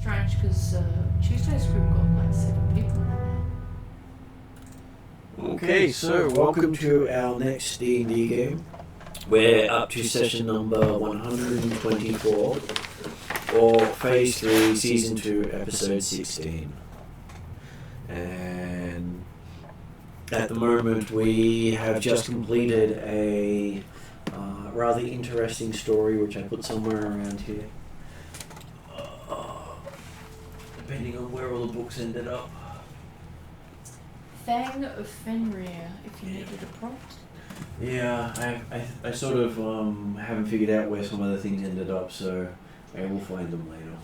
strange because Tuesday's group got like 7 people in it now. Okay, so welcome to our next D&D game. We're up to session number 124 for Phase 3, Season 2, Episode 16. And at the moment we have just completed a rather interesting story which I put somewhere around here. Depending on where all the books ended up. Fang of Fenrir, if you needed a prompt. Yeah, I sort of haven't figured out where some other things ended up, so I will find them later.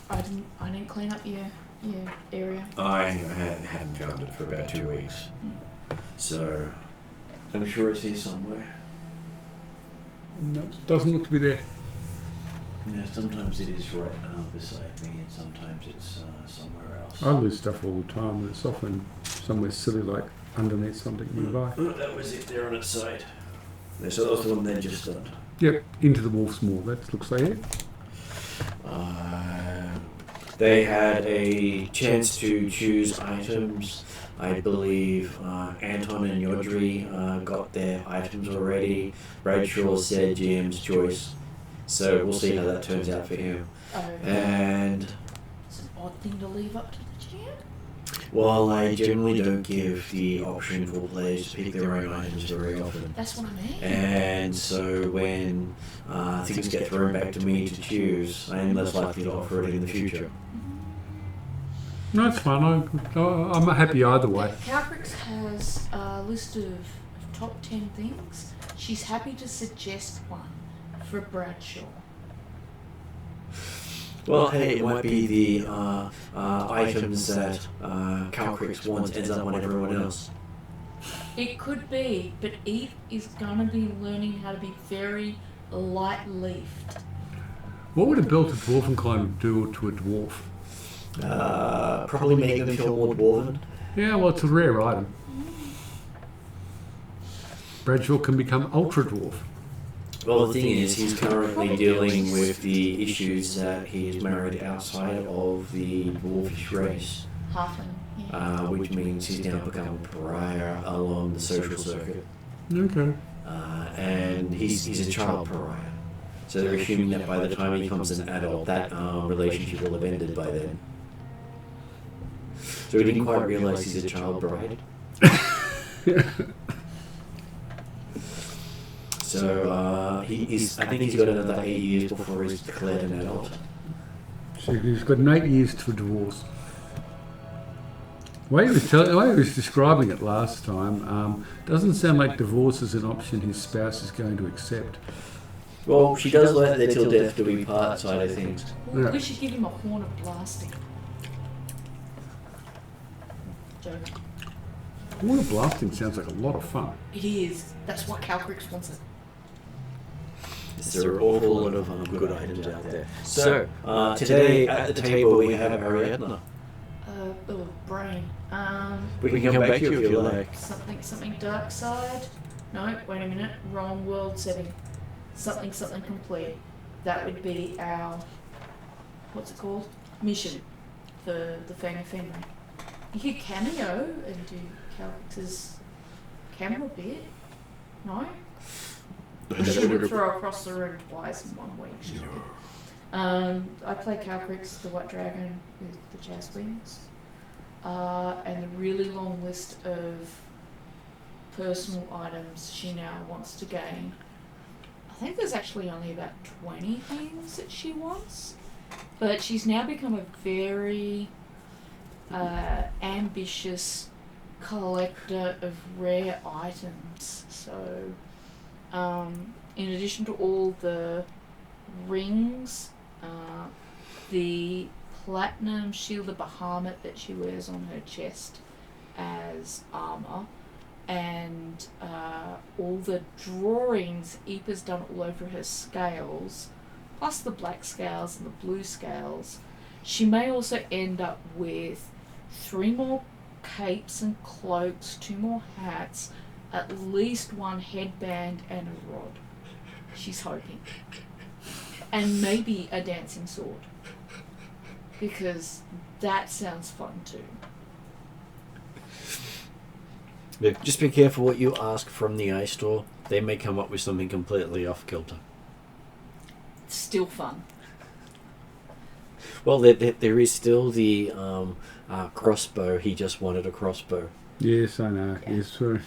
I didn't clean up your area. I hadn't found it for about 2 weeks, so I'm sure it's here somewhere. No, it doesn't look to be there. Yeah, sometimes it is right beside me, and sometimes it's somewhere else. I lose stuff all the time, and it's often somewhere silly like underneath something nearby. That was it there on its side. So that was the one they just done. Yep, into the wolf's maw, that looks like it. They had a chance to choose items. I believe Anton and Yodri got their items already. Bradshaw said GM's choice. So we'll see how that turns out for him. And It's an odd thing to leave up to the GM. while I generally don't give the option for players to pick their own items very often. That's what I mean. And so when things get thrown back to me to choose, I am less likely to offer it in the future. No, it's fine. I'm happy either way. Calcrix has a list of top 10 things. She's happy to suggest one for Bradshaw. Well, hey, it might be the items that Calcrix wants ends up on everyone else. It could be, but Eve is gonna be learning how to be very light-leafed. What would a belted dwarven clone do to a dwarf? Probably make them feel more dwarven. Yeah, well, it's a rare item. Bradshaw can become ultra dwarf. Well, the thing is, he's currently dealing with the issues that he is married outside of the dwarfish race. Halfling, yeah. Which means he's now become a pariah along the social circuit. Okay. And he's a child pariah. So they're assuming that by the time he becomes an adult, that relationship will have ended by then. So he didn't quite realise he's a child bride. So I think he's got another 8 years before he's declared an adult. So he's got 8 years for divorce. The way he was describing it last time, doesn't sound like divorce is an option his spouse is going to accept. Well, she does let their till death do we part side of things. Well, we should give him a horn of blasting. Joke. Water blasting sounds like a lot of fun. It is. That's what Calcrix wants it. There are an awful lot of good items out there. So, today at the table we have Ariadna. Brain. We can come back to you if you like. Something dark side. No, wait a minute. Wrong world setting. Something complete. That would be our, what's it called? Mission for the Fang of Fenrir. You could cameo and do Calcrix's camera bit. No? She would throw across the room twice in 1 week. I play Calcrix, the White Dragon with the Jazz Wings. And a really long list of personal items she now wants to gain. I think there's actually only about 20 things that she wants. But she's now become a very ambitious collector of rare items. So, in addition to all the rings, the platinum shield of Bahamut that she wears on her chest as armor, and all the drawings Eepa's done all over her scales, plus the black scales and the blue scales. She may also end up with 3 more capes and cloaks, 2 more hats, at least 1 headband and a rod. She's hoping. And maybe a dancing sword. Because that sounds fun too. Look, just be careful what you ask from the ice store. They may come up with something completely off kilter. It's still fun. Well, there is still the crossbow. He just wanted a crossbow. Yes, I know. Yeah. Yes, sir.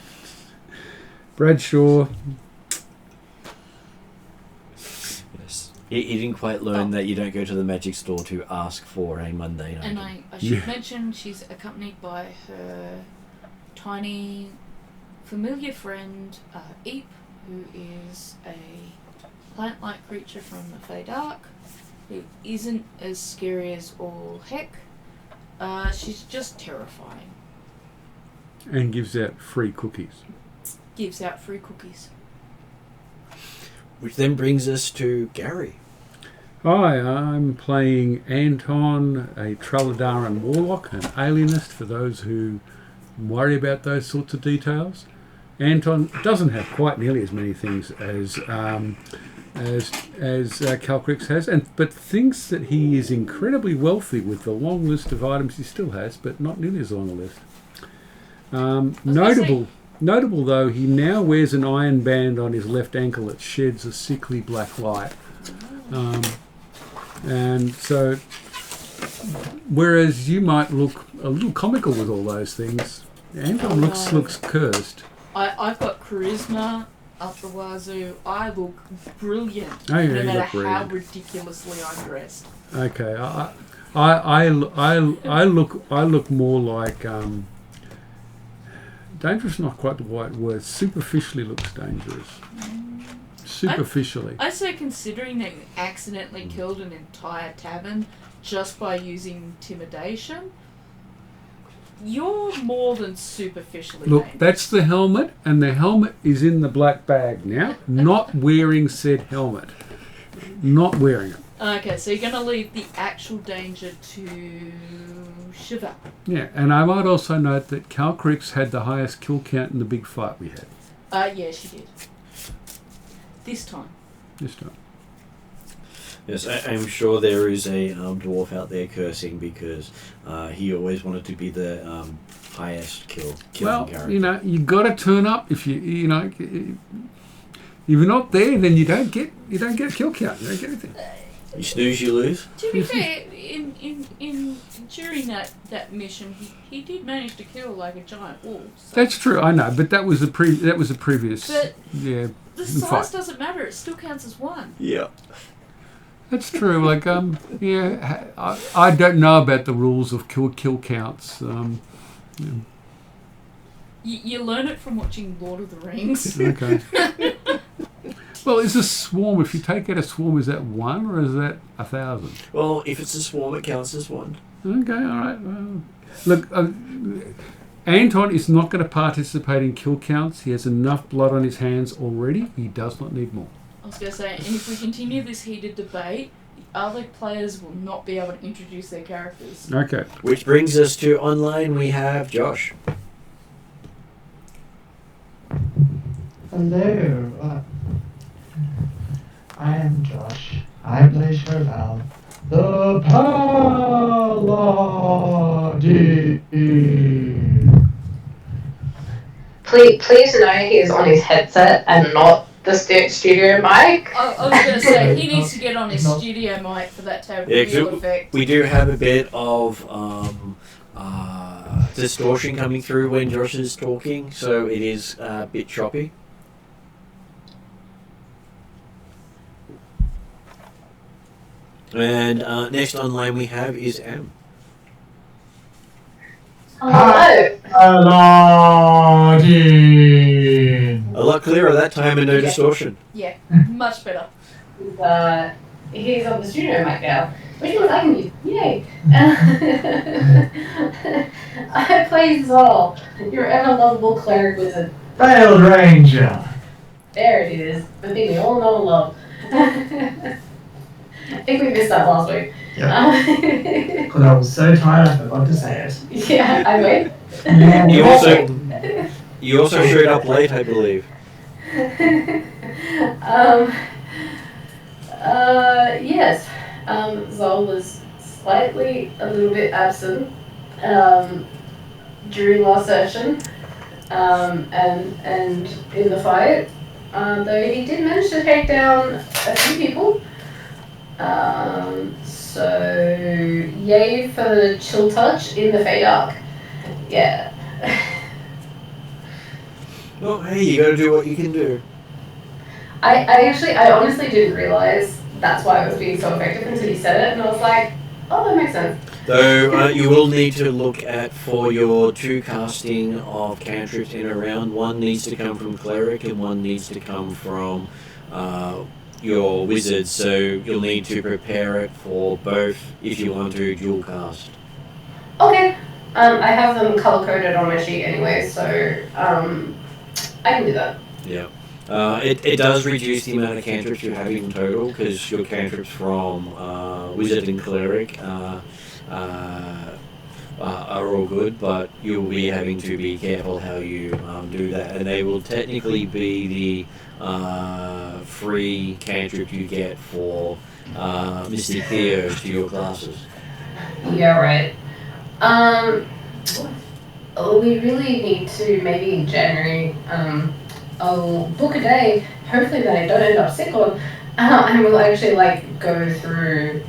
Bradshaw. Yes. He didn't quite learn that you don't go to the magic store to ask for a mundane and item. I should mention she's accompanied by her tiny familiar friend, Eep, who is a plant-like creature from the Fey Dark, who isn't as scary as all heck. She's just terrifying. And gives out free cookies. Gives out free cookies. Which then brings us to Gary. Hi, I'm playing Anton, a Tralladaran warlock, an alienist for those who worry about those sorts of details. Anton doesn't have quite nearly as many things as Calcrix has, but thinks that he is incredibly wealthy with the long list of items he still has, but not nearly as long a list. Notable though, he now wears an iron band on his left ankle that sheds a sickly black light. And so, whereas you might look a little comical with all those things, Anton looks cursed. I've got charisma up the wazoo. I look brilliant, Oh, yeah, no matter how brilliant. ridiculously I'm dressed. Okay, I look more like dangerous. Not quite the right word. Superficially looks dangerous. Superficially. I say, considering that you accidentally killed an entire tavern just by using intimidation, you're more than superficially Look, dangerous. that's the helmet, and the helmet is in the black bag now. Not wearing said helmet. Not wearing it. Okay, so you're going to leave the actual danger to Shiva. Yeah, and I might also note that Calcrix had the highest kill count in the big fight we had. Yeah, she did. This time. Yes, I'm sure there is a dwarf out there cursing because he always wanted to be the highest killing character. Well, you got to turn up. If you know, if you're not there, then you don't get a kill count. You don't get anything. You snooze, you lose. To be fair, during that mission, he did manage to kill like a giant wolf. So. That's true. I know, but that was a previous. But yeah. the size doesn't matter. It still counts as one. Yeah. That's true. Like, yeah, I don't know about the rules of kill counts. Yeah. You learn it from watching Lord of the Rings. Okay. Well, is a swarm, if you take out a swarm, is that one or is that 1,000? Well, if it's a swarm, it counts as one. Okay, all right. Look, Anton is not going to participate in kill counts. He has enough blood on his hands already. He does not need more. I was going to say, and if we continue this heated debate, the other players will not be able to introduce their characters. Okay. Which brings us to online. We have Josh. Hello, I am Josh. I play Svilland, the Paladin. Please know he is on his headset and not the studio mic. I was going to say, he needs to get on his studio mic for that to have a real effect. We do have a bit of distortion coming through when Josh is talking, so it is a bit choppy. And next online we have is M. Hello. Paladin. A lot clearer that time and no distortion. Yeah, much better. He's on the studio mic now, which means I can use. Yay! I play Zal, your ever lovable cleric wizard. Veiled Ranger. There it is, the thing we all know and love. I think we missed that last week. Yep. Because I was so tired I forgot to say it. Yeah, I mean. You also showed up late, I believe. Yes. Zol was slightly a little bit absent during last session, and in the fight. Though he did manage to take down a few people. So yay for the chill touch in the Fade Arc. Yeah. Well, hey, you gotta do what you can do. I honestly didn't realise that's why it was being so effective until you said it, and I was like, oh, that makes sense. Though you will need to look at for your 2 casting of cantrips in a round. One needs to come from cleric and one needs to come from your wizard. So you'll need to prepare it for both if you want to dual cast. Okay. I have them color coded on my sheet anyway, so I can do that. Yeah. It does reduce the amount of cantrips you have in total because your cantrips from wizard and cleric are all good, but you'll be having to be careful how you do that, and they will technically be the free cantrip you get for Mystic Theo to your classes. Yeah, right. We really need to, maybe in January, I'll book a day, hopefully that I don't end up sick on, and we'll actually go through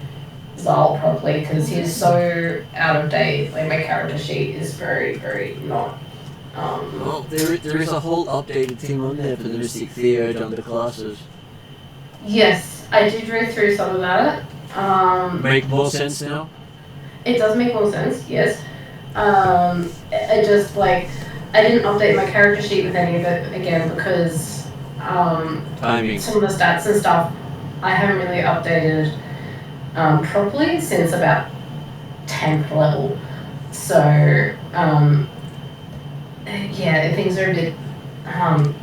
Zal properly, because he's so out of date. Like, my character sheet is very, very not. Well, there is a whole updated thing on there for the Mystic Theo done the classes. Yes, I did read through some of that. Make more sense now? It does make more sense, yes. I just, I didn't update my character sheet with any of it again because Timing. some of the stats and stuff I haven't really updated properly since about 10th level. So, yeah, things are a bit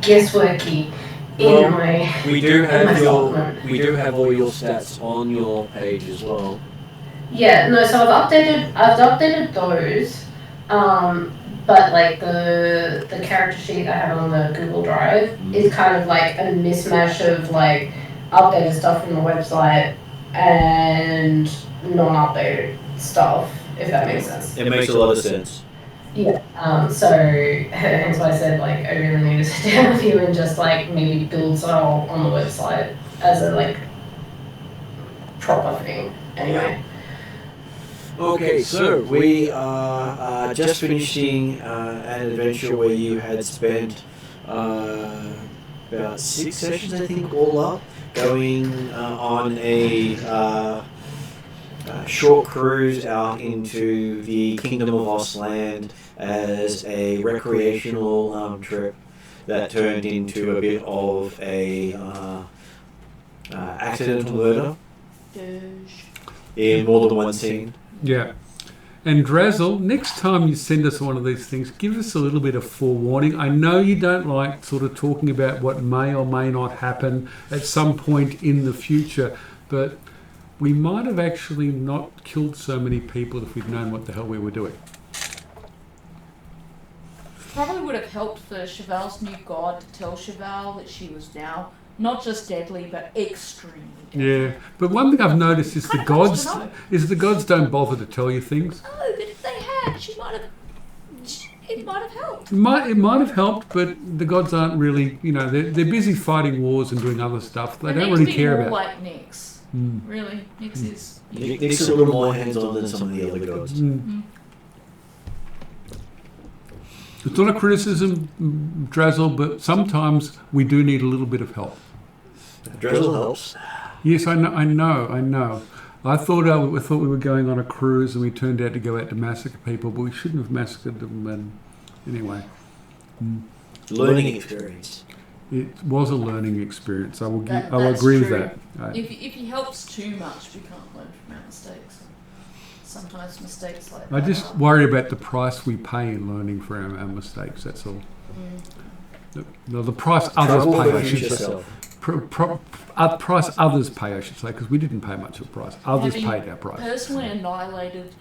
guessworky in my we do have supplement. we do have all your stats on your page as well. Yeah, no, so I've updated those, but the character sheet I have on the Google Drive is kind of like a mismatch of updated stuff from the website and non-updated stuff, if that makes sense. It makes a lot of sense. Yeah, so hence why I said I really need to sit down with you and just maybe build some on the website as a proper thing. Anyway. Okay, so we are just finishing an adventure where you had spent about 6 sessions, I think, all up, going on a short cruise out into the Kingdom of Ostland as a recreational trip that turned into a bit of a accidental murder in more than one scene. Yeah. And Drazzle, next time you send us one of these things, give us a little bit of forewarning. I know you don't like sort of talking about what may or may not happen at some point in the future, but we might have actually not killed so many people if we'd known what the hell we were doing. Probably would have helped for Cheval's new god to tell Cheval that she was now not just deadly, but extremely deadly. Yeah, but one thing I've noticed is the gods don't bother to tell you things. No, but if they had, it might have helped. It might have helped, but the gods aren't really, they're busy fighting wars and doing other stuff. They don't really care about. Like Nyx. Really, Nyx is. Nyx is a little more hands-on than some of the other gods. It's not a criticism, Drazzle, but sometimes we do need a little bit of help. Drazzle helps. Yes, I know. I thought we were going on a cruise and we turned out to go out to massacre people, but we shouldn't have massacred them. And anyway, Learning experience. It was a learning experience. I will That's agree with true. that. If he helps too much, we can't learn from our mistakes. Sometimes mistakes like that. I just worry about the price we pay in learning from our mistakes. That's all. The price others pay, I should say. Price others pay, I should say, because we didn't pay much of a price. Others paid our price. Personally annihilated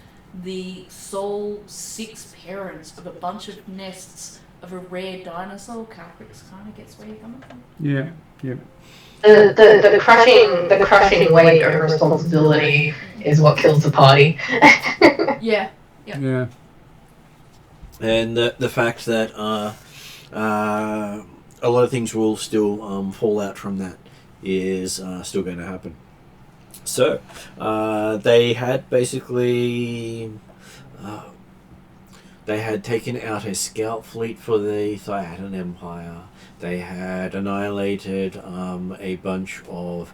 the sole 6 parents of a bunch of nests of a rare dinosaur. Calcrix kind of gets where you're coming from. Yeah. the crushing weight of responsibility is what kills the party. Yeah. Yeah. And the fact that a lot of things will still fall out from that is still going to happen. So they had basically they had taken out a scout fleet for the Theatan Empire. They had annihilated a bunch of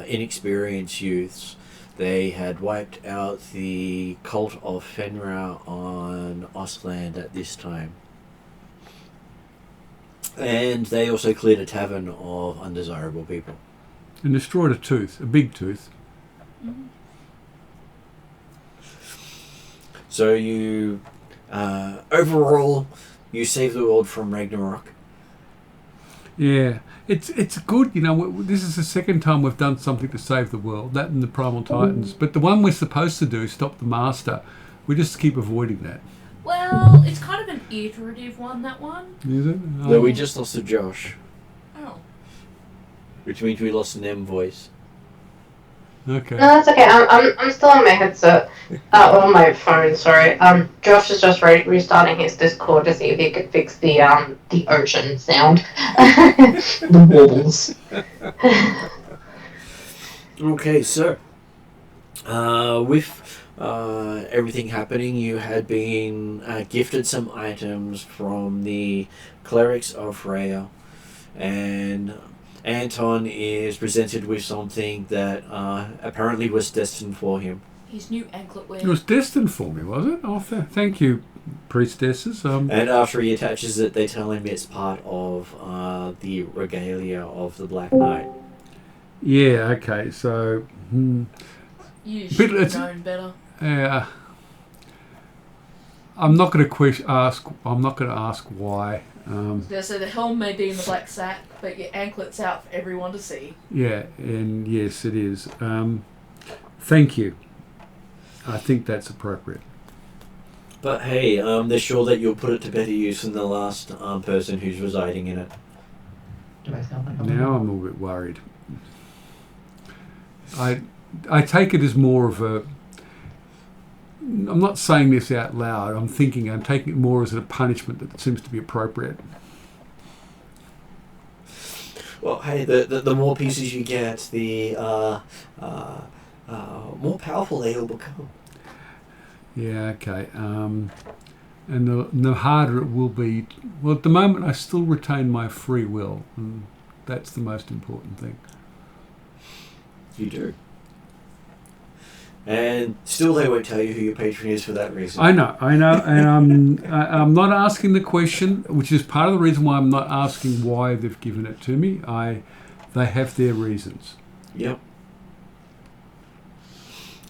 inexperienced youths. They had wiped out the cult of Fenrir on Ostland at this time. And they also cleared a tavern of undesirable people. And destroyed a big tooth. Mm-hmm. So you, overall, you saved the world from Ragnarok. Yeah, it's good. You know, this is the second time we've done something to save the world. That and the Primal Titans. But the one we're supposed to do, stop the Master, we just keep avoiding that. Well, it's kind of an iterative one, that one. Is it? No, we just lost to Josh, Oh. which means we lost an M voice. Okay. No, that's okay. I'm still on my headset. On my phone. Sorry. Josh is just restarting his Discord to see if he could fix the ocean sound, the wobbles. Okay, so with everything happening, you had been gifted some items from the clerics of Freya, and Anton is presented with something that apparently was destined for him. His new anklet wear. It was destined for me, was it? Oh, thank you, priestesses. And after he attaches it, they tell him it's part of the regalia of the Black Knight. Yeah. Okay. So. You should have known better. I'm not going to ask. I'm not going to ask why. So the helm may be in the black sack, but your anklet's out for everyone to see. Yeah, and yes, it is. Thank you. I think that's appropriate. But hey, they're sure that you'll put it to better use than the last person who's residing in it. Do I sound like Now I'm a little bit worried. I take it as more of a. I'm not saying this out loud. I'm taking it more as a punishment that seems to be appropriate. Well, hey, the more pieces you get, the more powerful they will become. Yeah, okay. And the harder it will be. Well, at the moment, I still retain my free will, and that's the most important thing. You do. And still they won't tell you who your patron is for that reason. I know, and I'm not asking the question, which is part of the reason why I'm not asking why they've given it to me. They have their reasons. Yep.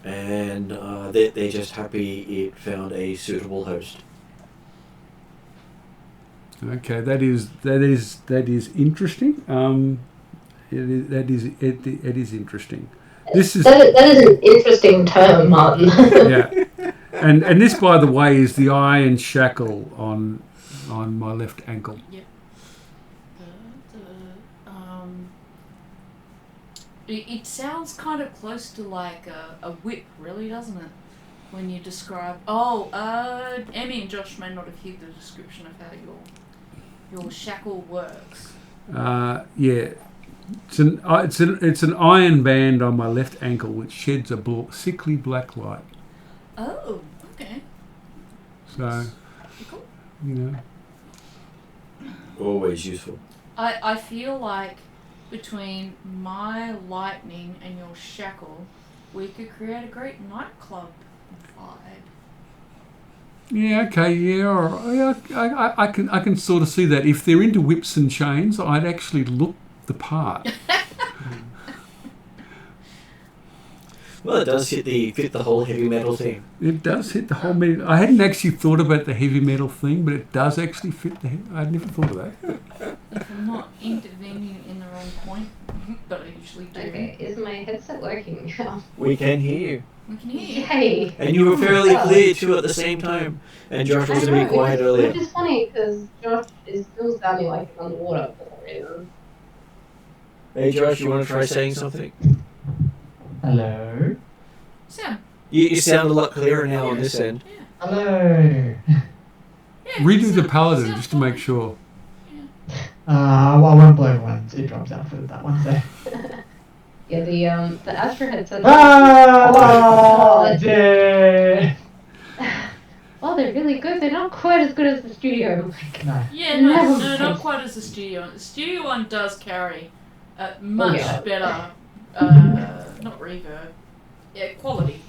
And they're just happy it found a suitable host. Okay, that is interesting. It is interesting. This is that is an interesting term, Martin. yeah, and this, by the way, is the iron shackle on my left ankle. Yep. It sounds kind of close to like a whip, really, doesn't it? When you describe. Emmy and Josh may not have heard the description of how your shackle works. Yeah. It's an iron band on my left ankle which sheds a sickly black light. Oh, okay. So, Cool. you know. Always useful. I feel like between my lightning and your shackle, we could create a great nightclub vibe. Yeah. Okay. Yeah. All right. Yeah, I can sort of see that. If they're into whips and chains, I'd actually look the part. Well, it does fit the whole heavy metal theme. It does hit the whole metal. I hadn't actually thought about the heavy metal thing, but it does actually fit the. I'd never thought of that. If I'm not intervening in the wrong point, but I usually do. Okay, is my headset working now? We can hear you. We can hear you. Yay! And you were fairly clear too at the same time. And Josh was a bit quiet earlier. Which is funny because Josh is still sounding like he's underwater for some reason. Hey Josh, you want to try saying something? Hello. Sam. You sound a lot clearer now on this end. Yeah. Hello. Yeah, Redo the Sam- paladin Sam just to make fine. sure. Well, I won't blow once it drops out for that one. So. Yeah, the Astra had said. Oh, dear. Well, they're really good. They're not quite as good as the studio. I'm like, No. Yeah, Never no, not mind. quite as the studio one. The studio one does carry much yeah. better, not reverb, quality.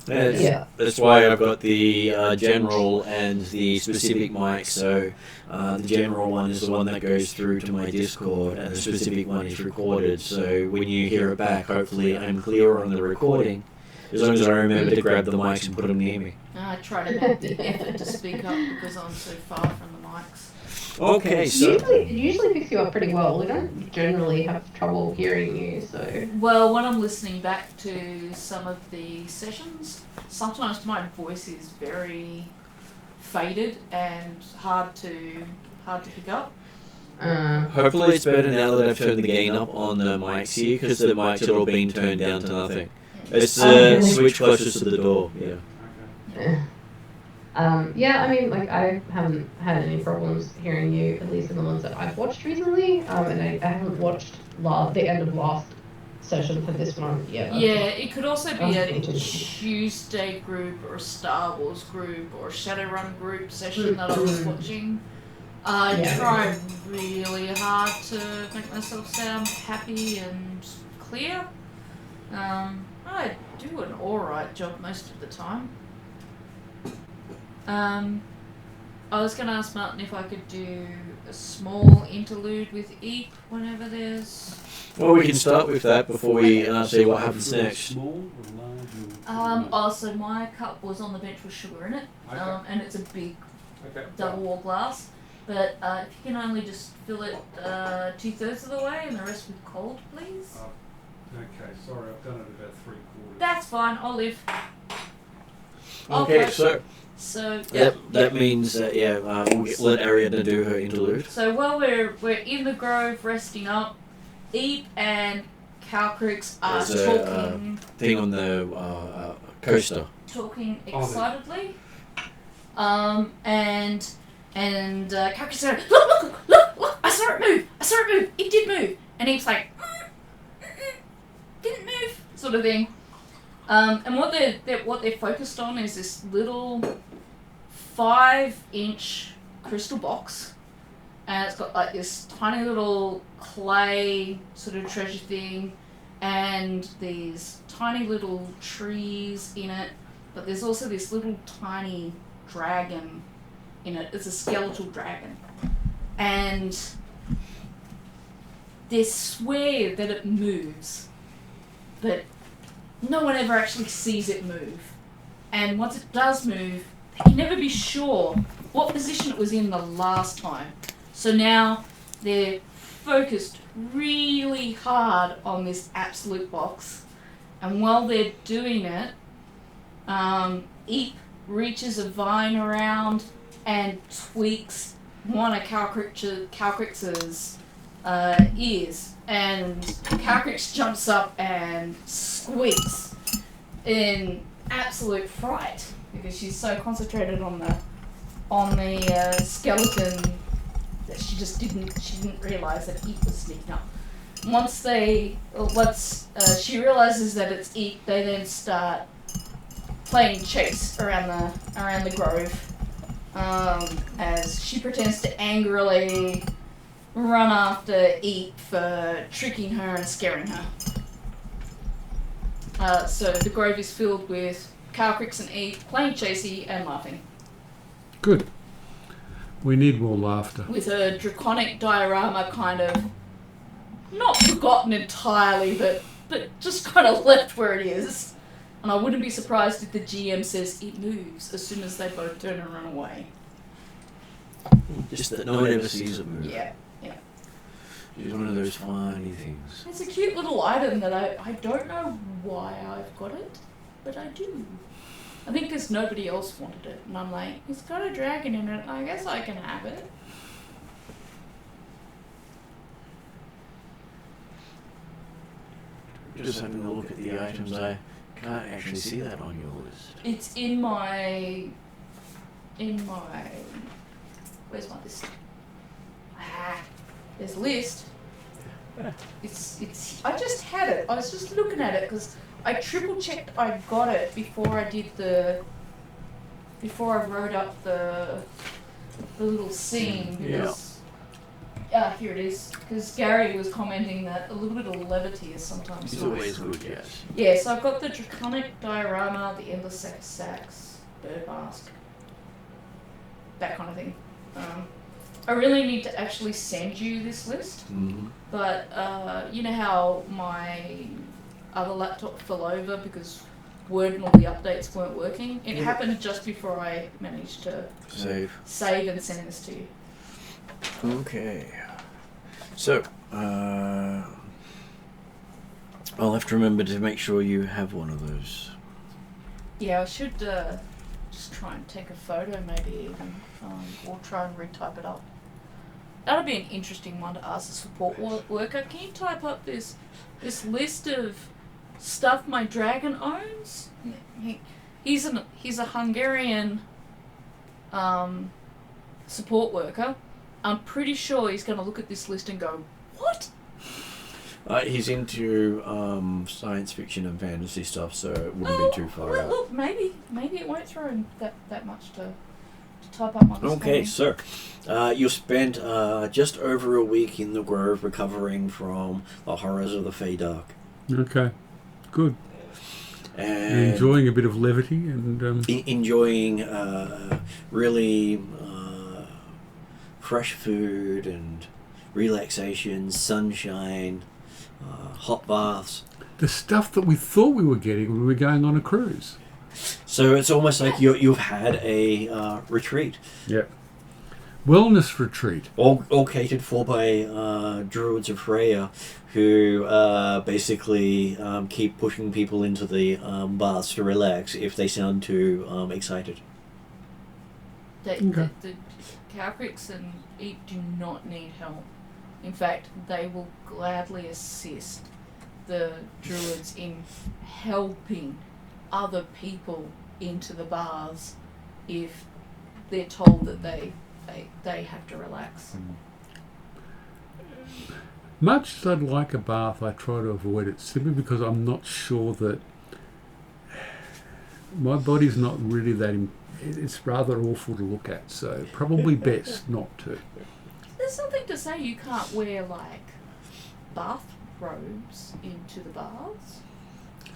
Yeah. That's why I've got the general and the specific mic. So the general one is the one that goes through to my Discord, and the specific one is recorded. So when you hear it back, hopefully I'm clearer on the recording, as long as I remember to grab the mics and put them near me. I try to make the effort to speak up because I'm so far from the mics. Okay, so It usually picks you up pretty well. We don't generally have trouble hearing you, so. Well, when I'm listening back to some of the sessions, sometimes my voice is very faded and hard to pick up. hopefully it's better now that I've turned the gain up on the mics here, because the mics had all been turned down to nothing. It's switch closest to the door. Yeah. Yeah, I mean, like, I haven't had any problems hearing you, at least in the ones that I've watched recently, and I haven't watched the end of last session for this one yet. Yeah, it could also be a Okay. Tuesday group or a Star Wars group or a Shadowrun group session that I was watching. I Yeah. try really hard to make myself sound happy and clear. I do an alright job most of the time. I was going to ask Martin if I could do a small interlude with Eep whenever there's... Well, we can start with that before we see what happens next. Small or large? So my cup was on the bench with sugar in it, Okay. and it's a big Okay. double wall glass. But if you can only just fill it 2/3 of the way and the rest with cold, please. Okay, sorry, I've done it about 3/4. That's fine, I'll live. Okay, Okay. so So that means that we'll let Ariadna do her interlude. So while we're in the grove resting up, Eep and Calcrix are There's talking Thing on the coaster. excitedly. And Calcrix said, look, I saw it move, it did move. And Eep's like, didn't move, sort of thing. And what they're focused on is this little 5-inch crystal box, and it's got like this tiny little clay sort of treasure thing, and these tiny little trees in it, but there's also this little tiny dragon in it. It's a skeletal dragon, and they swear that it moves, but no one ever actually sees it move. And once it does move, they can never be sure what position it was in the last time. So now they're focused really hard on this absolute box. And while they're doing it, Eep reaches a vine around and tweaks one of Calcrix's ears. And Calcrix jumps up and squeaks in absolute fright because she's so concentrated on the skeleton that she didn't realise that Eep was sneaking up. Once she realises that it's Eep, they then start playing chase around the grove, as she pretends to angrily run after Eep for tricking her and scaring her. So the grove is filled with Calcrix and Eep playing chasey and laughing. Good. We need more laughter. With a draconic diorama kind of not forgotten entirely, but just kind of left where it is. And I wouldn't be surprised if the GM says it moves as soon as they both turn and run away. Just that no one ever sees it move. Yeah. It's one of those funny things. It's a cute little item that I don't know why I've got it, but I do. I think because nobody else wanted it, and I'm like, it's got a dragon in it, I guess I can have it. just having a look at the items, I can't actually see that on your list. It's in my. Where's my list? There's a list. It's. I just had it. I was just looking at it because I triple checked I got it before I did before I wrote up the little scene because. Here it is. Because Gary was commenting that a little bit of levity is sometimes It's nice. always good, yes. Yeah, so I've got the Draconic Diorama, the Endless Sax, Bird Mask, that kind of thing. I really need to actually send you this list, but you know how my other laptop fell over because Word and all the updates weren't working? It happened just before I managed to save and send this to you. Okay. So, I'll have to remember to make sure you have one of those. Yeah, I should just try and take a photo maybe even, or try and retype it up. That'll be an interesting one to ask the support worker. Can you type up this list of stuff my dragon owns? He's a Hungarian support worker. I'm pretty sure he's going to look at this list and go, what? He's into science fiction and fantasy stuff, so it wouldn't be too far out. Look, maybe it won't throw him that much to type up on this. Okay, so you spent just over a week in the Grove recovering from the horrors of the Fey Dark. Okay, good. And enjoying a bit of levity and enjoying really fresh food and relaxation, sunshine, hot baths. The stuff that we thought we were getting when we were going on a cruise. So it's almost like you've had a retreat. Yep. Wellness retreat. All catered for by Druids of Freya, who basically keep pushing people into the baths to relax if they sound too excited. The Calcrics and Eep do not need help. In fact, they will gladly assist the Druids in helping other people into the baths if they're told that they have to relax. Much as I'd like a bath, I try to avoid it simply because I'm not sure that my body's not really that. It's rather awful to look at, so probably best not to. There's something to say you can't wear like bath robes into the baths,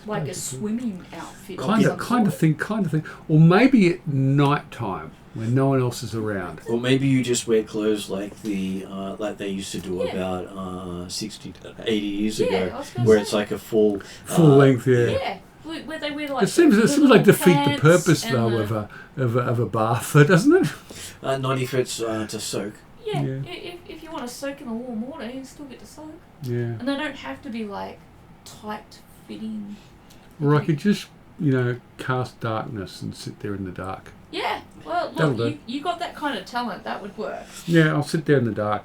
like a swimming outfit. Kind of thing. Or maybe at night time when no one else is around. Or maybe you just wear clothes like like they used to do about 60 to 80 years ago, where it's like a full length. Yeah. Where they wear like it seems like defeat the purpose though of a bath, doesn't it? Not if it's to soak. Yeah. If you want to soak in the warm water, you still get to soak. Yeah. And they don't have to be like tight fitting. Or I could just cast darkness and sit there in the dark. Yeah. Well, look, you got that kind of talent. That would work. Yeah, I'll sit there in the dark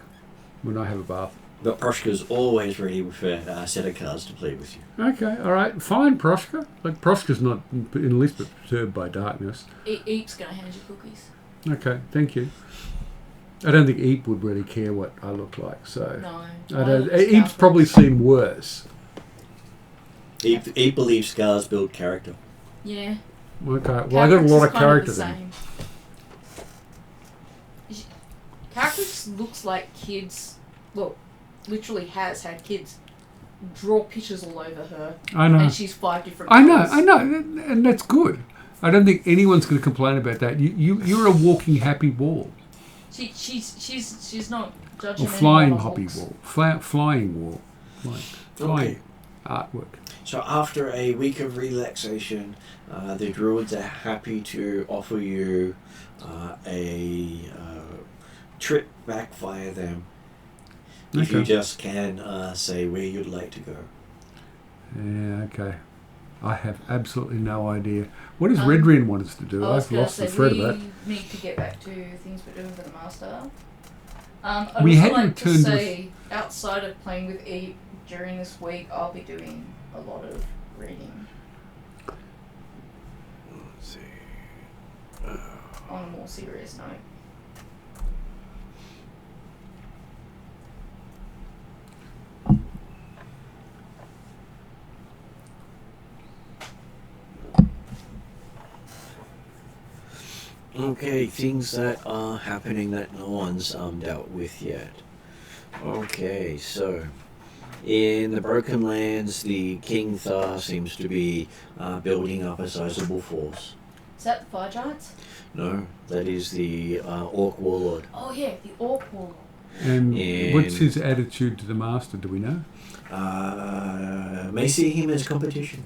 when I have a bath. But Proshka's always ready with a set of cards to play with you. Okay, all right, fine, Proshka. Like Proshka's not in the least bit perturbed by darkness. Eep's gonna hand you cookies. Okay, thank you. I don't think Eep would really care what I look like, so no. Eep's probably seen worse. Eep believes scars build character. Yeah. Okay, well I got a lot of character then. Character looks like kids. Look. Literally has had kids draw pictures all over her. I know. And she's 5 different I colours. know, and that's good. I don't think anyone's going to complain about that. You're a walking happy wall. She's not judging. Or flying happy wall. Flying wall. Flying artwork. So after a week of relaxation, the Druids are happy to offer you a trip back via them. If you just can say where you'd like to go. Yeah, okay. I have absolutely no idea. What does Redrin want us to do? I've lost the thread of that. We need to get back to things we're doing for the Master. We had like returned to say, outside of playing with Eve during this week, I'll be doing a lot of reading Let's see. on a more serious note. Okay, things that are happening that no one's dealt with yet. Okay, so in the Broken Lands, the King Thar seems to be building up a sizable force. Is that the fire giants? No, that is the Orc Warlord. Oh yeah, the orc warlord. And And- what's his attitude to the master? Do we know? May see him as competition.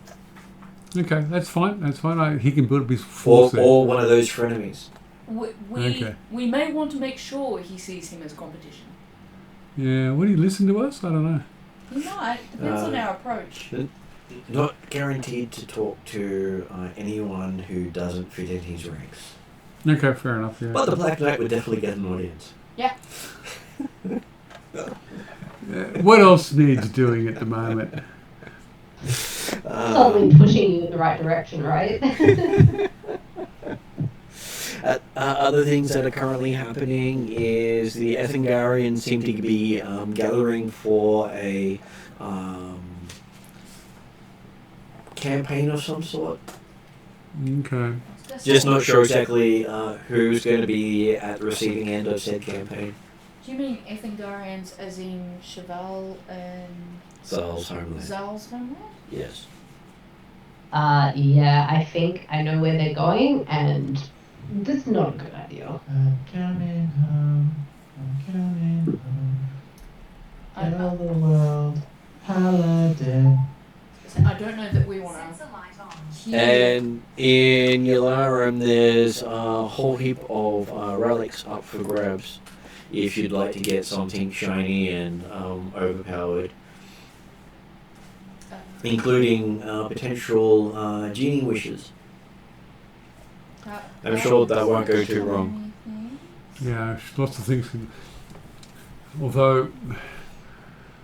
Okay, that's fine. That's fine. He can build up his Or, force there. or one of those frenemies. Okay. We may want to make sure he sees him as competition. Yeah, would he listen to us? I don't know. He might. Depends on our approach. Not guaranteed to talk to anyone who doesn't fit in his ranks. Okay, fair enough. Yeah. But the Black Knight would definitely get an audience. Yeah. What else needs doing at the moment? Something pushing you in the right direction, right? Other things that are currently happening is the Ethengarians seem to be gathering for a campaign of some sort. Okay. Just not sure exactly who's going to be at the receiving end of said campaign. Do you mean Ethengarians as in Cheval and Zal's homeland. Zal's homeland? Yes. Yeah, I think I know where they're going, and this is not a good idea. I'm coming home. I'm coming home. Tell the world, paladin. I don't know that we want to hear. And in Yularum, there's a whole heap of relics up for grabs if you'd like to get something shiny and overpowered, including potential genie wishes. I'm sure that won't go too wrong. Yeah, lots of things. Although,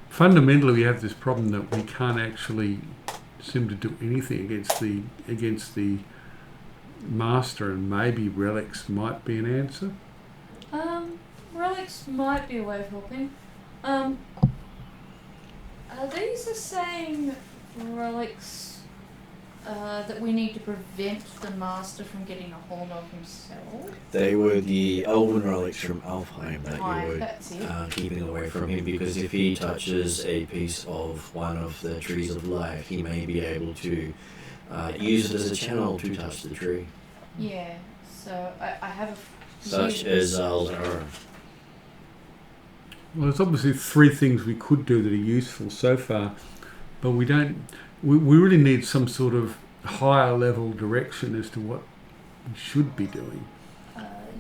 fundamentally, we have this problem that we can't actually seem to do anything against the master, and maybe relics might be an answer. Relics might be a way of helping. Are these the same relics that we need to prevent the master from getting a hold of himself? They were the elven relics from Alfheim that Aye, you were that's it. keeping away from him, because if he touches a piece of one of the trees of life, he may be able to use it as a channel to touch the tree, Yeah, so I have a such as Zal's arrow. Well, there's obviously three things we could do that are useful so far, but we don't. We really need some sort of higher level direction as to what we should be doing.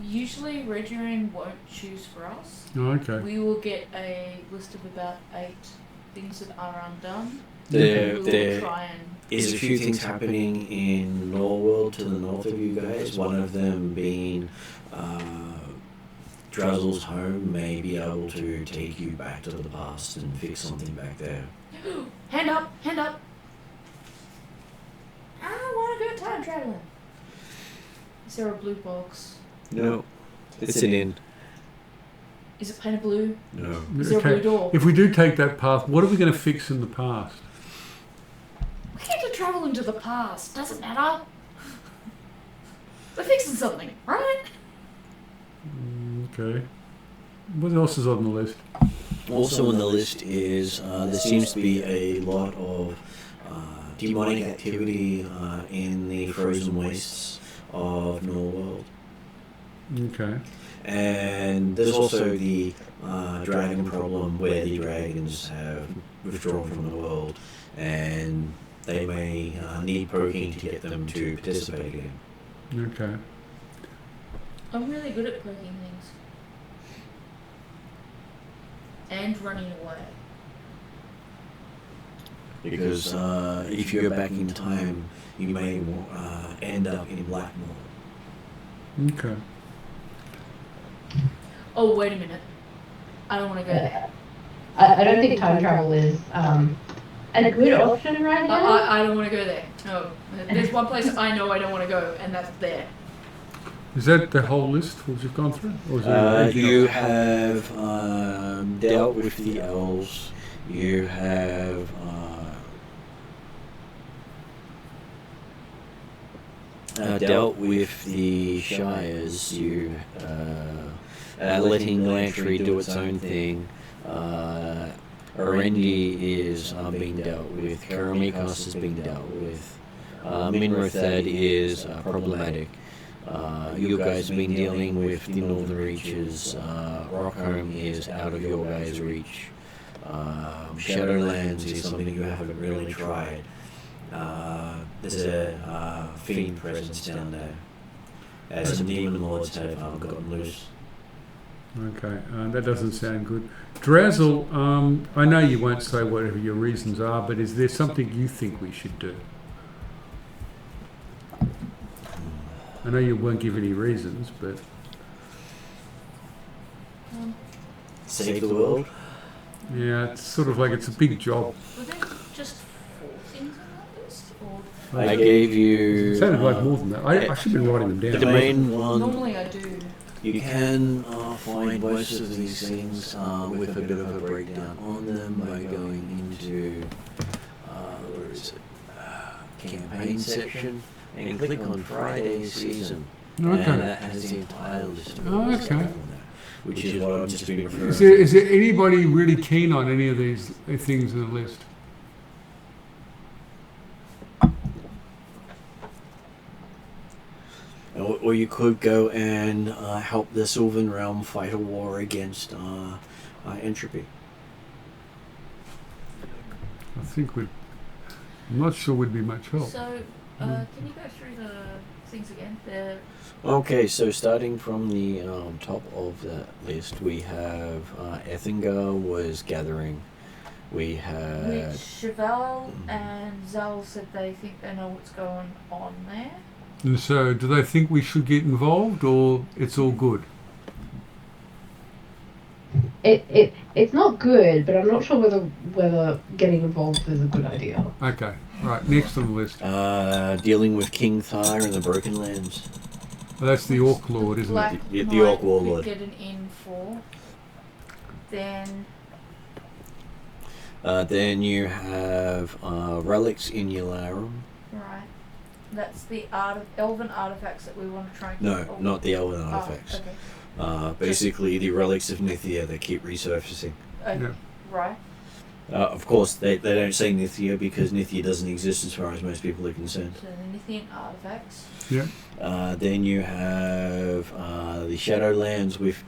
Usually Regian won't choose for us. Oh, okay. We will get a list of about 8 things that are undone. There, We will there try and is a few things happening in Norworld to the north of you guys. One of them being Drazel's home may be able to take you back to the past and fix something back there. hand up, hand up. I want to go time traveling. Is there a blue box? No, it's an inn. Is it painted blue? No. Is there a blue door? If we do take that path, what are we going to fix in the past? We get to travel into the past. Doesn't matter. We're fixing something, right? Okay. What else is on the list? Also on the list is there seems to be a lot of demonic activity in the frozen wastes of Norworld. Okay. And there's also the dragon problem, where the dragons have withdrawn from the world, and they may need poking to get them to participate again. Okay. I'm really good at poking things. And running away. Because if you go back in time, you may end up in Blackmore. Okay. Oh, wait a minute. I don't want to go there. I don't think time travel is a good option right now. I don't want to go there. No. There's one place I know I don't want to go, and that's there. Is that the whole list what you've gone through? Or is there anything You else? have dealt with the elves. You have dealt with the shires. You letting Lantry do its own thing. Arendi is being dealt with. Karamikos is being dealt with. Minrathad is problematic. You guys have been dealing with the Northern Reaches. Rockholm is out of your guys' reach. Shadowlands is something you haven't really tried. There's a fiend presence down there. As some demon lords have gotten loose. Okay, that doesn't sound good. Drazzle, I know you won't say whatever your reasons are, but is there something you think we should do? I know you won't give any reasons, but... Save the world? Yeah, it's sort of like it's a big job. Were there just 4 things on that list? Or I gave you... It sounded like more than that. I should be writing them down. The main one... normally I do. You can find most of these things with a bit of a breakdown on them by going into where is it? Campaign section and click on Friday's season. Okay. And that has the entire list of Oh, all the okay. stuff on there, which is what I've just been referring Is there anybody really keen on any of these things on the list? Or you could go and help the Sylvan Realm fight a war against entropy. I think I'm not sure would be much help. So, can you go through the things again? Okay, so starting from the top of that list, we have Ethengar was gathering. We had... Which Cheval and Zal said they think they know what's going on there. And so, do they think we should get involved, or it's all good? It's not good, but I'm not sure whether getting involved is a good idea. Okay, right, next on the list. Dealing with King Thar and the Broken Lands. Well, that's the Orc Lord, isn't Black it? The Knight Orc we Warlord. get an in for. Then Then you have relics in Yularum. right, that's the elven artifacts that we want to try and No, get. not the Elven Oh, artifacts. okay. Basically, the relics of Nithia that keep resurfacing. Okay. Yeah. Right. Of course, they don't say Nithia because Nithia doesn't exist as far as most people are concerned. So the Nithian artifacts. Yeah. Then you have the Shadowlands with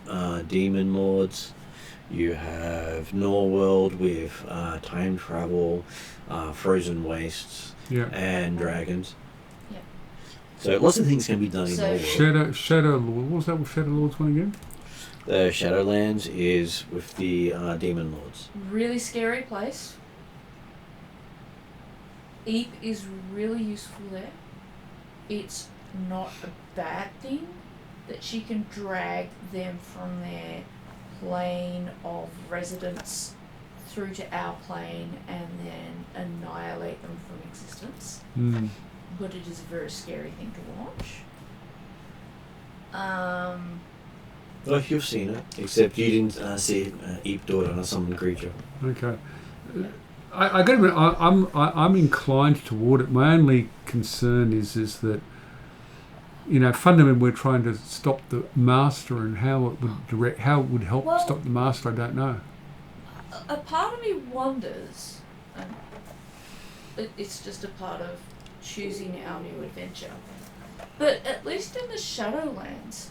Demon Lords. You have Norworld with time travel, frozen wastes, Yeah. and dragons. Yeah. So lots of things can be done in So- Norworld. Shadow Lord. What was that with Shadow Lord's one again? The Shadowlands is with the Demon Lords. Really scary place. Eep is really useful there. It's not a bad thing that she can drag them from their plane of residence through to our plane and then annihilate them from existence. Hmm. But it is a very scary thing to watch. Well, you've seen it, except you didn't see Eep do it on a summoned creature. Okay. I got to admit, I'm inclined toward it. My only concern is that, you know, fundamentally we're trying to stop the master, and how it would help Well- stop the master. I don't know. A part of me wonders, and it's just a part of choosing our new adventure, but at least in the Shadowlands,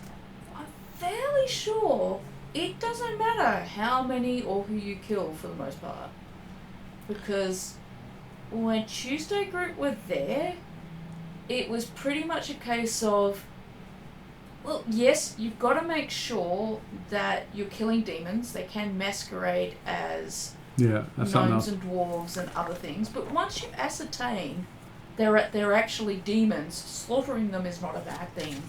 I'm fairly sure it doesn't matter how many or who you kill for the most part. Because when Tuesday Group were there, it was pretty much a case of, well, yes, you've got to make sure that you're killing demons. They can masquerade as Yeah, that's something gnomes else. and dwarves and other things. But once you ascertain they're actually demons, slaughtering them is not a bad thing.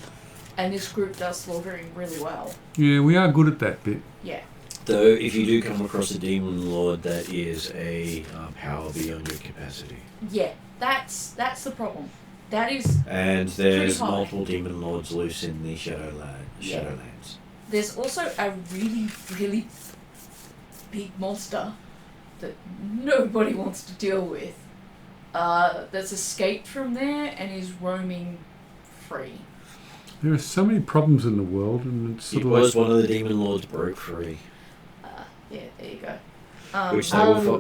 And this group does slaughtering really well. Yeah, we are good at that bit. Yeah. Though, if you do come across a demon lord that is a power beyond your capacity. Yeah, that's the problem. That is. And there's high. multiple demon lords loose in the Shadowlands. There's also a really, really big monster that nobody wants to deal with. That's escaped from there and is roaming free. There are so many problems in the world, and it's sort It of was like, one of the demon lords broke free. Yeah, there you go.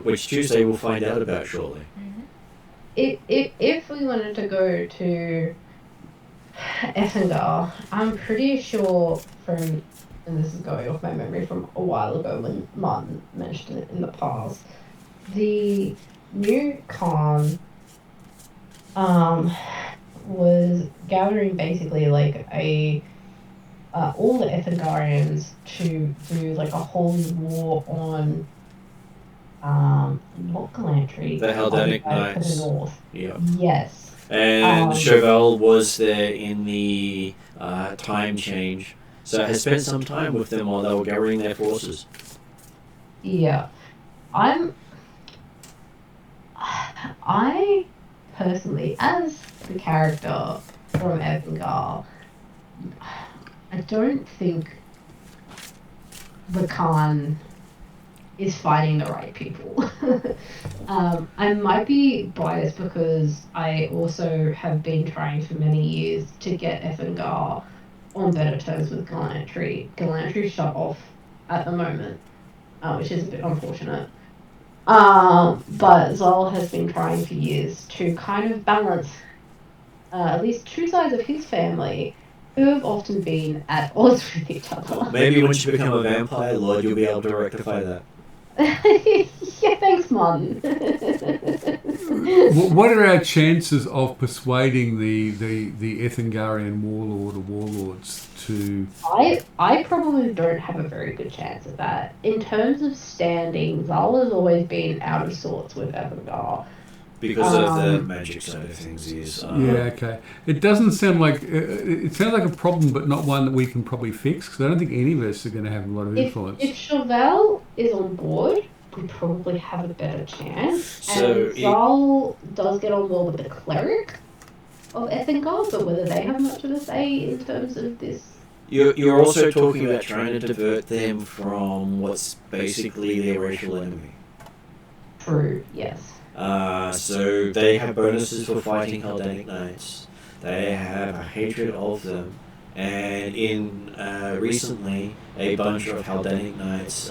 Which Tuesday we'll find out about shortly. If we wanted to go to Ethengar, I'm pretty sure and this is going off my memory from a while ago when Martin mentioned it in the past, the new Khan was gathering basically like all the Ethengarians to do like a holy war on not Galantry, The Haldanic to Knights. the north. Yeah. Yes. And Chauvel was there in the time change, so has spent some time with them while they were gathering their forces. Yeah. I personally, as the character from Ethengar, I don't think the Khan is fighting the right people. I might be biased because I also have been trying for many years to get Ethengar on better terms with Galantry. Galantry shut off at the moment, which is a bit unfortunate. But Zol has been trying for years to kind of balance at least two sides of his family who have often been at odds with each other. Maybe once you become a vampire lord, you'll be able to rectify that. Yeah, thanks, Martin. what are our chances of persuading the Ethengarian warlord or warlords to... I probably don't have a very good chance of that. In terms of standing, Zal has always been out of sorts with Ethengar. Because of the magic side of things is... yeah, okay. It doesn't sound like... it sounds like a problem, but not one that we can probably fix, because I don't think any of us are going to have a lot of influence. If Chauvel is on board, we probably have a better chance. So and Zal does get on well with the cleric of Ethengar, but whether they have much of a say in terms of this... You're also talking about trying to divert them from what's basically their racial enemy. True, yes. So they have bonuses for fighting Haldanic Knights. They have a hatred of them. And recently, a bunch of Haldanic Knights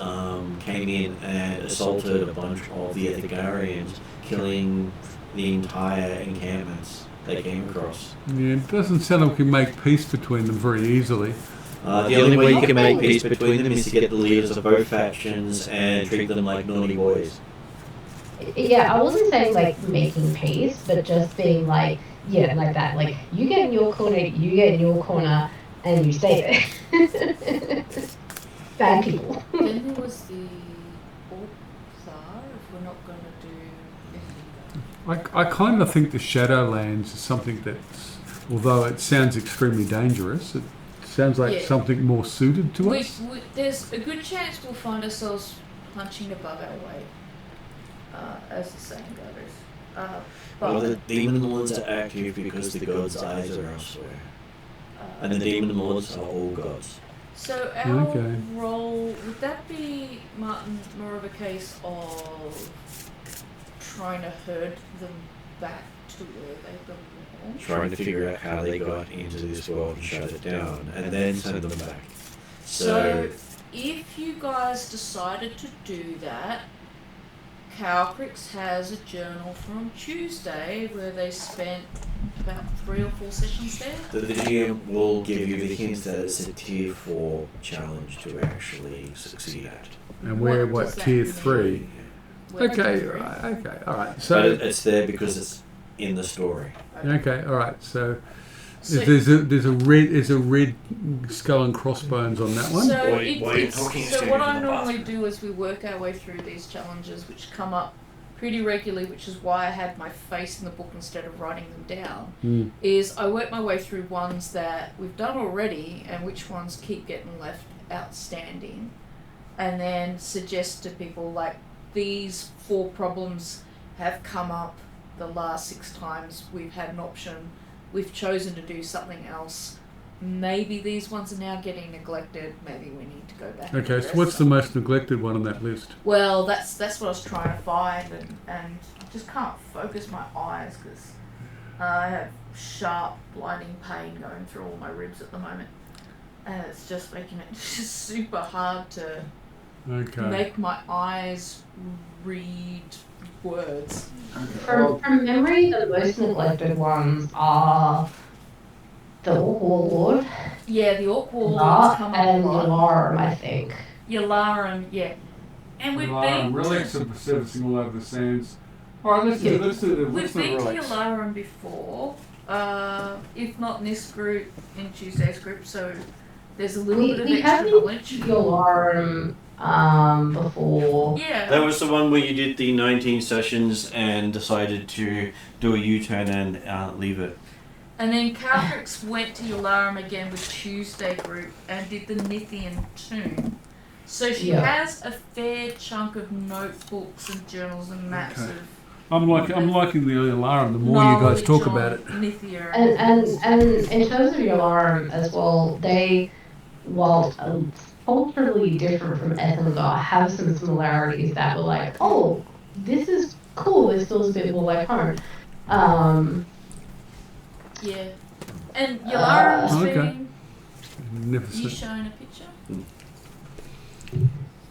came in and assaulted a bunch of the Ethengarians, killing the entire encampments they came across. Yeah, it doesn't sound like we can make peace between them very easily. The only way you can make peace between them is to get the leaders of both factions and treat them like naughty boys. Yeah, I wasn't saying like making peace, but just being like, yeah, like that. Like, you get in your corner, and you stay there. Bad people. Then there was the Altar, if we're not going to do anything. I kind of think the Shadowlands is something that's, although it sounds extremely dangerous, it sounds like something more suited to us. There's a good chance we'll find ourselves punching above our weight, as the saying goes. Well, the demon lords are active because the gods' eyes are elsewhere. And the demon lords are all gods. So our role, would that be, Martin, more of a case of trying to herd them back to where they belong? Trying to figure out how they got into this world and shut it down, and then send them back. So if you guys decided to do that, Calcrix has a journal from Tuesday where they spent about 3 or 4 sessions there. The GM will give you the hint that it's a tier 4 challenge to actually succeed at. And we're What does tier that 3? mean? We're Okay, tier 3. okay, all right. But So it's there because it's in the story. okay, all right. So So- there's a red skull and crossbones on that one. So, Wait, what I normally do is we work our way through these challenges, which come up pretty regularly, which is why I had my face in the book instead of writing them down, is I work my way through ones that we've done already and which ones keep getting left outstanding. and then suggest to people like these 4 problems have come up the last 6 times we've had an option. We've chosen to do something else. Maybe these ones are now getting neglected. Maybe we need to go back. Okay, so what's the most neglected one on that list? Well, that's what I was trying to find, and I just can't focus my eyes because I have sharp, blinding pain going through all my ribs at the moment, and it's just making it just super hard to make my eyes read words. From memory, the most neglected ones are the Orc Warlord, Yeah, the Orc Warlords come and up a lot. Yularum, I think. Yularum, yeah. And we've been relics of servicing all over the sands. Alright, let's do we've been to relics. Yularum before, if not in this group, in Tuesday's group, so there's a little bit of We extra had knowledge. Yularum before. Yeah. That was the one where you did the 19 sessions and decided to do a U-turn and leave it. And then Caltrix went to Yularum again with Tuesday group and did the Nithian tomb. So she has a fair chunk of notebooks and journals and maps of I'm liking the Yularum the more you guys talk about it. Nithia And in terms of Yularum as well, they, while culturally different from Ethengar, have some similarities that were like, oh, this is cool, this feels a bit more like home. Yeah. And Yularum's been... Magnificent. You showing a picture?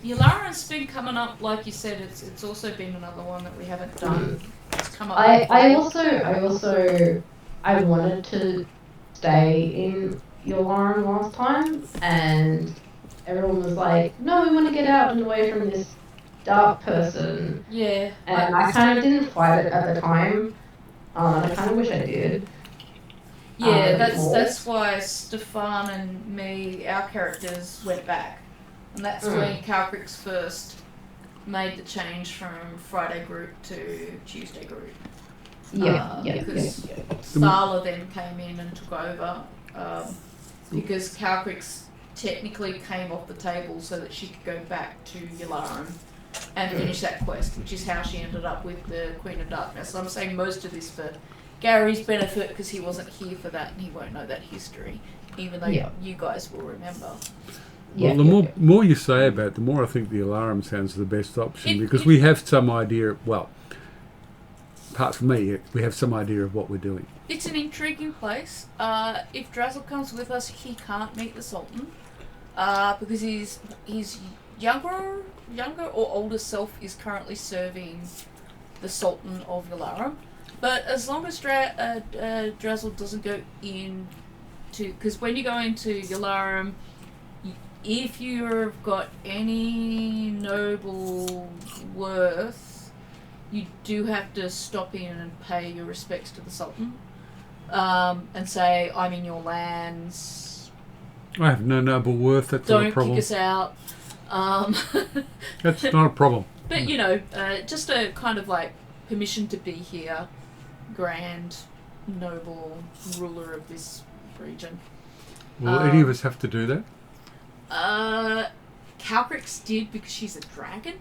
Yularum's been coming up, like you said, it's also been another one that we haven't done. It's come up. I wanted to stay in Yularum last time, and everyone was like, no, we want to get out and away from this dark person. Yeah. And I kind of didn't fight it at the time. I kind of wish I did. Yeah, that's why Stefan and me, our characters, went back. And that's when Calcrix first made the change from Friday group to Tuesday group. Because Sala then came in and took over. Because Calcrix technically came off the table so that she could go back to Yularum and finish that quest, which is how she ended up with the Queen of Darkness. So I'm saying most of this for Gary's benefit because he wasn't here for that and he won't know that history, even though you guys will remember. Well, the more you say about it, the more I think the Yularum sounds the best option because we have some idea, well, apart from me, we have some idea of what we're doing. It's an intriguing place. If Drazzle comes with us, he can't meet the Sultan because his younger or older self is currently serving the Sultan of Yularum. But as long as Drazzle doesn't go into... Because when you go into Yularum, if you've got any noble worth, you do have to stop in and pay your respects to the Sultan. And say, I'm in your lands. I have no noble worth, that's not a problem. Don't kick us out. That's not a problem. But, you know, just a kind of like permission to be here. Grand, noble ruler of this region. Will any of us have to do that? Calcrix did because she's a dragon.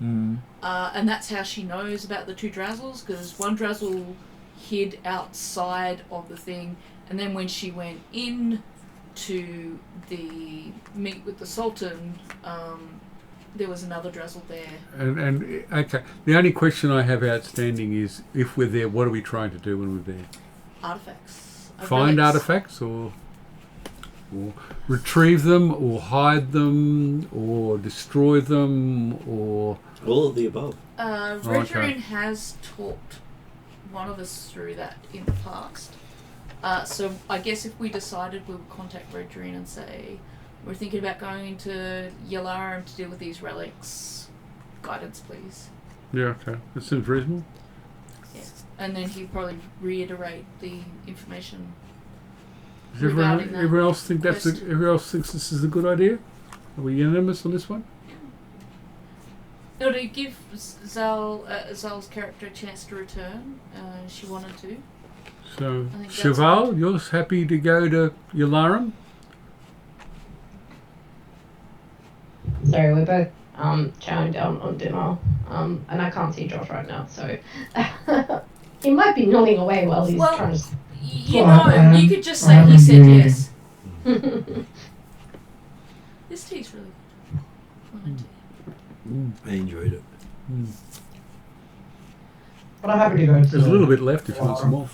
And that's how she knows about the 2 Drazzles, because one Drazzle hid outside of the thing, and then when she went in to the meet with the Sultan, there was another Drazzle there. And okay, the only question I have outstanding is, if we're there, what are we trying to do when we're there? Artifacts. Find relics. artifacts, or retrieve them, or hide them, or destroy them, or... All of the above. Redrine has talked one of us through that in the past. So I guess if we decided, we would contact Redrine and say, we're thinking about going into Yularum to deal with these relics. Guidance, please. Yeah, okay. That seems reasonable. Yeah. And then he'd probably reiterate the information. Does everyone else think everyone else thinks this is a good idea? Are we unanimous on this one? No, to give Zal's character a chance to return, she wanted to. So, Cheval, you're happy to go to Yularum? Sorry, we're both chowing down on dinner. And I can't see Josh right now, so he might be nodding away while he's Well, trying to. You know, you could just say he said yes. This tea's really good. I enjoyed it. But I'm happy to go to. There's a little bit left if you want some more.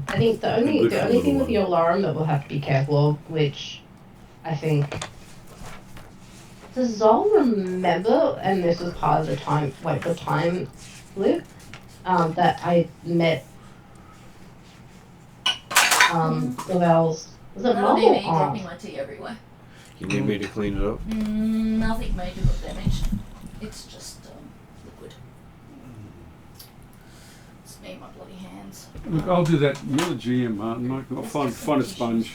I think the only Good for thing little with one. your alarm that we'll have to be careful of, which I think. Does Zol remember, and this was part of the time loop, that I met Lavelle's, was it I mum don't or need me dropping aunt? my tea everywhere. You need me to clean it up? Nothing major got damaged. It's just liquid. It's me and my bloody hands. Look, I'll do that. You're the GM, Martin. I'll find a sponge.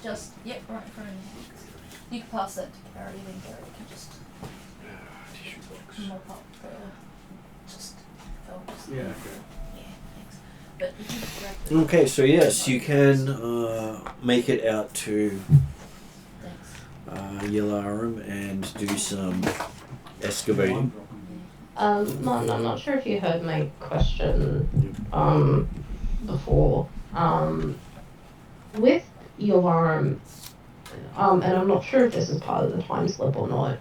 Just, yep, right in front of you. You can pass that to Gary, then Gary can just Tissue box. mop up the just films. Yeah, okay. Yeah, thanks. But if you grab the Okay, so yes, you can make it out to thanks. Yalarum and do some excavating. Martin, I'm not sure if you heard my question before. With your alarm, and I'm not sure if this is part of the time slip or not.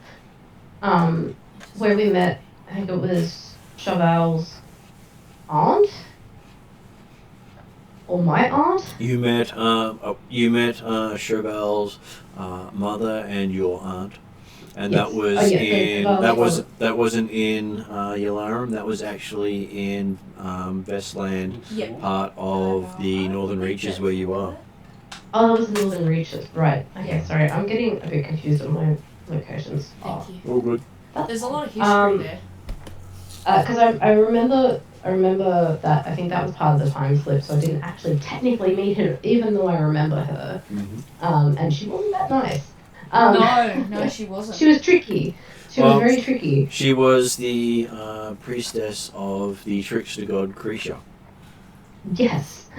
Where we met, I think it was Cheval's aunt, or my aunt. You met Cheval's mother and your aunt, and Yes. that was Oh, yeah, in so that wasn't in Yalarum. That was actually in Vestland, Yep. part of the Northern Reaches where you are. Oh, that was the Northern Reaches, right? Okay, sorry, I'm getting a bit confused on my locations. Thank you. All good. There's a lot of history there. Because I remember that I think that was part of the time slip, so I didn't actually technically meet her, even though I remember her. And she wasn't that nice. No, she wasn't. She was tricky. She Well, was very tricky. She was the priestess of the trickster god Krisha. Yes.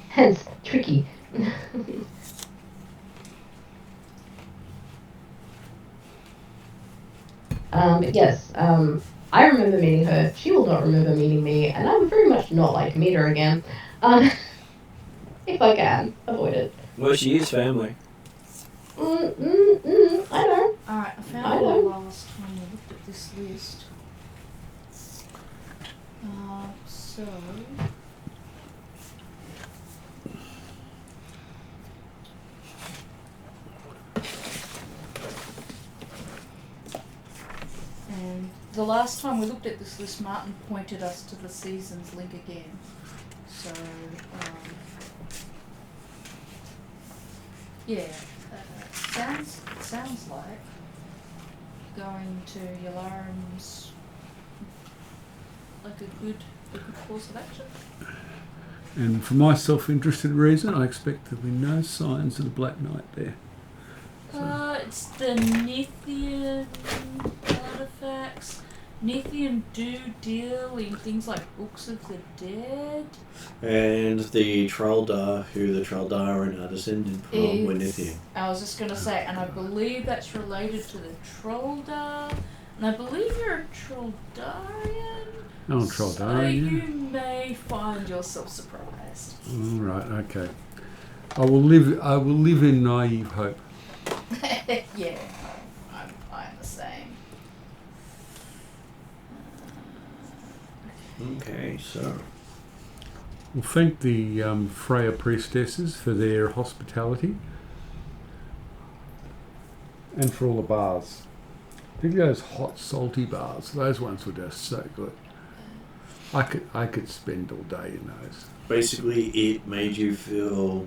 Hence, tricky. But yes, I remember meeting her. She will not remember meeting me, and I would very much not like to meet her again. If I can avoid it. Well, she is family. I know. Alright, I I found know. the last time I looked at this list. So... And the last time we looked at this list, Martin pointed us to the seasons link again. So, yeah, sounds like going to Yalarum's like a good course of action. And for my self-interested reason, I expect there'll be no signs of the Black Knight there. It's the Nethian artifacts. Nethian do deal in things like books of the dead. And the Traldar, who the Traldar are descended from, were Nithian. I was just going to say, and I believe that's related to the Traldar, and I believe you're a Traldarian. Oh, So Traldarian. you may find yourself surprised. All right, okay. I will live in naive hope. Yeah, I'm the same. Okay, so We'll thank the Freya priestesses for their hospitality and for all the bars. Particularly those hot, salty bars. Those ones were just so good. I could spend all day in those. basically it made you feel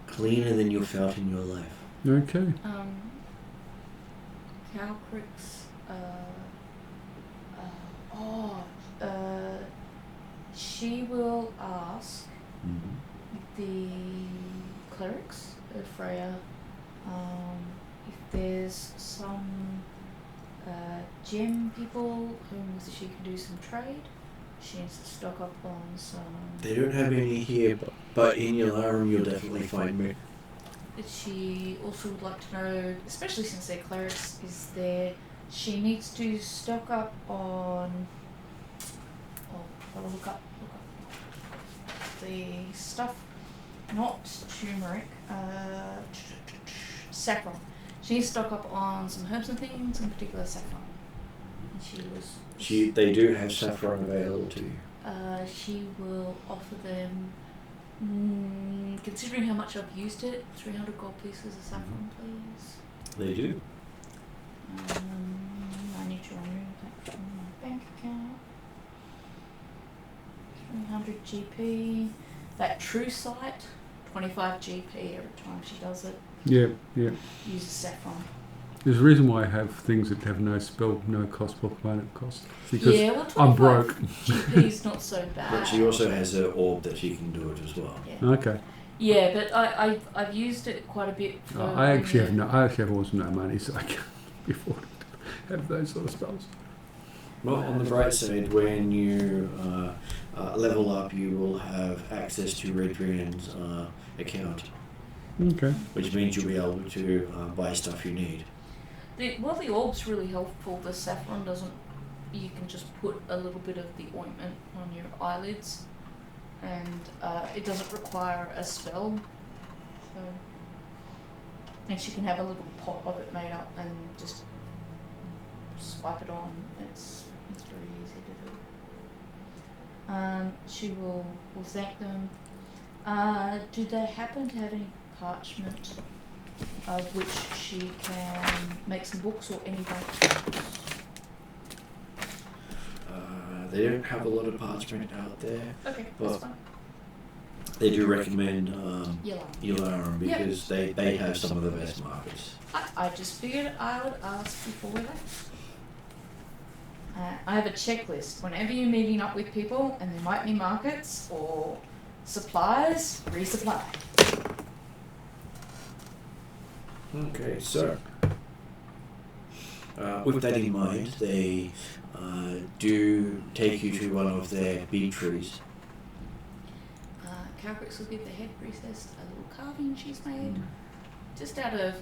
cleaner than you felt in your life. Okay. Calcrix, she will ask the clerics of Freya if there's some gem people whom she can do some trade. She needs to stock up on some. They don't have any here, but in Yalarum you'll definitely find me. she also would like to know, especially since their clerics is there, she needs to stock up on. Oh, gotta look up the stuff. Not turmeric. Saffron. She needs to stock up on some herbs and things, in particular saffron. And they do have saffron available to you. She will offer them. Considering how much I've used it, 300 gold pieces of saffron, please. They do. I need to remove that from my bank account. 300 GP. That true sight, 25 GP every time she does it. Yeah. Uses saffron. There's a reason why I have things that have no spell, no cost per component cost. Because I'm broke. GP's not so bad. But she also has an orb that she can do it as well. Yeah. Okay. Yeah, but I've used it quite a bit. For I actually have almost no money, so I can't afford to have those sort of spells. Well, on the bright side, when you level up, you will have access to Redrian's account. Okay. Which means you'll be able to buy stuff you need. The orb's really helpful. The saffron doesn't. You can just put a little bit of the ointment on your eyelids, and it doesn't require a spell. So, and she can have a little pot of it made up and just swipe it on. It's very easy to do. She will thank them. Do they happen to have any parchment of which she can make some books or any books? They don't have a lot of parchment out there. Okay, that's fine. They do recommend Yelarum. because they have some of the best markets. I just figured I would ask before we left. I have a checklist. Whenever you're meeting up with people and there might be markets or supplies, resupply. Okay, so with that in mind, they do take you to one of their big trees. Calcrix will give the head priestess a little carving she's made, just out of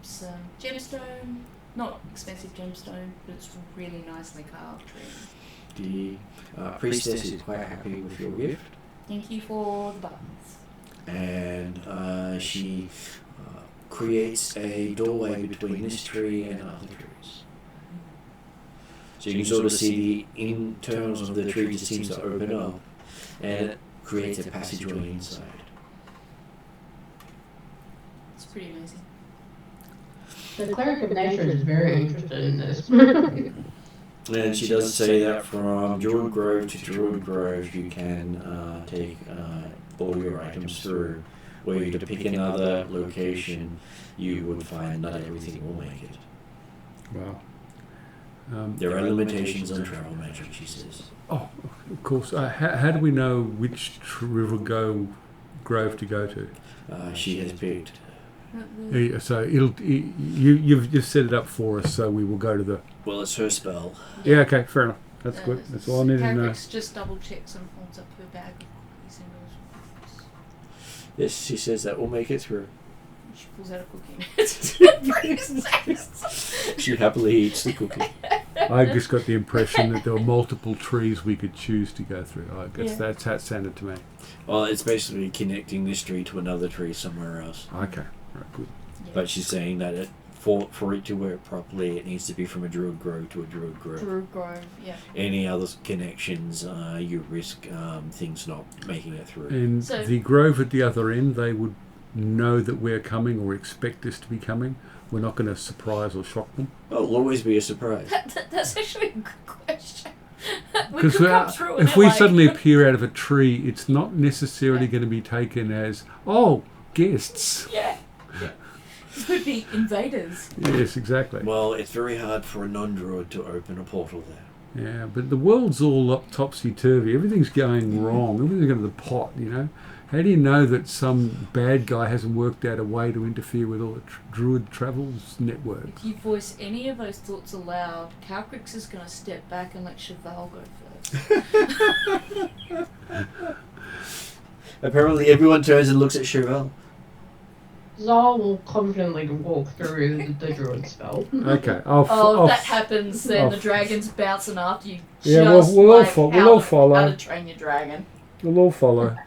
some gemstone, not expensive gemstone, but it's really nicely carved tree. The priestess is quite happy with your gift. Thank you for the buttons. And she creates a doorway between this tree and other trees. So you can sort of see the internals of the tree just seems to open up, and it creates a passageway inside. It's pretty amazing. The cleric of nature is very interested in this. And she does say that from Druid Grove to Druid Grove you can take all your items through. Were you to pick another location, you would find not everything will make it. Wow. There are limitations on travel magic, she says. Oh, of course. How do we know which grove to go to? She has picked. So you've just set it up for us, so we will go to the... Well, it's her spell. Yeah, okay, fair enough. That's good. That's all I needed to know. Calcrix just double checks and holds up her bag of cookies and goes, Yes, she says that will make it through. she pulls out a cookie. She happily eats the cookie. I just got the impression that there were multiple trees we could choose to go through. I guess that's how it sounded to me. Well, it's basically connecting this tree to another tree somewhere else. Okay, right, good. Yeah. But she's saying that for it to work properly, it needs to be from a Druid Grove to a Druid Grove. Druid Grove, yeah. Any other connections, you risk things not making it through. And So- the grove at the other end, they would know that we're coming or expect us to be coming. We're not going to surprise or shock them. Oh, it'll always be a surprise. That's actually a good question. We Because could come through and if they're we like, suddenly appear out of a tree, it's not necessarily going to be taken as, oh, guests. Yeah. It could be invaders. Yes, exactly. Well, it's very hard for a non-druid to open a portal there. Yeah, but the world's all up topsy-turvy. Everything's going wrong. Everything's going to the pot, you know. How do you know that some bad guy hasn't worked out a way to interfere with all the druid travels networks? If you voice any of those thoughts aloud, Calcrix is going to step back and let Cheval go first. Apparently everyone turns and looks at Chevelle. Zal will confidently walk through the druid spell. Okay. Oh, if that happens, then the dragon's bouncing after you. Yeah, Just we'll all like follow. how to train your dragon. We'll all follow.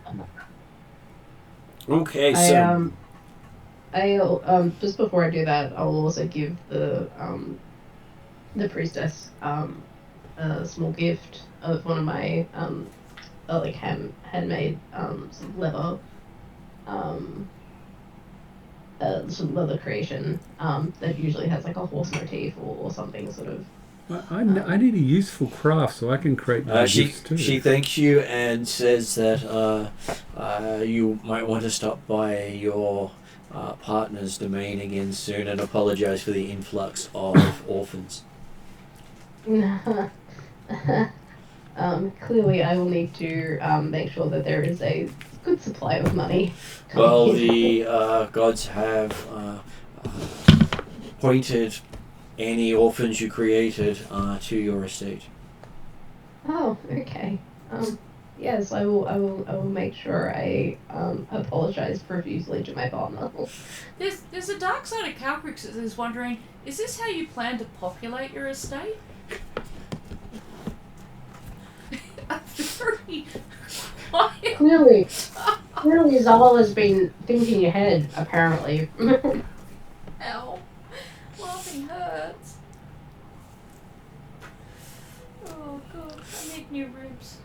Okay, so I'll just before I do that, I'll also give the priestess a small gift of one of my like handmade some leather some leather creation that usually has like a horse motif or something sort of. I need a useful craft so I can create my gifts too. she thanks you and says that you might want to stop by your partner's domain again soon and apologize for the influx of orphans. Clearly, I will need to make sure that there is a good supply of money. Well, the gods have pointed any orphans you created to your estate. Oh, okay. Yes, I will make sure I apologize profusely to my partner. There's a dark side of Calcrix that is wondering, is this how you plan to populate your estate? Very quiet. Clearly, Zal has been thinking ahead, apparently. Ow. Laughing hurts. Oh god, I need new ribs.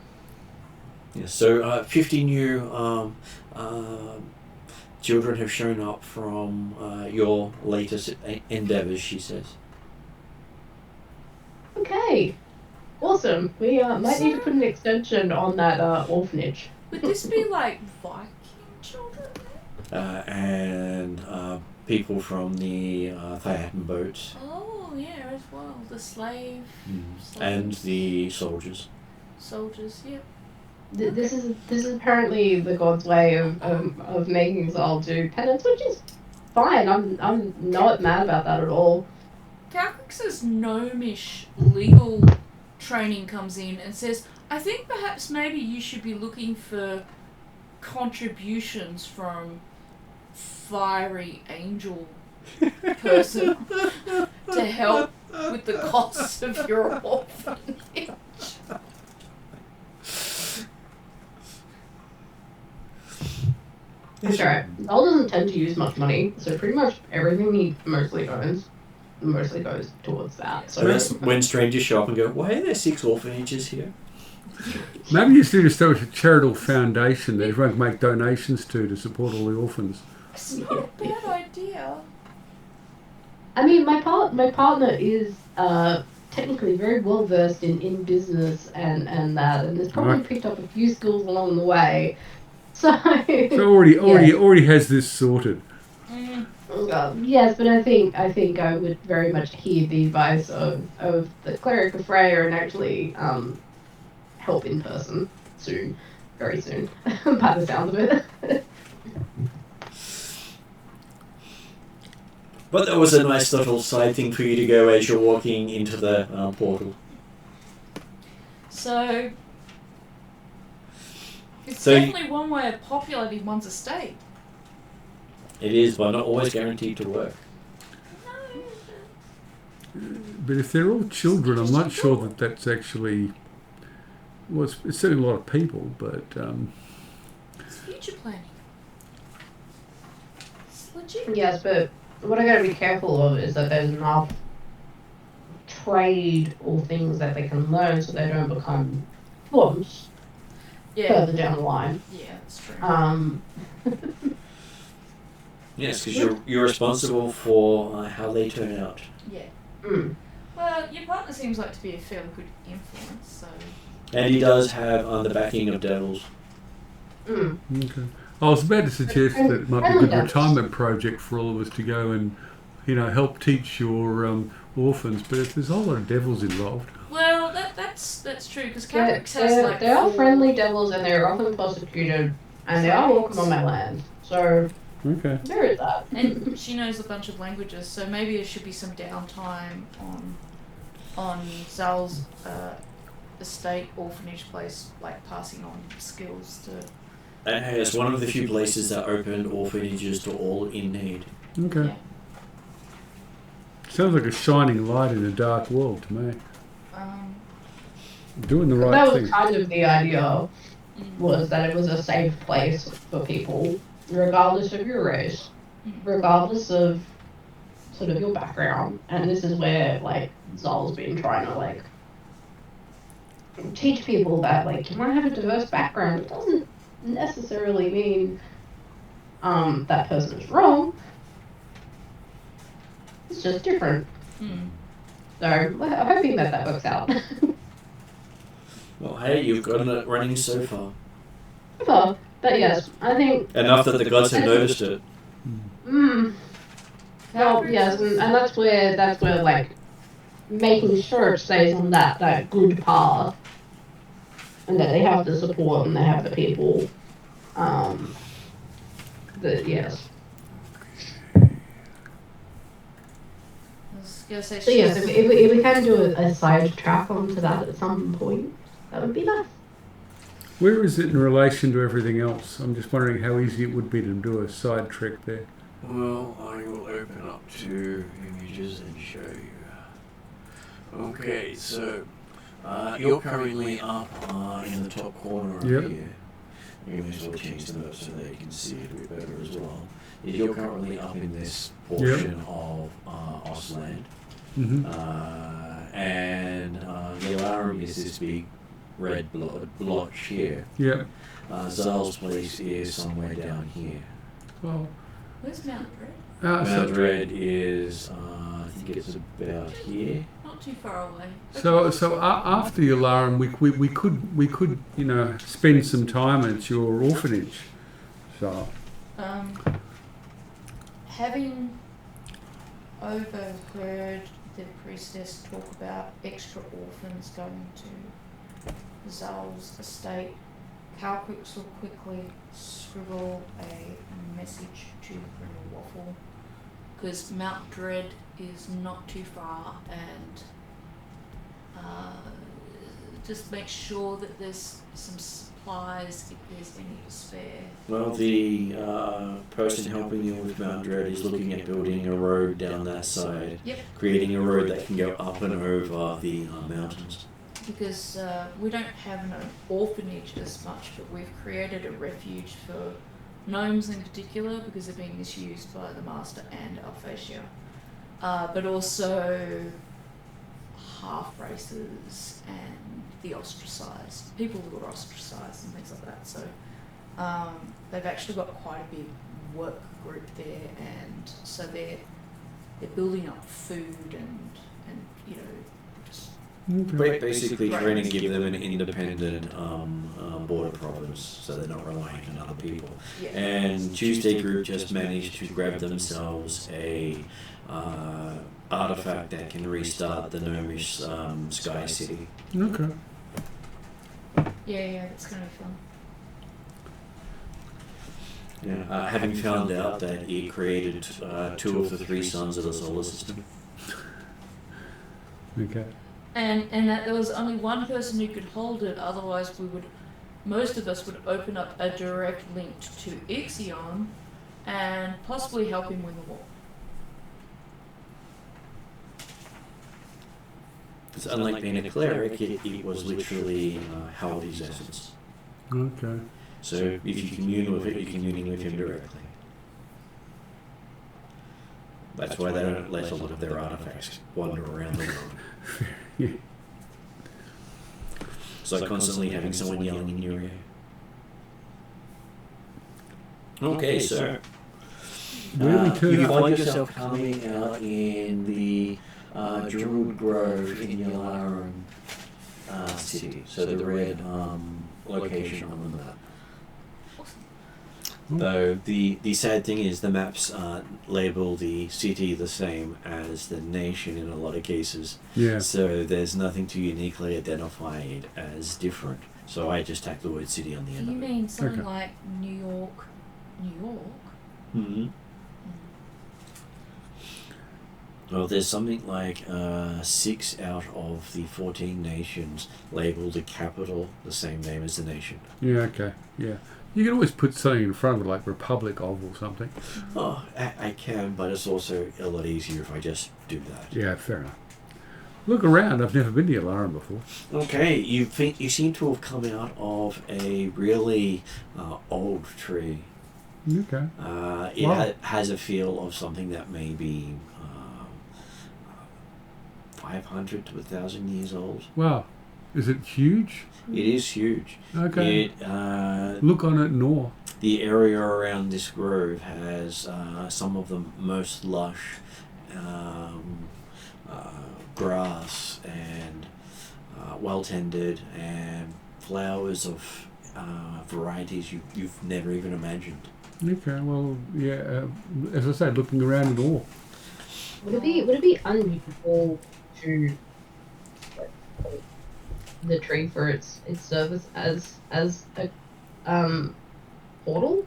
Yeah, so 50 new children have shown up from your latest endeavors, she says. Okay. Awesome. We might need to put an extension on that orphanage. Would this be like Viking children? And people from the Theatin boats. Oh yeah, as well. The slaves. And the soldiers. Soldiers, yep. This is apparently the god's way of making Zal do penance, which is fine. I'm not mad about that at all. Calcrix's gnomish legal training comes in and says, I think perhaps maybe you should be looking for contributions from fiery angel person to help with the costs of your orphanage. That's alright. Zal doesn't tend to use much money, so pretty much everything he mostly owns mostly goes towards that. So that's when strangers show up and go, why are there 6 orphanages here? Maybe you should establish a charitable foundation that everyone can make donations to support all the orphans. It's not a bad idea. I mean, my partner is technically very well versed in business and that, and has probably picked up a few skills along the way. So already has this sorted. Yes, but I think I would very much heed the advice of the cleric of Freya and actually help in person soon, very soon, by the sounds of it. But that was a nice little side thing for you to go as you're walking into the portal. So it's definitely one way of populating one's estate. It is, but not always guaranteed to work. But if they're all children, I'm not sure that that's actually... Well, it's certainly a lot of people, but... It's future planning. It's legit. Yes, but what I gotta be careful of is that there's enough trade or things that they can learn so they don't become flunks further down the line. Yeah, that's true. Yes, because you're responsible for how they turn out. Yeah. Mm. Well, your partner seems like to be a fairly good influence, so... And he does have the backing of devils. Mm. Okay. I was about to suggest that it might be a good retirement project for all of us to go and, help teach your orphans, but if there's a whole lot of devils involved... Well, that's true, because Calcrix has like... They are friendly devils and they're often persecuted, and they are welcome on my land, so... Okay. There is that. And she knows a bunch of languages, so maybe there should be some downtime on Zal's estate, orphanage place, like passing on skills to it's one of the few places that opened orphanages to all in need. Okay. Yeah. Sounds like a shining light in a dark world to me. Doing the That right was thing. kind of the idea, was that it was a safe place for people, regardless of your race, regardless of sort of your background. And this is where, like, Zol's been trying to, like, teach people that, like, you might have a diverse background. It doesn't necessarily mean that person is wrong. It's just different. So I'm hoping that works out. Well, hey, you've gotten it running so far. But yes, I think Enough that the gods have noticed it. well, yes, and that's where like making sure it stays on that good path, and that they have the support and they have the people. That yes. So yes, if we can do a side track onto that at some point, that would be nice. Where is it in relation to everything else? I'm just wondering how easy it would be to do a side trek there. Well, I will open up 2 images and show you. Okay, so you're currently up in the top corner over here. You may as well change them up so that you can see it a bit better as well. You're currently up in this portion of Ostland. And the alarm is this big red blotch here. Zal's place is somewhere down here. Well, where's Mount Dread? so, Mount Dread is, I think it's about here. Not too far away. so after the alarm, we could spend some time at your orphanage. So Having overheard the priestess talk about extra orphans going to Zal's estate, Calquix will quickly scribble a message to Brindle Waffle, because Mount Dread is not too far, and just make sure that there's some supplies if there's any to spare. Well, the person helping you with Mount Dread is looking at building a road down that side, creating a road that can go up and over the mountains. Because we don't have an orphanage as much, but we've created a refuge for gnomes in particular, because they're being misused by the Master and Alphacia. But also half races and the ostracised, people who are ostracised and things like that. So they've actually got quite a big work group there, and so they're building up food and just basically trying to give them an independent border province, so they're not relying on other people. And Tuesday Group just managed to grab themselves a artifact that can restart the gnomish Sky City. Okay. Yeah, it's gonna be fun. Having found out that it created 2 of the 3 suns of the solar system. Okay. And that there was only one person who could hold it, otherwise most of us would open up a direct link to Ixion and possibly help him win the war. It's unlike being a cleric, it was literally Haldy's essence. Okay. So if you commune with it, you're communing with him directly. That's why they don't let a lot of their artifacts wander around the world. It's like constantly having someone yelling in your ear. Okay, so you find yourself coming out in the Druid Grove in Yalarum city, so the red location on the map. Though the sad thing is the maps label the city the same as the nation in a lot of cases. So there's nothing to uniquely identify it as different. So I just tack the word city on the end of it. You mean something like New York? Mm-hmm. Well, there's something like 6 out of the 14 nations label the capital the same name as the nation. Yeah, okay. Yeah. You can always put something in front of it, like Republic of or something. Oh, I can, but it's also a lot easier if I just do that. Yeah, fair enough. Look around. I've never been to Yalaran before. Okay, you seem to have come out of a really old tree. Okay. It Wow. has a feel of something that may be 500 to 1,000 years old. Wow. Is it huge? It is huge. Okay. It, Look on it in awe. the area around this grove has some of the most lush grass and well tended and flowers of varieties you've never even imagined. Okay, well, yeah, as I said, looking around in awe. Would it be unusual to like, the tree for its service as a portal?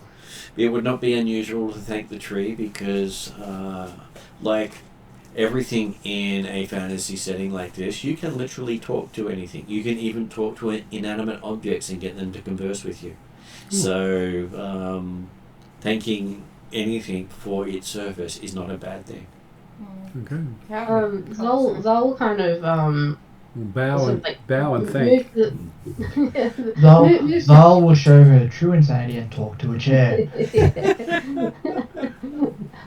It would not be unusual to thank the tree because, like everything in a fantasy setting like this, you can literally talk to anything. You can even talk to inanimate objects and get them to converse with you. So, thanking anything for its service is not a bad thing. Okay. Zol kind of Bow sort and of, like, bow and thank. Zal will show her true insanity and talk to a chair.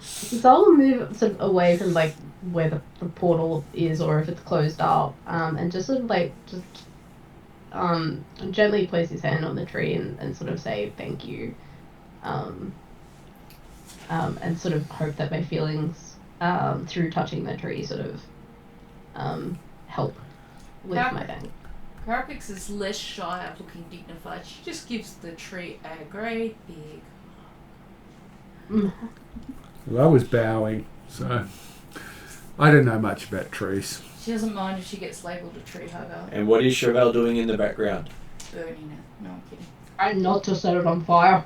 Zol will move sort of away from like where the portal is, or if it's closed up, and just sort of like gently place his hand on the tree and sort of say thank you, and sort of hope that my feelings through touching the tree sort of help with my thing. Carapix is less shy of looking dignified. She just gives the tree a great big. Well, I was bowing, so I don't know much about trees. She doesn't mind if she gets labelled a tree hugger. And what is Chevelle doing in the background? Burning it. No, I'm kidding. I'm not to set it on fire.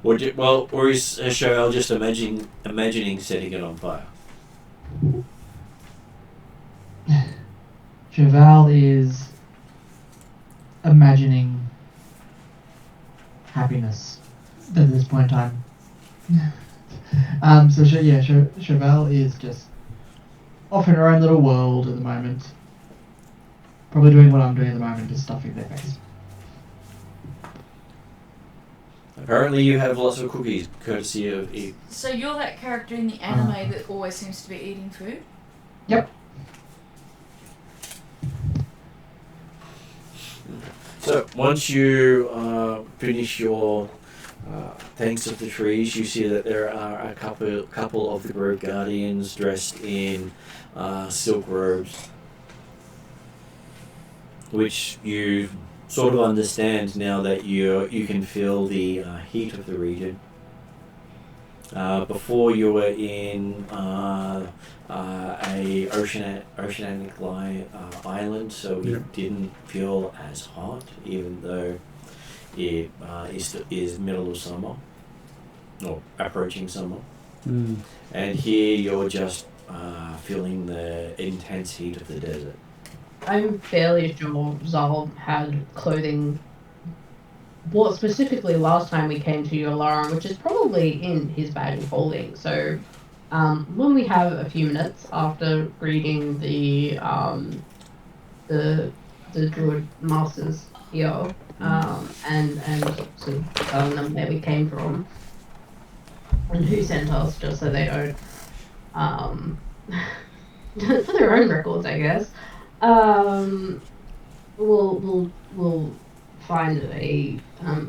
Or is Chevelle just imagining setting it on fire? Cheval is imagining happiness at this point in time. Cheval is just off in her own little world at the moment. Probably doing what I'm doing at the moment, just stuffing their face. Apparently you have lots of cookies, courtesy of Eve. So you're that character in the anime that always seems to be eating food? Yep. So once you finish your thanks of the trees, you see that there are a couple of the Grove Guardians dressed in silk robes, which you sort of understand now that you can feel the heat of the region. Before you were in a oceanic island, so it didn't feel as hot, even though it is middle of summer or approaching summer. And here you're just feeling the intense heat of the desert. I'm fairly sure Zal had clothing bought specifically last time we came to Yalaran, which is probably in his bag of holding. So when we have a few minutes after reading the druid masters here, and sort of telling them where we came from and who sent us, just so they don't for their own records, I guess. We'll find a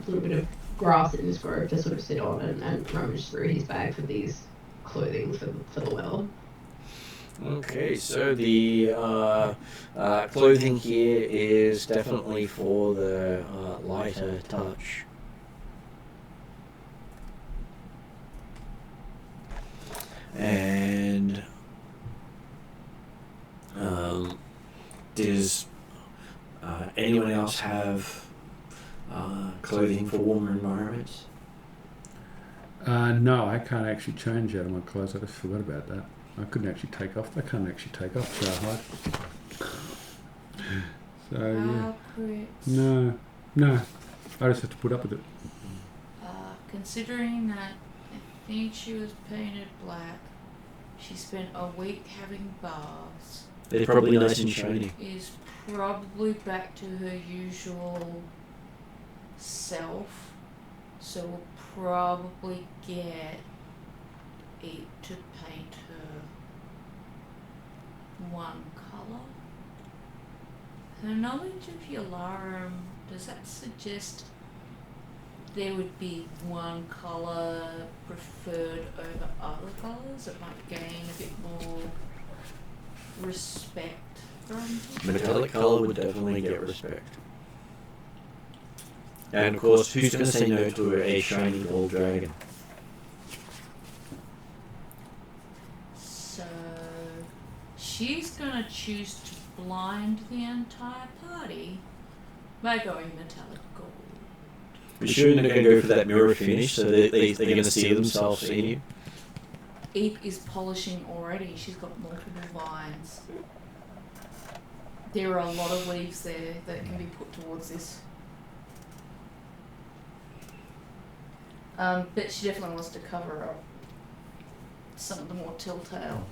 little bit of grass in this grove to sort of sit on and rummage through his bag for these clothing for the world. Okay, so the clothing here is definitely for the lighter touch. And does anyone else have clothing for warmer environments? No, I can't actually change out of my clothes. I just forgot about that. I couldn't actually take off. I can't actually take off, so I hide. So yeah. Crits. No. I just have to put up with it. Considering that I think she was painted black, she spent a week having baths. They're probably nice and shiny. Is probably back to her usual self, so we'll probably get it to paint her one colour. Her knowledge of Yularum, does that suggest there would be one colour preferred over other colours? It might gain a bit more respect from people? Metallic colour would definitely get respect. And of course, who's going to say no to a shiny gold dragon? So she's going to choose to blind the entire party by going metallic gold. You sure they're going to go for that mirror finish so they're going to see themselves in you? Eve is polishing already. She's got multiple vines. There are a lot of leaves there that can be put towards this. But she definitely wants to cover up some of the more telltale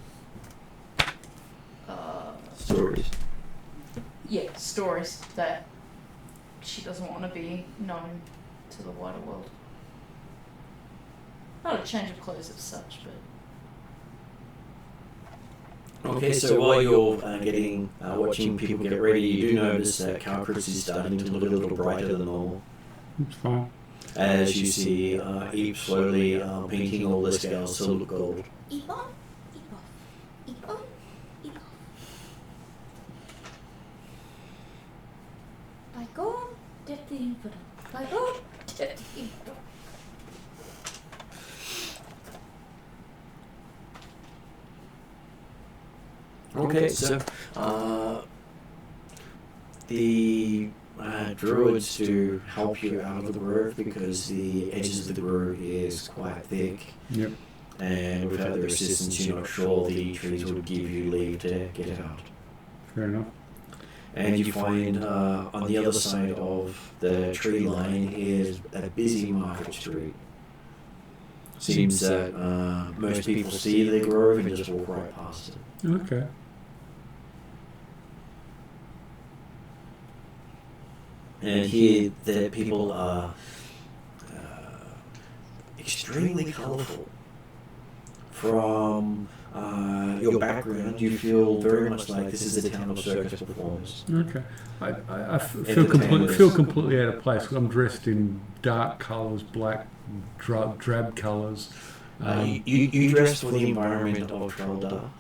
Stories. Yeah, stories that she doesn't want to be known to the wider world. Not a change of clothes as such, but... Okay, so while you're watching people get ready, you do notice that Calcriss is starting to look a little brighter than normal. It's fine. As you see Eve slowly painting all the scales to look gold. Eep on, eep off, eep on, eep off. By God, death the infidel. By God, death the infidel. Okay, so the druids to help you out of the grove because the edges of the grove is quite thick. Yep. And without their assistance, you're not sure the trees would give you leave to get it out. Fair enough. And you find on the other side of the tree line is a busy market street. Seems that most people see the grove and just walk right past it. Okay. And here the people are extremely colourful. From your background, you feel very much like this is a town of circus performers. Okay. I feel completely out of place because I'm dressed in dark colours, black, drab colours. You dress for the environment of Strahd,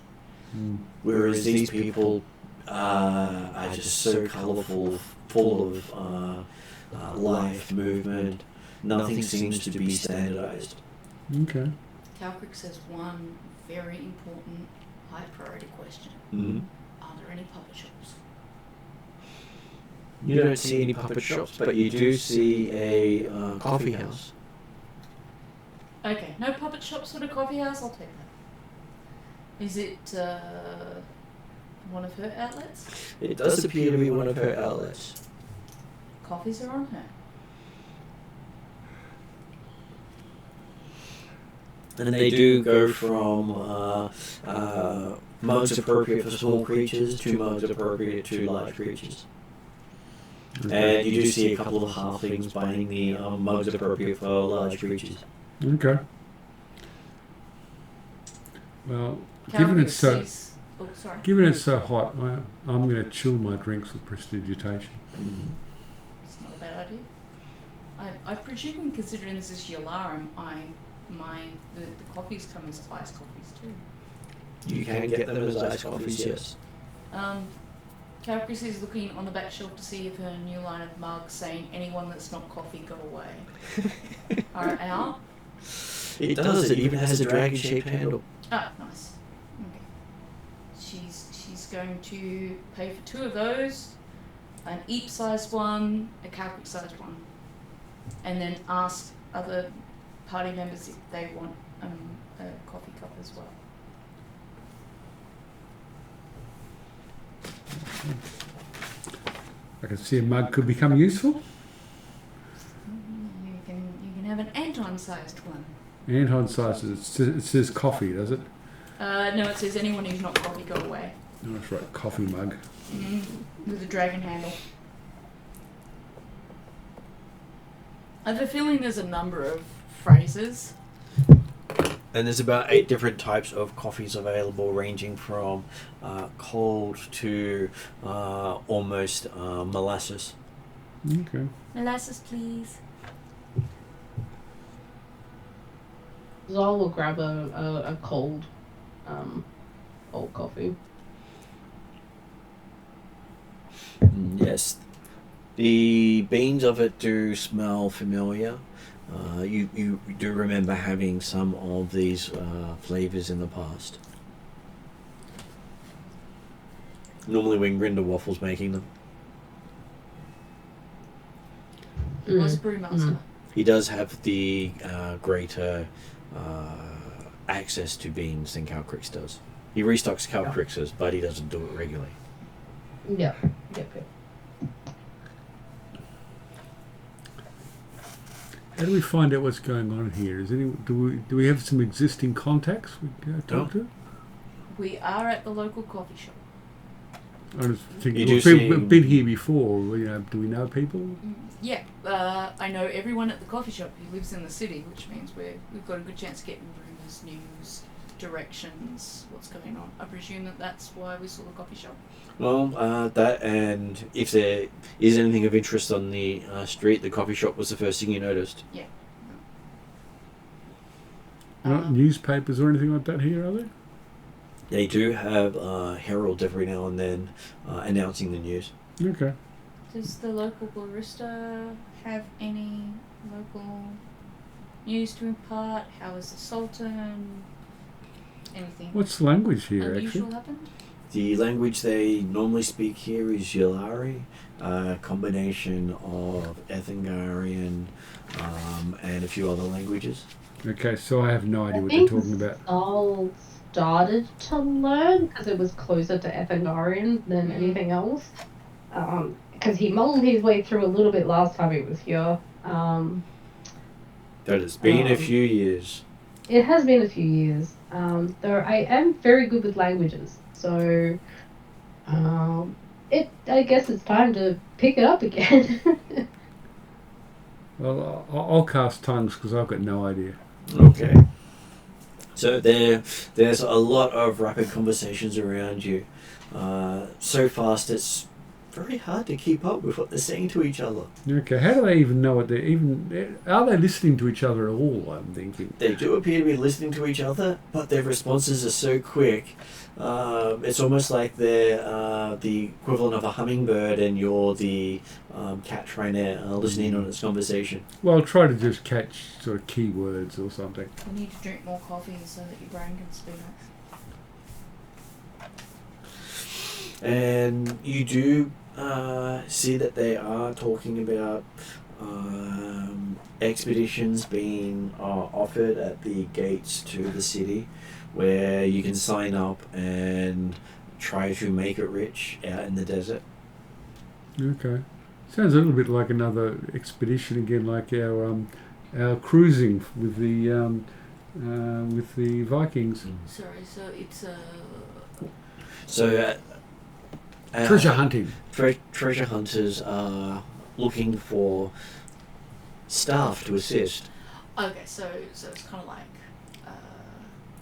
whereas these people are just so colourful, full of life, movement. Nothing seems to be standardised. Okay. Calcrick says one very important high priority question. Mm-hmm. Are there any puppet shops? You don't see any puppet shops, but you do see a coffee house. Okay, no puppet shops but a coffee house, I'll take that. Is it one of her outlets? It does appear to be one of her outlets. Coffees are on her. And they do go from mugs appropriate for small creatures to mugs appropriate to large creatures. Okay. And you do see a couple of halflings buying the mugs appropriate for large creatures. Okay. Well, given it's so hot, I'm going to chill my drinks with prestidigitation. It's not a bad idea. I presume, considering this is Yularum, the coffees come as iced coffees too. You can get them as iced coffees, yes. Calcriss is looking on the back shelf to see if her new line of mugs saying anyone that's not coffee go away are out. It does, it even has a dragon-shaped handle. Ah, nice. Okay. She's going to pay for two of those, an Eep-sized one, a Calcrick-sized one, and then ask other party members if they want a coffee cup as well. I can see a mug could become useful. You can have an Anton-sized one. Anton sizes. It says coffee, does it? No, it says anyone who's not coffee, go away. Oh, that's right, coffee mug. With a dragon handle. I have a feeling there's a number of phrases. And there's about 8 different types of coffees available, ranging from cold to almost molasses. Okay. Molasses, please. Zol will grab a cold coffee. Yes. The beans of it do smell familiar. You do remember having some of these flavors in the past. Normally when Grindelwaffel's making them. He was brewmaster. He does have the greater access to beans than Calcrix does. He restocks Calcrix's, but he doesn't do it regularly. Yep. How do we find out what's going on here? Do we have some existing contacts we can talk to? We are at the local coffee shop. I was thinking, You do people see- have been here before. Do we know people? Yeah, I know everyone at the coffee shop who lives in the city, which means we've got a good chance of getting rumours, news, directions, what's going on. I presume that's why we saw the coffee shop. Well, that, and if there is anything of interest on the street, the coffee shop was the first thing you noticed. Yeah. Not newspapers or anything like that here, are there? They do have heralds every now and then announcing the news. Okay. Does the local barista have any local news to impart? How is the Sultan? Anything What's the language here, unusual actually? happened? The language they normally speak here is Yilari, a combination of Ethengarian and a few other languages. Okay, so I have no idea what they're think talking about. Zol started to learn because it was closer to Ethengarian than anything else. Because he mumbled his way through a little bit last time he was here. That has been a few years. It has been a few years. Though I am very good with languages, so I guess it's time to pick it up again. Well, I'll cast tongues because I've got no idea. Okay. So there's a lot of rapid conversations around you. So fast it's very hard to keep up with what they're saying to each other. Okay, how do they even know what are they listening to each other at all, I'm thinking? They do appear to be listening to each other, but their responses are so quick. It's almost like they're the equivalent of a hummingbird and you're the cat trying to listen in on its conversation. Well, try to just catch sort of keywords or something. You need to drink more coffee so that your brain can speed up. And you do see that they are talking about expeditions being offered at the gates to the city, where you can sign up and try to make it rich out in the desert. Okay. Sounds a little bit like another expedition again, like our cruising with the Vikings. Sorry, so it's So Treasure hunting. treasure hunters are looking for staff to assist. okay. So it's kind of like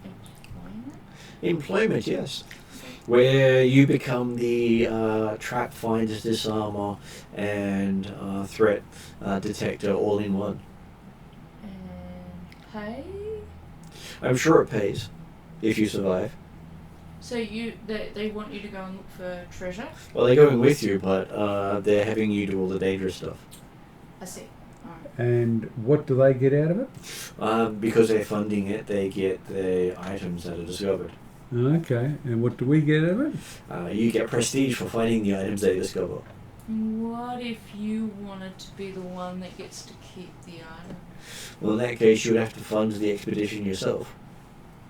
employment. Employment, yes. Where you become the trap finder, disarmer, and threat detector all in one. And pay. I'm sure it pays if you survive. So they want you to go and look for treasure. Well, they're going with you, but they're having you do all the dangerous stuff. I see. Alright. And what do they get out of it? Because they're funding it, they get the items that are discovered. Okay. And what do we get out of it? You get prestige for finding the items they discover. What if you wanted to be the one that gets to keep the item? Well, in that case, you would have to fund the expedition yourself.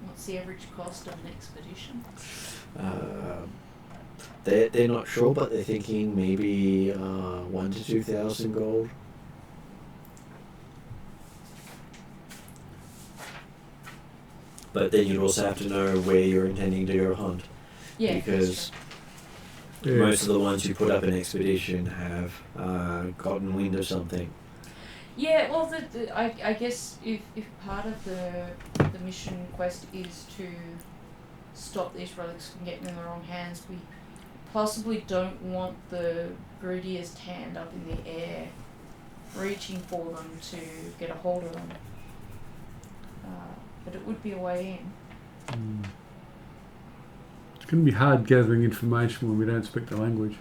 What's the average cost of an expedition? they're not sure, but they're thinking maybe 1,000 to 2,000 gold. But then you'd also have to know where you're intending to go hunt, Yeah. because Yeah. most of the ones who put up an expedition have gotten wind of something. Yeah, well, I guess if part of the mission quest is to stop these relics from getting in the wrong hands, we possibly don't want the greediest hand up in the air reaching for them to get a hold of them. But it would be a way in. It's going to be hard gathering information when we don't speak the language.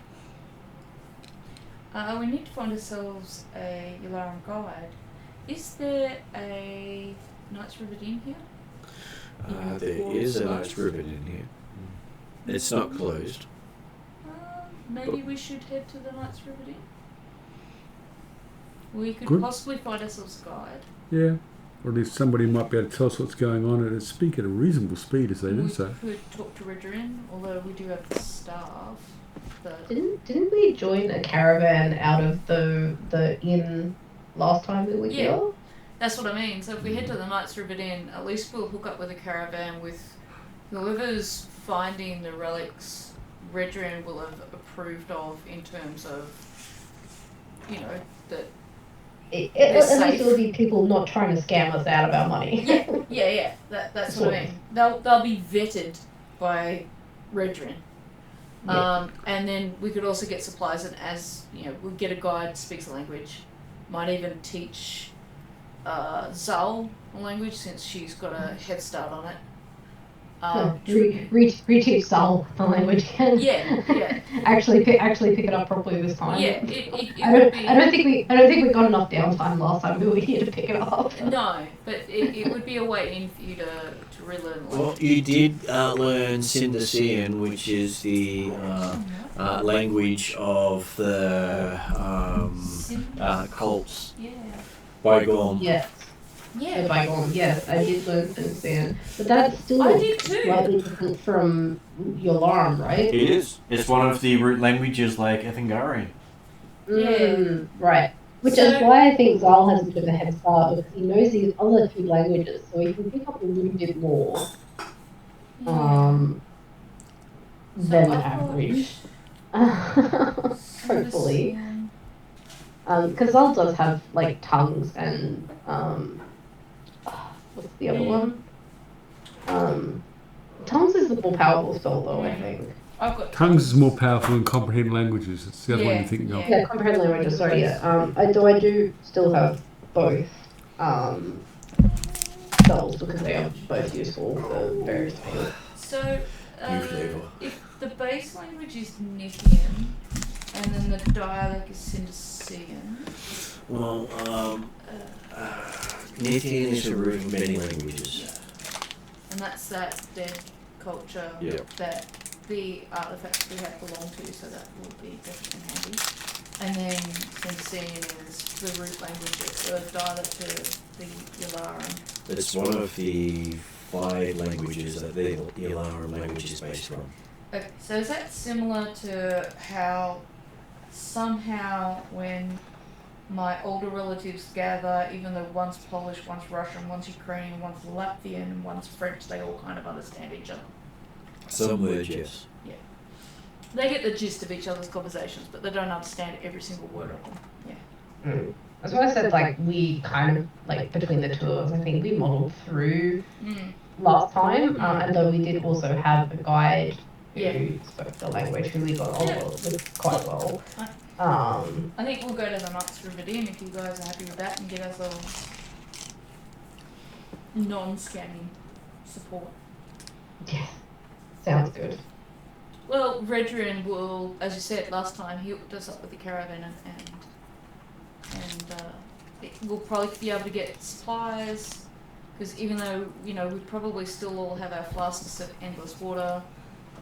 We need to find ourselves a Yularan guide. Is there a Knights River Inn here? There is a Knights River in here. It's not closed. Maybe we should head to the Knights River Inn. We could Good. possibly find ourselves a guide. Yeah. Or at least somebody might be able to tell us what's going on and speak at a reasonable speed as they do We so. could talk to Ridgerin, although we do have the staff. But Didn't we join a caravan out of the inn last time we were Yeah. here? that's what I mean. So if we head to the Knights River Inn, at least we'll hook up with a caravan with whoever's finding the relics. Ridgerin will have approved of in terms of, that. At least it'll be people not trying to scam us out of our money. Yeah. That's what I mean. They'll be vetted by Redrin. Yeah. And then we could also get supplies, and we'll get a guide who speaks the language. Might even teach Zal the language, since she's got a head start on it. Reteach Zal the language again. Yeah. actually pick it up properly this time. Yeah, it I would be. don't think we got enough downtime last time we were here to pick it up. No, but it would be a way in for you to relearn the Well, language. you did learn Sindasian, which is the language of the cults. Yeah. Bygone. Yes. Yeah. Bygone. Yes, I did learn Finnish, but that's still I did too. slightly different from Yolarm, right? It is. It's one of the root languages like Ethengarian. Right. Which So- is why I think Zal has a bit of a head start, because he knows these other two languages, so he can pick up a little bit more than the average. Hopefully. Because Zal does have like tongues and what's the other one? Tongues is the more powerful spell though, I think. I've got Tongues is more powerful than comprehend languages. It's the other one you're thinking of. Yeah, comprehend languages, sorry, yeah. I do still have both spells because they are both useful for various things. So, New flavour. if the base language is Nithian, and then the dialect is Sindasian, Well, Nithian is a root of many languages. and that's that dead culture Yep. that the artifacts we have belong to, so that will be definitely handy. And then Sindasian is the root language, the dialect of the Yularan. It's one of the 5 languages that the Ilaran language is based from. Okay, so is that similar to how somehow when my older relatives gather, even though one's Polish, one's Russian, one's Ukrainian, one's Latvian, and one's French, they all kind of understand each other? Some words, yes. They get the gist of each other's conversations, but they don't understand every single word of them. Yeah. That's why I said, like, we kind of, like, between the two of us, I think we modelled through last time, and though we did also have a guide who spoke the language, who we got on with quite well. I think we'll go to the Knights River Inn if you guys are happy with that, and get ourselves non-scamming support. Yes, sounds good. Well, Redrin will, as you said last time, he hooked us up with the caravan, and we'll probably be able to get supplies, because even though, we probably still all have our flasks of endless water,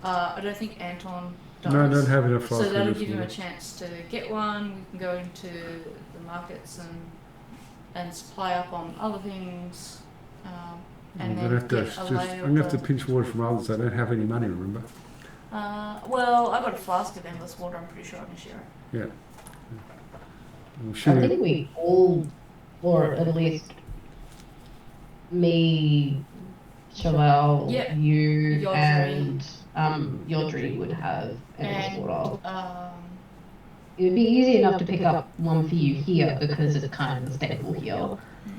I don't think Anton does. No, I don't have enough flasks. So that'll give him a chance to get one. We can go into the markets and supply up on other things, and I'm then gonna have to get a I'm layer gonna have to of pinch water from others. I don't have any money, remember? Well, I got a flask of endless water. I'm pretty sure I can share it. Yeah. Well, I sure. think we all, or at least me, Chevelle, Yeah. you, Yodri. and Yodri would have endless And water. It would be easy enough to pick up one for you here because it's kind of stable here.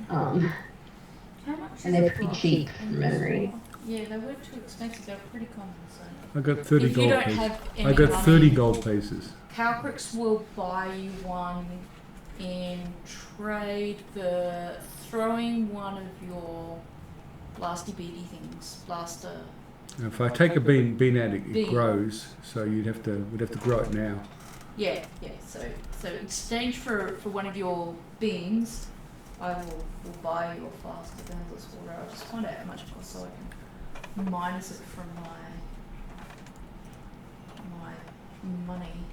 how much And is they're a pretty flask cheap of from endless memory. water? Yeah, they weren't too expensive. They were pretty common. So. I got 30 If you gold don't pieces. have any I got money, 30 gold pieces. Calcrix will buy you one in trade for throwing one of your blasty beady things. Blaster. If I take a bean out, it Bean. grows. So we'd have to grow it now. Yeah. So in exchange for one of your beans, I will buy you a flask of endless water. I'll just find out how much it costs so I can minus it from my money.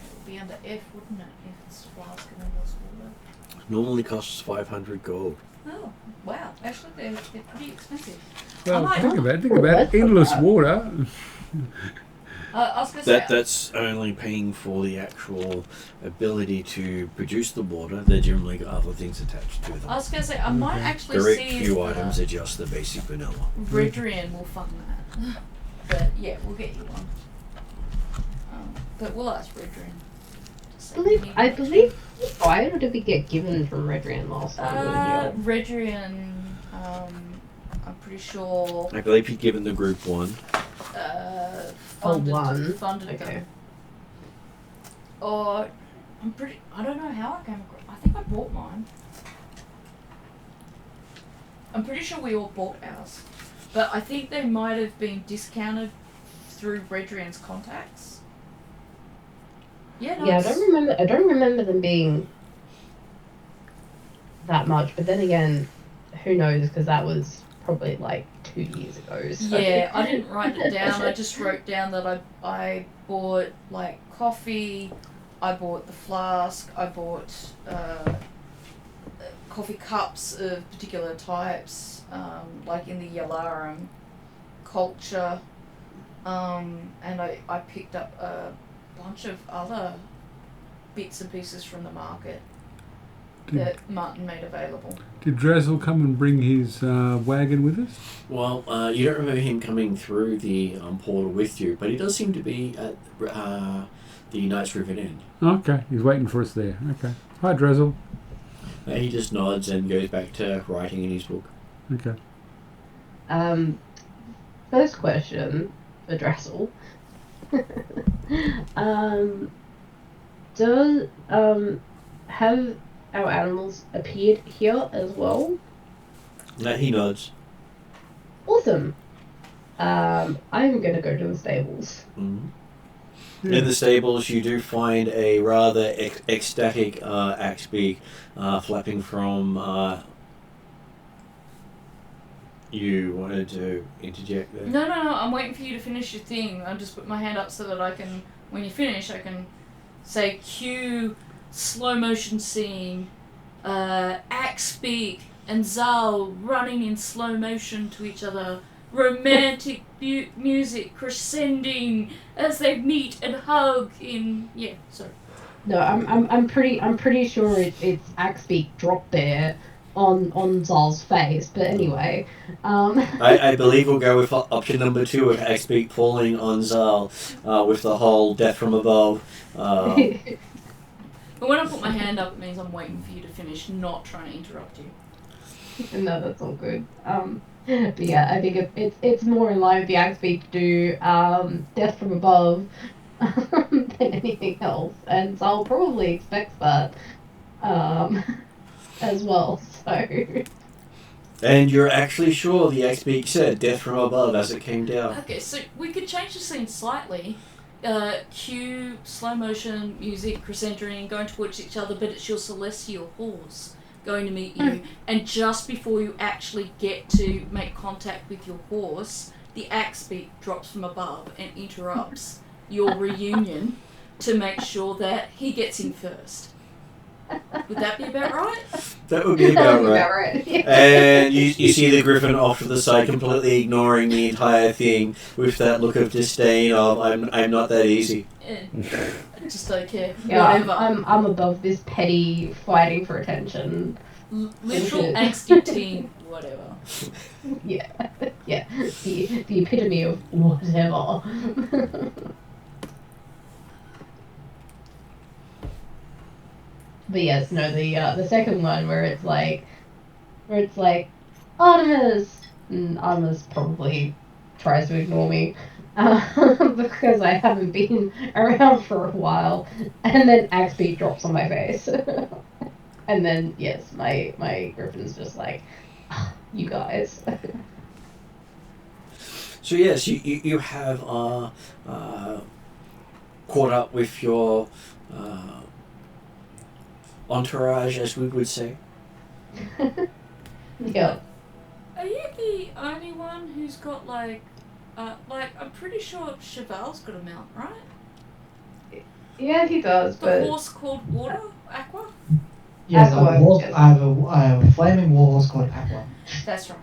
It would be under F, wouldn't it? If it's flask of endless water. Normally costs 500 gold. Oh, wow. Actually, they're pretty expensive. Well, might- think about it. Endless water. I was going to say... That's only paying for the actual ability to produce the water. They generally got other things attached to them. I was going to say, I might actually Very see few if items are just the basic vanilla. Redrian will fund that. But yeah, we'll get you one. But we'll ask Redrian. I believe why did we get given from Redrian last time? Redrian, I'm pretty sure. I believe he'd given the group one. Funded Okay. them. Or I don't know how I came across. I think I bought mine. I'm pretty sure we all bought ours, but I think they might have been discounted through Redrian's contacts. Yeah, no, Yeah, I don't remember them being that much, but then again, who knows? Because that was probably like 2 years ago. So. Yeah, I didn't write it down. I just wrote down that I bought like coffee. I bought the flask. I bought coffee cups of particular types, like in the Yalarum culture. And I picked up a bunch of other bits and pieces from the market that Martin made available. Did Drazel come and bring his wagon with us? Well, you don't remember him coming through the portal with you, but he does seem to be at the Knight's River Inn. Okay, he's waiting for us there. Okay. Hi, Drazel. He just nods and goes back to writing in his book. Okay. First question for Drazel. Have our animals appeared here as well? No, he nods. Awesome. I'm gonna go to the stables. Mm-hmm. In the stables, you do find a rather ecstatic Axbeak flapping from. You wanted to interject there? No, I'm waiting for you to finish your thing. I just put my hand up so that I can, when you finish, I can say cue slow motion scene, Axbeak and Zal running in slow motion to each other, romantic music crescending as they meet and hug in sorry. No, I'm pretty sure it's Axbeak dropped there on Zal's face, but anyway. I believe we'll go with option number 2 with Axbeak falling on Zal with the whole death from above. But when I put my hand up, it means I'm waiting for you to finish, not trying to interrupt you. No, that's all good. But yeah, I think it's more in line with the Axbeak to do death from above than anything else, and Zal probably expects that as well. So. And you're actually sure the Axbeak said death from above as it came down. Okay, so we could change the scene slightly. Cue slow motion music crescendoing, going towards each other, but it's your celestial horse going to meet you, and just before you actually get to make contact with your horse, the Axbeak drops from above and interrupts your reunion to make sure that he gets in first. Would that be about right? That would be That about would be right. about right. Yeah. And you see the griffin off to the side, completely ignoring the entire thing with that look of disdain of I'm not that easy. I just don't care. Yeah, Whatever. I'm above this petty fighting for attention. Literal Bullshit. angsty teen. Whatever. Yeah, yeah. The epitome of whatever. But yes, no, the second one where it's like Artemis, and Artemis probably tries to ignore me because I haven't been around for a while, and then axe beat drops on my face, and then yes, my griffin's just like, "Ah, you guys." So yes, you have caught up with your entourage, as we would say. Yeah. Are you the only one who's got like I'm pretty sure Cheval's got a mount, right? Yeah, he does, The but horse called Water, Aqua. Yes, Aqua, I have a horse. yes. I have a flaming warhorse called Aqua. That's right.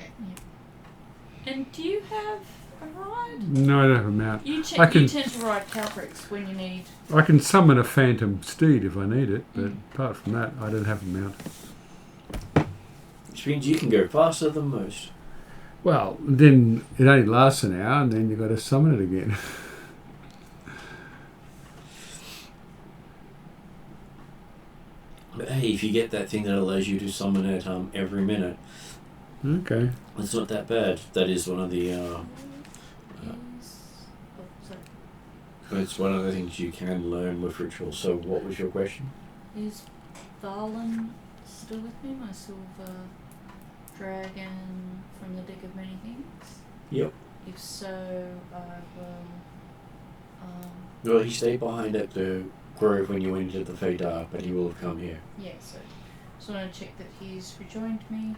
Yeah. And do you have a ride? No, I don't have a mount. You, I can- you tend to ride Calprix when you need. I can summon a phantom steed if I need it, but apart from that, I don't have a mount. Which means you can go faster than most. Well, then it only lasts an hour, and then you've got to summon it again. But hey, if you get that thing that allows you to summon it every minute, Okay. it's not that bad. That is one of the it's one of the things you can learn with ritual. So what was your question? Is Tharlan still with me? My silver dragon from the Deck of Many Things? Yep. If so, I will. Well, he stayed behind at the grove when you went into the Fadar, but he will have come here. Yeah, so just want to check that he's rejoined me.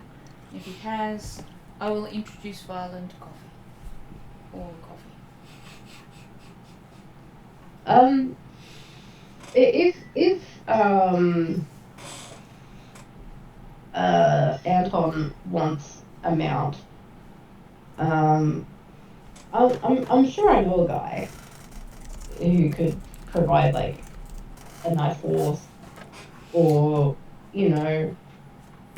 If he has, I will introduce Tharlan to coffee. Or coffee. If Anton wants a mount, I'm sure I know a guy who could provide like a nice horse, or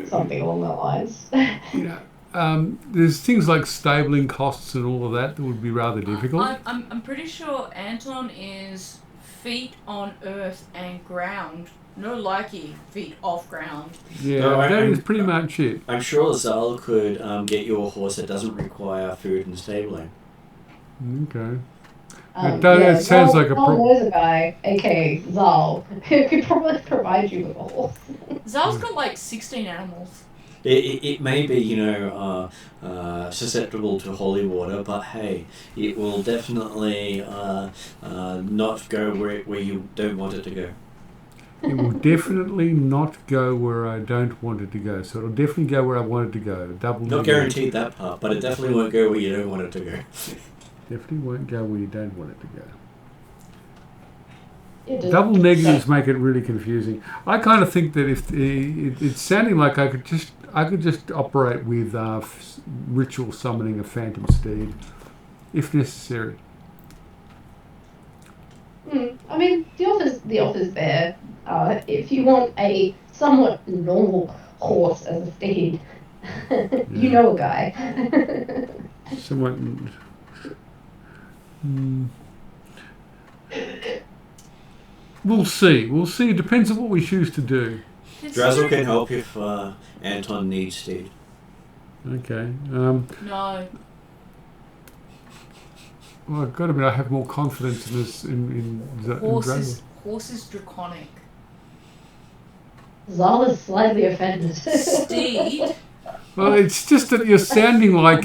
something along that lines. You know, there's things like stabling costs and all of that that would be rather difficult. I'm pretty sure Anton is feet on earth and ground. No likey feet off ground. Yeah, No, that is I'm- pretty much it. I'm sure Zal could get you a horse that doesn't require food and stabling. Okay. That sounds like a Zal pro- knows a guy, aka Zal, who could probably provide you with a horse. Zal's got like 16 animals. It may be, susceptible to holy water, but hey, it will definitely not go where you don't want it to go. It will definitely not go where I don't want it to go. So it'll definitely go where I want it to go. Double Not negative. guaranteed that part, but it definitely won't go where you don't want it to go. Definitely won't go where you don't want it to go. It does- Double negatives make it really confusing. I kind of think that if it's sounding like I could just operate with ritual summoning a phantom steed, if necessary. I mean, the offer's there. If you want a somewhat normal horse as a steed, you know a guy. Somewhat. We'll see. It depends on what we choose to do. Drazzle can help if Anton needs steed. Okay. No. Well, I've got to admit, I have more confidence in this in Drazzle. Horse is draconic. Zal is slightly offended. Steed. Well, it's just that you're sounding like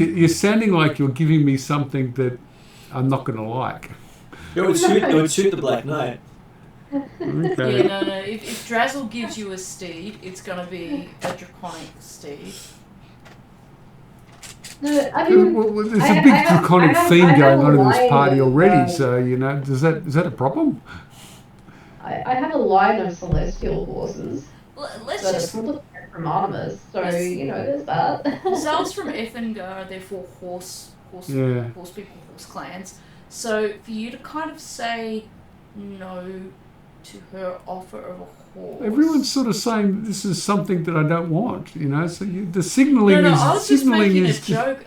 you're giving me something that I'm not going to like. It would suit the Black Knight. Okay. Yeah, no. If Drazzle gives you a steed, it's gonna be a draconic steed. No, I mean, Well, there's I- a big I have- draconic I have- theme I have going a on in this line party of, already, so is that a problem? I have a line of celestial horses Let's Got a just. complicated from Artemis, so Yes. there's that. Zal's from Ethengar, therefore horse Yeah. people, horse clans. So for you to kind of say no to her offer of a horse. Everyone's sort of saying this is something that I don't want, you know. So the signalling No, is I was just signaling making a is just, joke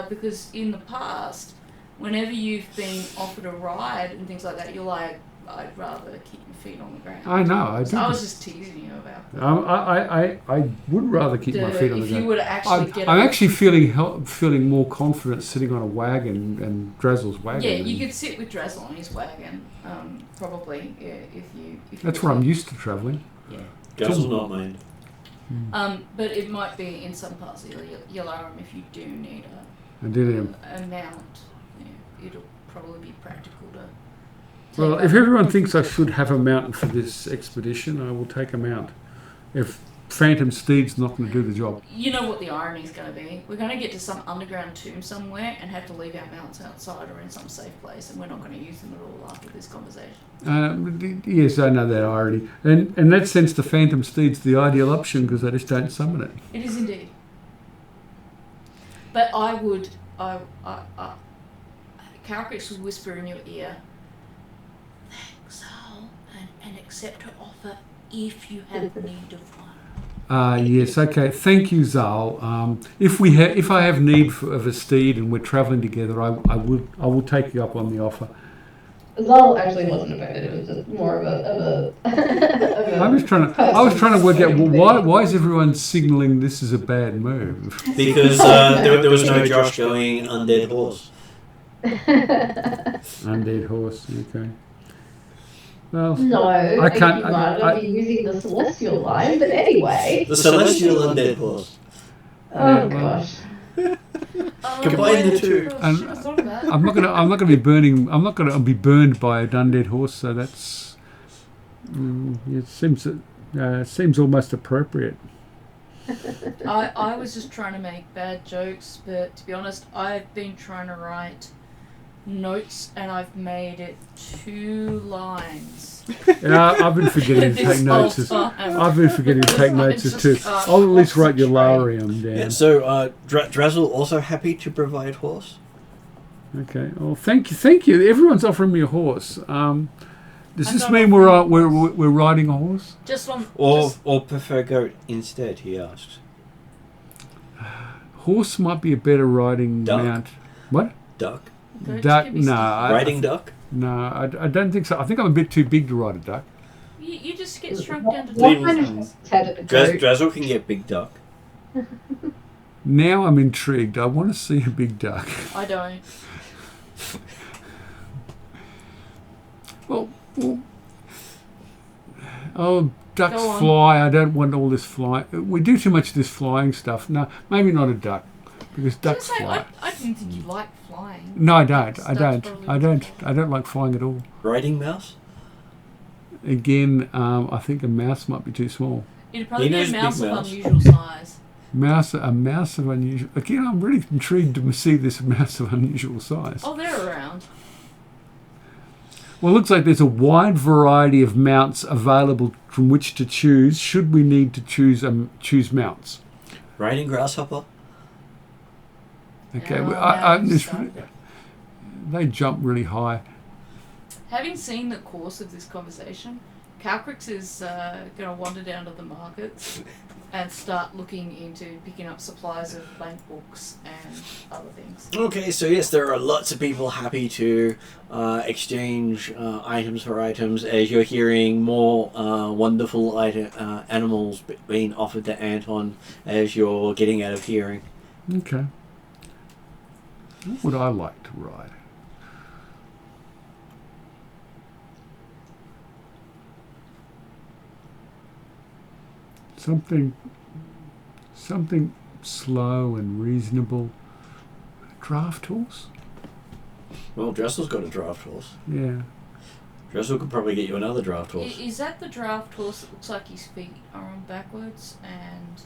because in the past, whenever you've been offered a ride and things like that, you're like, I'd rather keep my feet on the ground. I know. I, So I was just teasing you about that. I would rather keep my feet on the If you ground. were to actually get I'm a- actually feeling more confident sitting on a wagon and Drazzle's wagon. Yeah, you and could sit with Drazzle on his wagon, probably, yeah, if you. that's where I'm used to travelling. Yeah. Drazzle's not mine. But it might be in some parts of Yalarum if you do need I did him. a mount. Yeah, it'll probably be practical to. Well, take if that. everyone thinks I should have a mount for this expedition, I will take a mount. If Phantom Steed's not going to do the job. You know what the irony is going to be? We're going to get to some underground tomb somewhere and have to leave our mounts outside or in some safe place, and we're not going to use them at all after this conversation. Yes, I know that already. And in that sense, the Phantom Steed's the ideal option because they just don't summon it. It is indeed. But I would, Caracrix would whisper in your ear, thanks, Al, and accept her offer if you have need of one. Yes, okay. Thank you, Zal. If I have need of a steed and we're travelling together, I will take you up on the offer. Zal actually wasn't about it. It was just more of a I was trying to work out why is everyone signalling this is a bad move? Because there was no Josh going undead horse. Undead horse. Okay. Well, No, I can't. You might be using the celestial line, but anyway. The celestial undead horse. Oh well, gosh. Combine the two. I'm not gonna be burning. I'm not gonna be burned by a undead horse. So that's. It seems almost appropriate. I was just trying to make bad jokes, but to be honest, I've been trying to write notes and I've made it 2 lines. Yeah, I've been forgetting to take notes. I've been forgetting to take notes too. I'll at least write your Larium down. Yeah, so Drazzle also happy to provide horse. Okay. Oh, thank you. Everyone's offering me a horse. Does I'm this not mean we're riding a horse? Just one. Or prefer goat instead, he asks. Horse might be a better riding Duck. mount. What? Duck. Duck? No. Riding duck? No, I don't think so. I think I'm a bit too big to ride a duck. You just get shrunk down to What 2 kind size. of head of a Drazzle can get big duck. Now I'm intrigued. I want to see a big duck. I don't. Well, oh, ducks Go on. fly. I don't want all this flying. We do too much of this flying stuff. No, maybe not a duck, because ducks fly. I didn't think you liked flying. No, I don't. I Ducks don't. probably I don't. I don't like flying at all. Riding mouse? Again, I think a mouse might be too small. It'd probably He be a knows big mouse of mouse. unusual size. A mouse of unusual. Again, I'm really intrigued to see this mouse of unusual size. Oh, they're around. Well, it looks like there's a wide variety of mounts available from which to choose. Should we need to choose mounts? Riding grasshopper? Okay, Oh, well, now you started. they jump really high. Having seen the course of this conversation, Calcrix is going to wander down to the markets and start looking into picking up supplies of blank books and other things. Okay, so yes, there are lots of people happy to exchange items for items as you're hearing more wonderful animals being offered to Anton as you're getting out of hearing. Okay. What would I like to ride? Something slow and reasonable. Draft horse? Well, Dressel's got a draft horse. Yeah. Dressel could probably get you another draft horse. Is that the draft horse that looks like his feet are on backwards and...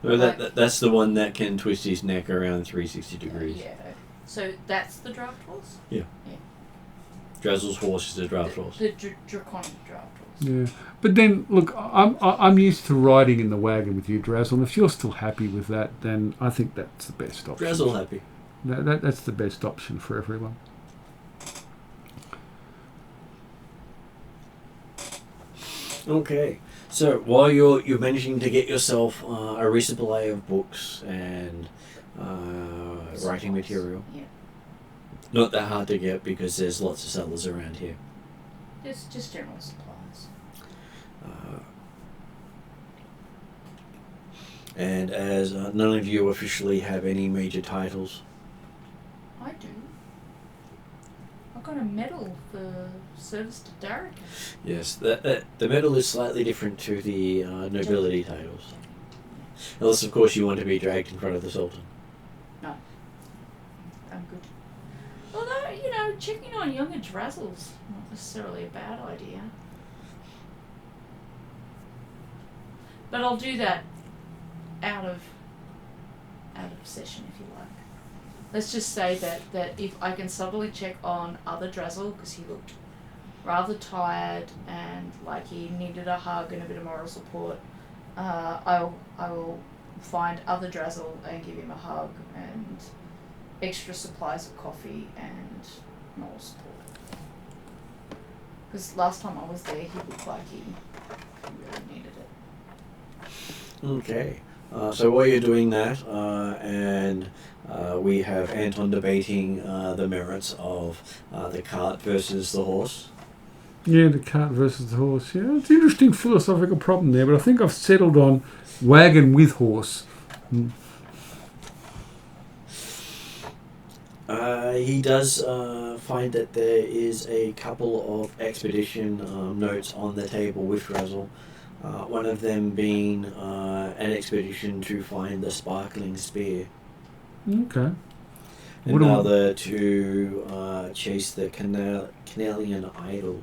No, that's the one that can twist his neck around 360 degrees. Yeah. So that's the draft horse? Dressel's horse is a draft horse. The draconic draft horse. Yeah, but then look, I'm used to riding in the wagon with you, Drazzle. And if you're still happy with that, then I think that's the best option. Drazzle happy. That's the best option for everyone. Okay, so while you're managing to get yourself a resupply of books and writing material, Yeah. not that hard to get because there's lots of settlers around here. Just general supplies. And as none of you officially have any major titles, I do. I got a medal for service to Darek. yes, the medal is slightly different to the nobility titles. Unless, of course, you want to be dragged in front of the Sultan. I'm good. Although, checking on younger Drazzle's not necessarily a bad idea. But I'll do that out of session, if you like. Let's just say that if I can subtly check on other Drazzle, because he looked rather tired and like he needed a hug and a bit of moral support, I will find other Drazzle and give him a hug and extra supplies of coffee and moral support. Because last time I was there, he looked like he really needed it. Okay. So while you're doing that, and we have Anton debating the merits of the cart versus the horse. Yeah, the cart versus the horse. Yeah, it's an interesting philosophical problem there, but I think I've settled on wagon with horse. He does find that there is a couple of expedition notes on the table with Drazzle. One of them being an expedition to find the sparkling spear. Okay. Another to chase the Carnelian idol.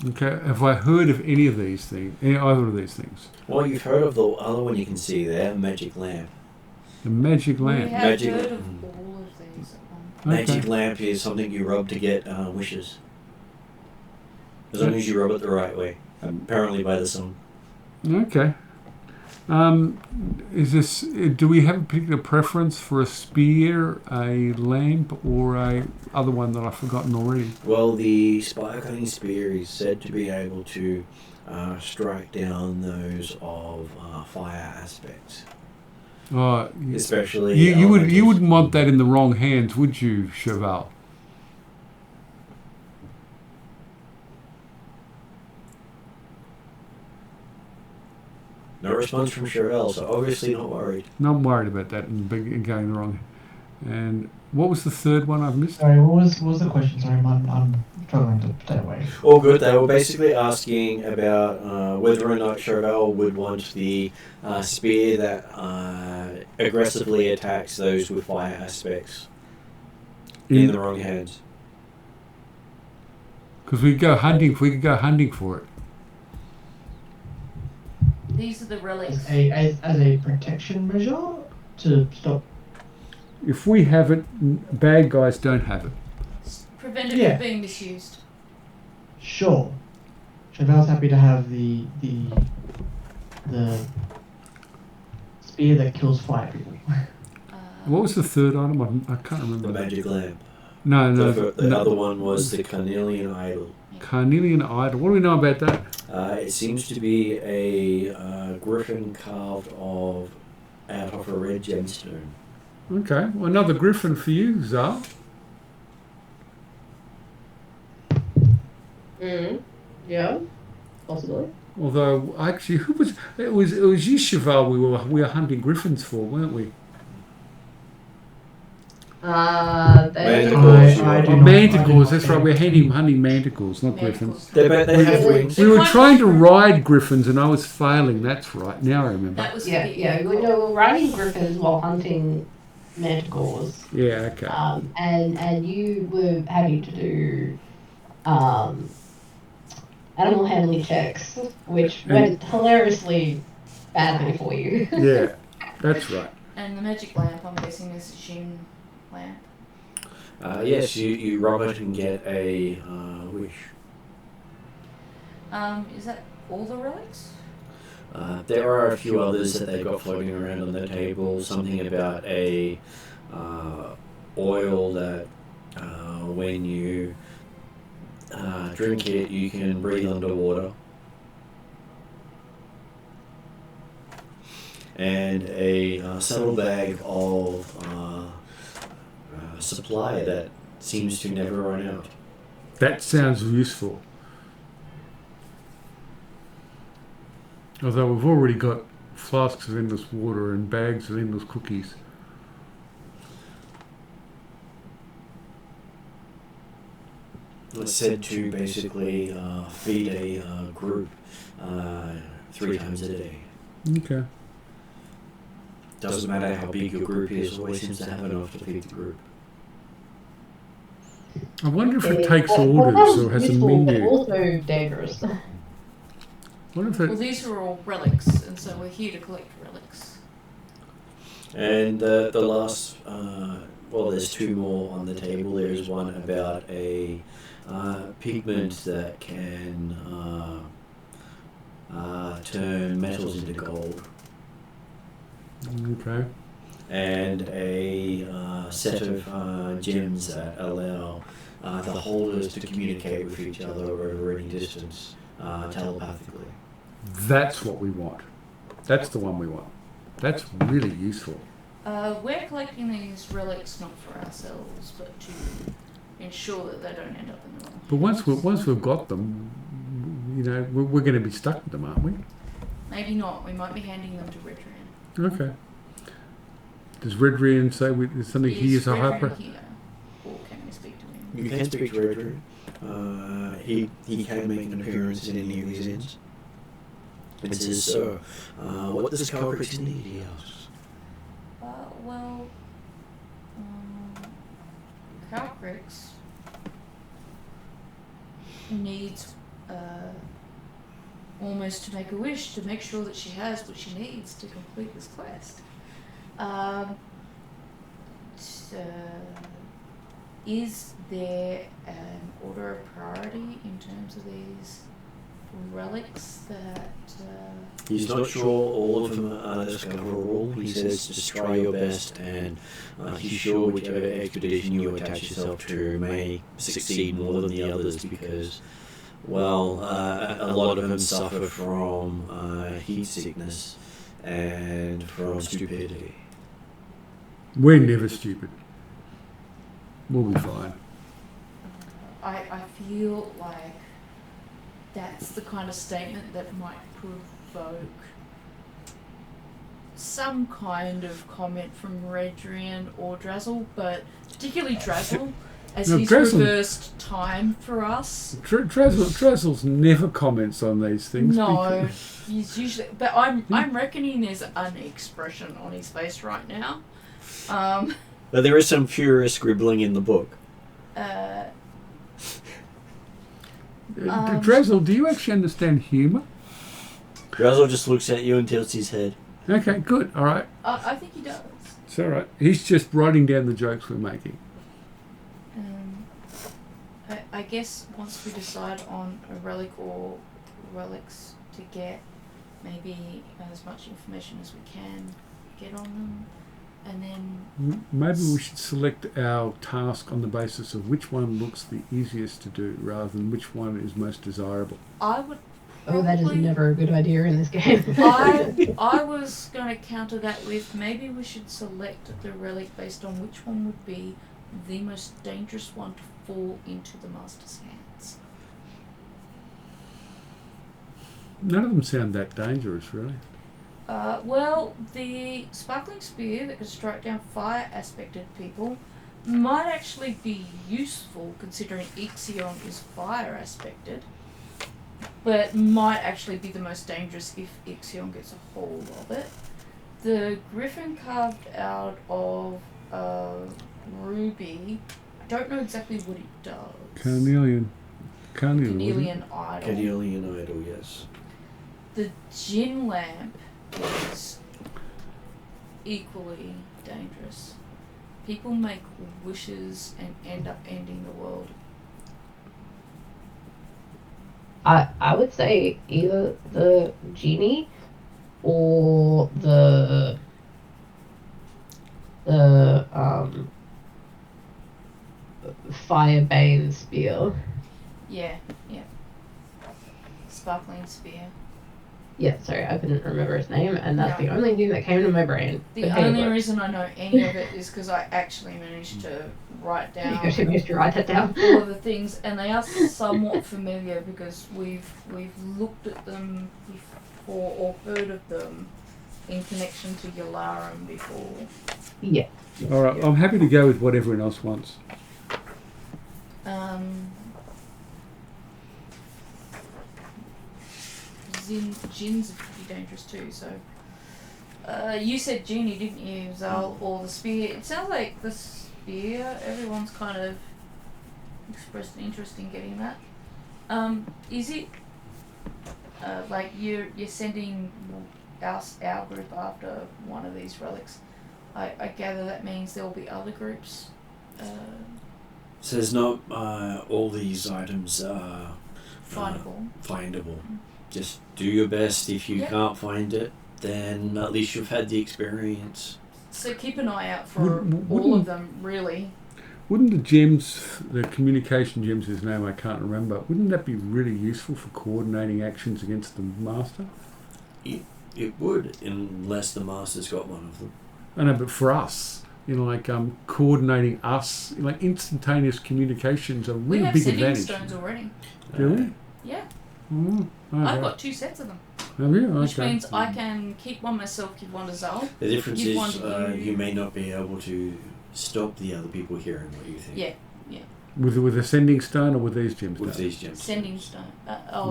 Okay. Have I heard of any of these things? Either of these things? Well, you've heard of the other one you can see there, Magic Lamp. The magic We lamp. have Magic- heard of all of these at one point. Magic Okay. Lamp is something you rub to get wishes. As long as you rub it the right way. Apparently by the sun. Okay. Is this? Do we have a particular preference for a spear, a lamp, or a other one that I've forgotten already? Well, the sparkling spear is said to be able to strike down those of fire aspects. Especially You elementals. wouldn't want that in the wrong hands, would you, Cheval? No response from Chevelle, so obviously not worried. Not worried about that and going the wrong. And what was the third one I've missed? Sorry, what was the question? Sorry, I'm struggling to stay away. All good. They were basically asking about whether or not Chevelle would want the spear that aggressively attacks those with fire aspects in the wrong hands. Because we could go hunting for it. These are the relics. As a protection measure to stop. If we have it, bad guys don't have it. Prevent it Yeah. from being misused. Sure. Cheval's happy to have the spear that kills fire people. What was the third item? I can't remember. The magic lamp. No, The other one was the Carnelian idol. Carnelian idol. What do we know about that? It seems to be a griffin carved out of a red gemstone. Okay, well, another griffin for you, Zal. Yeah, possibly. Although, actually, who was it? Was you, Cheval? We were hunting griffins for, weren't we? Manticores. I do Oh, not- manticores. I That's do right. not We're think- hunting manticores, not griffins. Manticores. They have wings. We were trying to ride griffins, and I was failing. That's right. Now I remember. That was Yeah, for the yeah. We were riding griffins while hunting manticores. Yeah. Okay. And you were having to do animal handling checks, which went hilariously badly for you. Yeah. That's right. And the magic lamp, I'm guessing, is a Jin lamp. Yes, you rub it and get a wish. Is that all the relics? There are a few others that they've got floating around on the table. Something about a oil that when you drink it, you can breathe underwater. And a saddlebag of supply that seems to never run out. That sounds useful. Although we've already got flasks of endless water and bags of endless cookies. It's said to basically feed a group 3 times a day. Okay. Doesn't matter how big your group is, always seems to have enough to feed the group. I wonder if it Yeah, takes well, orders or that's has a useful, but menu. also dangerous. What if Well, it? these are all relics, and so we're here to collect relics. And the last, well, there's 2 more on the table. There's one about a pigment that can turn metals into gold. Okay. And a set of gems that allow the holders to communicate with each other over any distance telepathically. That's what we want. That's the one we want. That's really useful. We're collecting these relics not for ourselves, but to ensure that they don't end up in the wrong But hands. once we've got them, you know, we're going to be stuck with them, aren't we? Maybe not. We might be handing them to Redrian. Okay. Does Redrian say there's something he is a Redrian hyper? here? Or can we speak to him? You can speak to Redrian. He can make an appearance in any of these inns. It says, "Sir, what does Calcrix need?" he asks. Well, Calcrix needs almost to make a wish to make sure that she has what she needs to complete this quest. Is there an order of priority in terms of these relics that... He's not sure all of them are discoverable. He says just try your best, and he's sure whichever expedition you attach yourself to may succeed more than the others because, well, a lot of them suffer from heat sickness and from stupidity. We're never stupid. We'll be fine. I feel like that's the kind of statement that might provoke some kind of comment from Redrian or Drazzle, but particularly Drazzle, as No, he's Drazzle- reversed time for us. Drazzle's never comments on these things. No, because- he's usually, but I'm reckoning there's an expression on his face right now. But there is some furious scribbling in the book. Drazzle, do you actually understand humour? Razzle just looks at you and tilts his head. Okay, good. All right. I think he does. It's all right. He's just writing down the jokes we're making. I guess once we decide on a relic or relics to get, maybe as much information as we can get on them, and then Maybe we should select our task on the basis of which one looks the easiest to do rather than which one is most desirable. I would. Oh, that is probably- never a good idea in this game. I was going to counter that with maybe we should select the relic based on which one would be the most dangerous one to fall into the master's hands. None of them sound that dangerous, really. Well, the sparkling spear that can strike down fire aspected people might actually be useful considering Ixion is fire aspected, but might actually be the most dangerous if Ixion gets a hold of it. The griffin carved out of ruby, I don't know exactly what it does. Carnelian, wasn't it? Carnelian idol. Carnelian idol, yes. The gin lamp is equally dangerous. People make wishes and end up ending the world. I would say either the genie or the Firebane spear. Yeah. Sparkling spear. Yeah, sorry, I couldn't remember his name, and that's the only thing that came to my brain. The only reason I know any of it is because I actually managed to write down. You actually managed to write that down. All of the things, and they are somewhat familiar because we've looked at them before or heard of them in connection to Yalarum before. Yeah. All right, I'm happy to go with what everyone else wants. Djinns are pretty dangerous too, so. You said genie, didn't you, Zal, or the spear? It sounds like the spear, everyone's kind of expressed an interest in getting that. Is it, like you're sending our group after one of these relics? I gather that means there will be other groups. Says not all these items are Findable. Just do your best. If you Yep. can't find it, then at least you've had the experience. So keep an eye out for all Wouldn't- of them, really. Wouldn't the gems, the communication gems, his name I can't remember, wouldn't that be really useful for coordinating actions against the master? It would, unless the master's got one of them. I know, but for us, like coordinating us, like instantaneous communications are a We really have big sending advantage. stones already. Do we? Yeah. Oh, I've got 2 sets of them. Have you? Which Okay. means I can keep one myself, give one to Zal. The difference Give is one to you. you may not be able to stop the other people hearing what you think. Yeah. With a sending stone or with these gems? With these gems. Sending stone.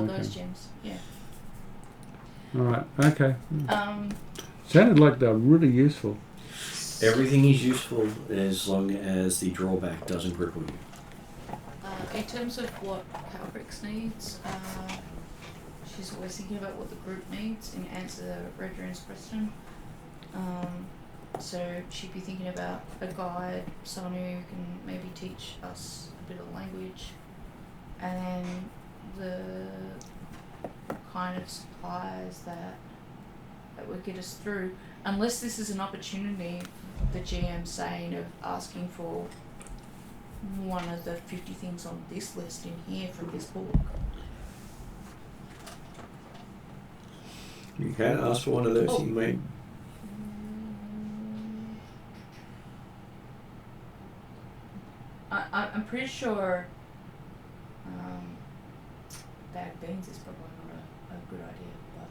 Those gems. Yeah. All right. Okay. Um, Sounded like they're really useful. Everything is useful as long as the drawback doesn't cripple you. in terms of what Calbrix needs, she's always thinking about what the group needs in answer to Redrune's question. So she'd be thinking about a guide, someone who can maybe teach us a bit of language, and then the kind of supplies that would get us through. Unless this is an opportunity, the GM saying of asking for one of the 50 things on this list in here from this book. You can ask for one of those. Oh. You may. I'm pretty sure bag of beans is probably not a good idea, but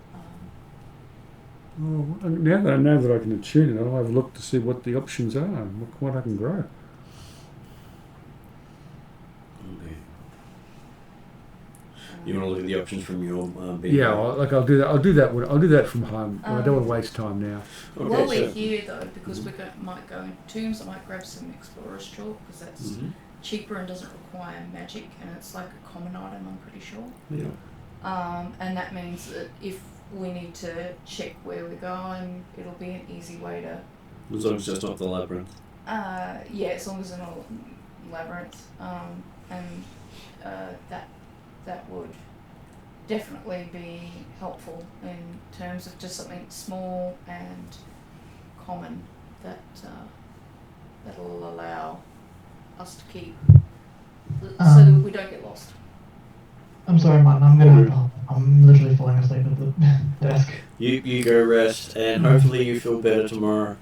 Oh, now that I know that I can attune it, I'll have a look to see what the options are and what I can grow. Okay. You want to look at the options from your being? Yeah, I'll do that. I'll do that from home. I don't want to waste time now. Okay, while we're so- here though, because we might go into tombs, I might grab some explorer's chalk because that's Mhm. cheaper and doesn't require magic, and it's like a common item, I'm pretty sure. Yeah. And that means that if we need to check where we're going, it'll be an easy way to. As long as it's not the labyrinth. Yeah, as long as it's not a labyrinth, and that would definitely be helpful in terms of just something small and common that that'll allow us to keep so that we don't get lost. I'm sorry, Martin. I'm literally falling asleep at the desk. You go rest, and hopefully you feel better tomorrow.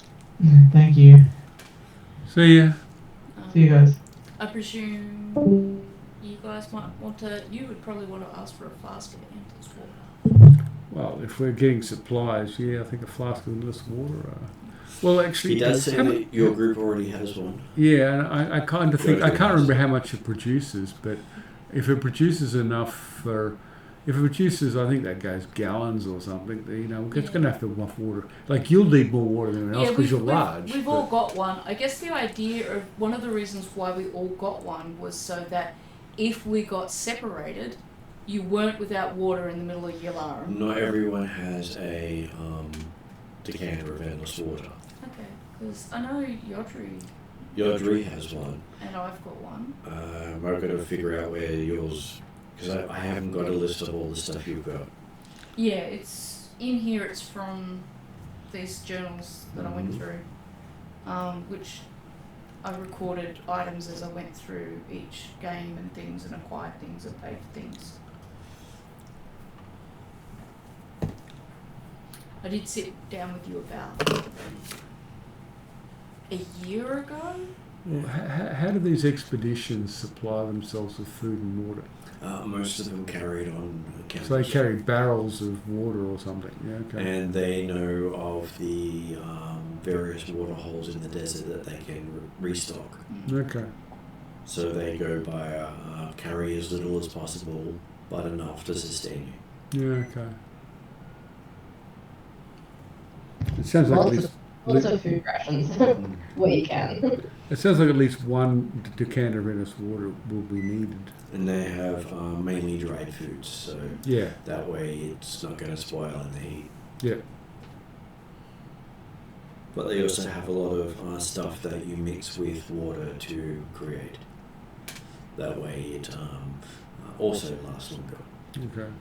Thank you. See ya. See you guys. I presume you guys might want to. You would probably want to ask for a flask of endless water. Well, if we're getting supplies, yeah, I think a flask of endless water. Well, actually, He does say how mu- that your group already has one. Yeah, and I kind of think I Good. can't remember how much it produces, but if it produces enough for, if it produces, I think that goes gallons or something. It's going to have to have enough water. Like you'll need more water than anyone else because you're large. We've all got one. I guess the idea of one of the reasons why we all got one was so that if we got separated, you weren't without water in the middle of Yalarum. Not everyone has a decanter of endless water. Okay, because I know Yodri has one. and I've got one. I've got to figure out where yours Because I haven't got a list of all the stuff you've got. Yeah, it's in here. It's from these journals that I went through, which I recorded items as I went through each game and things, and acquired things and paid for things. I did sit down with you about a year ago. How do these expeditions supply themselves with food and water? Most of them carried on camels. So they carry barrels of water or something. Yeah, okay. And they know of the various water holes in the desert that they can restock. Okay. So they go by carry as little as possible, but enough to sustain you. Yeah, okay. It sounds like at least Lots of food rations where you can. it sounds like at least one decanter of Ennis water will be needed. And they have mainly dried foods, so Yeah. that way it's not going to spoil in the heat. Yeah. But they also have a lot of stuff that you mix with water to create. That way it also lasts longer. Okay.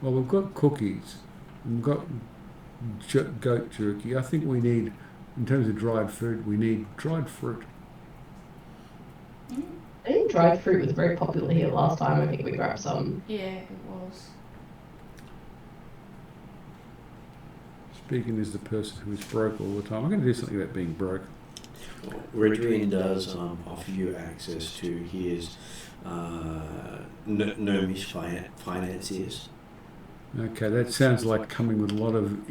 Well, we've got cookies. We've got goat jerky. I think we need, in terms of dried food, we need dried fruit. I think dried fruit was very popular here last time. I think we grabbed some. Yeah, it was. Speaking as the person who is broke all the time, I'm going to do something about being broke. Redrian does offer you access to his gnomish financiers. Okay, that sounds like coming with a lot of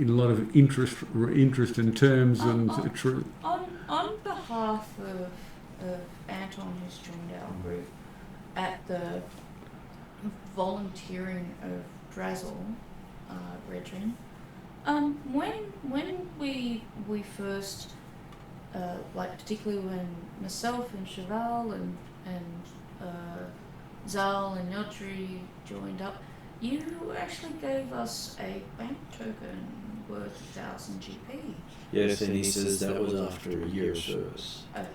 interest in terms and truth. On behalf of Anton, who's joined our group, at the volunteering of Drazzle, Redrin, when we first, like particularly when myself and Cheval and Zal and Yodri joined up, you actually gave us a bank token worth 1,000 GP. Yes, and he says that was after a year of service. Okay.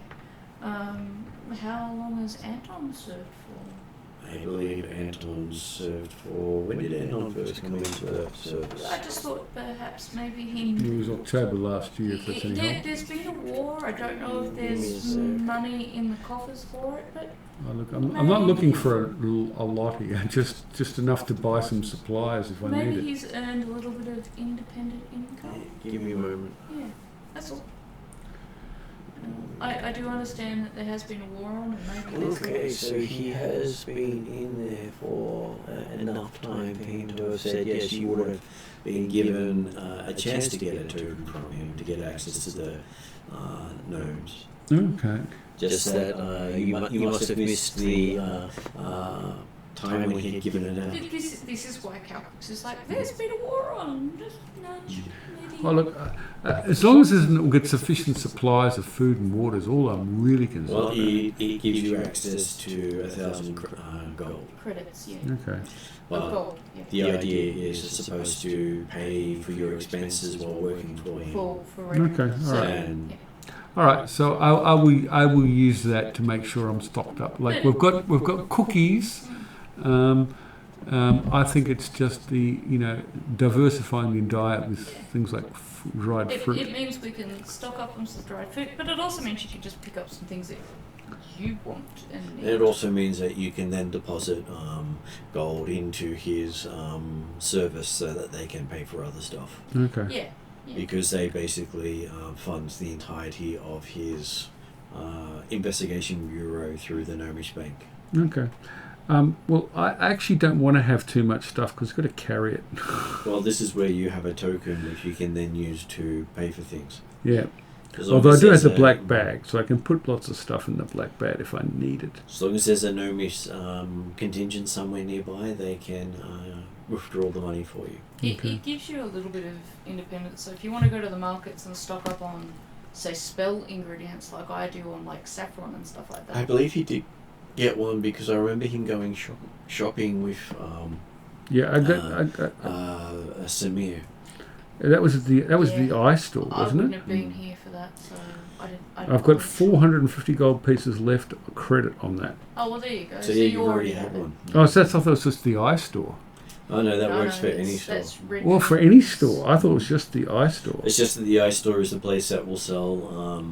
How long has Anton served for? I believe Anton served for... When did Anton first come into the service? I just thought perhaps maybe It was October last year, if that's any help. There's been a war. I don't know if there's money in the coffers for it, but... Oh, look, I'm not looking for a lot here, just enough to buy some supplies if I need maybe it. he's earned a little bit of independent income. Give me a moment. Yeah, that's all. I do understand that there has been a war on, and maybe there's... Okay, so he has been in there for enough time for him to have said yes, you would have been given a chance to get a token from him to get access to the gnomes. Okay. Just that you must have missed the time when he had given it out. This is why Calcux is like, there's been a war on, just nudge. Maybe. Well, look, as long as we'll get sufficient supplies of food and water is all I'm really concerned Well, about. it gives you access to 1,000 gold. Credits, yeah. Okay. But Gold, yeah. the idea is it's supposed to pay for your expenses while working for him. For revenue. Okay, all right. And yeah. All right, so I will use that to make sure I'm stocked up. Like we've got cookies. I think it's just the diversifying your diet with things like dried fruit. It means we can stock up on some dried fruit, but it also means you can just pick up some things that you want and need. it also means that you can then deposit gold into his service so that they can pay for other stuff. Okay. Yeah. Yeah. Because they basically fund the entirety of his investigation bureau through the Gnomish Bank. Okay. Well, I actually don't want to have too much stuff because I've got to carry it. Well, this is where you have a token which you can then use to pay for things. Yeah. 'Cause Although I do have the there's black bag, so I can put lots of stuff in the black bag if I need it. As long as there's a Gnomish contingent somewhere nearby, they can withdraw the money for you. It gives you a little bit of independence. So if you want to go to the markets and stock up on, say, spell ingredients like I do on like saffron and stuff like that. I believe he did get one because I remember him going shopping with Yeah, I got Samir. That was the Yeah. eye store, I wasn't wouldn't it? have been here for that, so I didn't. I've got 450 gold pieces left credit on that. Oh well, there you go. So yeah, you you've already have had it. one. Oh, so I thought that was just the eye store. Oh no, that No, works for it's- any store. that's red Well, for jewels. any store. I thought it was just the eye store. It's just that the ice store is the place that will sell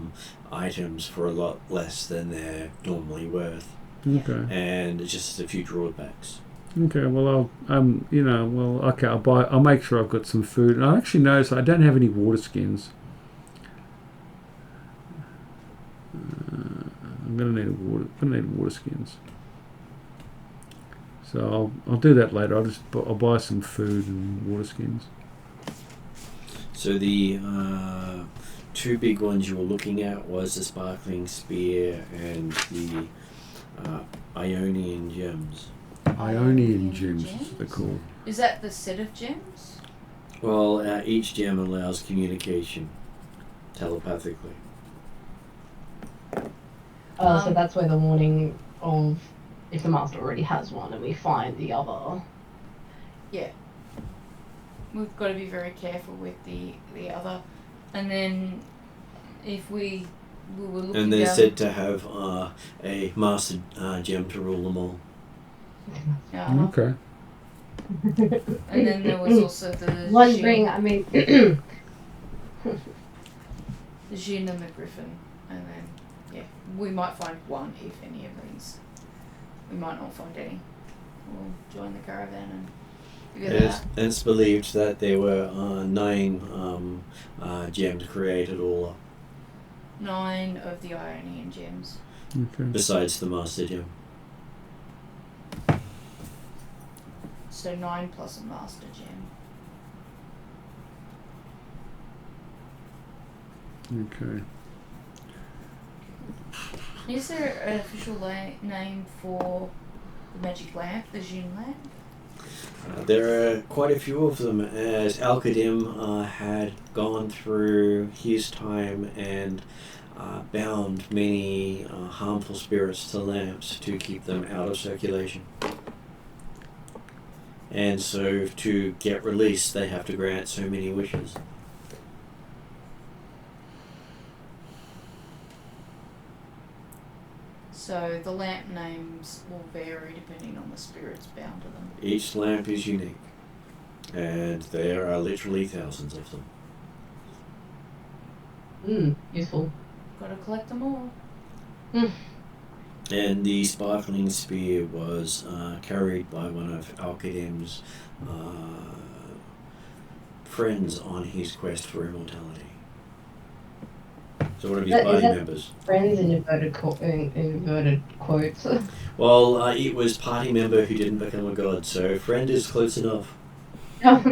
items for a lot less than they're normally worth, Okay. and it's just a few drawbacks. Okay. Well, okay. I'll make sure I've got some food. And I actually noticed I don't have any water skins. I'm gonna need water skins. So I'll do that later. I'll buy some food and water skins. So the two big ones you were looking at was the sparkling spear and the Ionian gems. Ionian gems, they're called. Is that the set of gems? Well, each gem allows communication telepathically. So that's where the warning of if the master already has one and we find the other. We've got to be very careful with the other, and then if we were looking And they're down, said to have a master gem to rule them all. Okay. And then there was also the One Jin- ring, I mean, the Jin and the Griffin, and then we might find one if any of these. We might not find any. We'll join the caravan and figure that out. And it's believed that there were 9 gems created all up, 9 of the Ionian gems. Okay. besides the master gem. So 9 plus a master gem. Okay. Is there an official name for the magic lamp, the Jin lamp? There are quite a few of them, as Al-Qadim had gone through his time and bound many harmful spirits to lamps to keep them out of circulation. And so to get released, they have to grant so many wishes. So the lamp names will vary depending on the spirits bound to them. Each lamp is unique, and there are literally thousands of them. useful. Gotta collect them all. And the sparkling spear was carried by one of Al-Qadim's friends on his quest for immortality. So one of his party members. Friends in inverted quotes. Well, it was party member who didn't become a god, so friend is close enough. Fair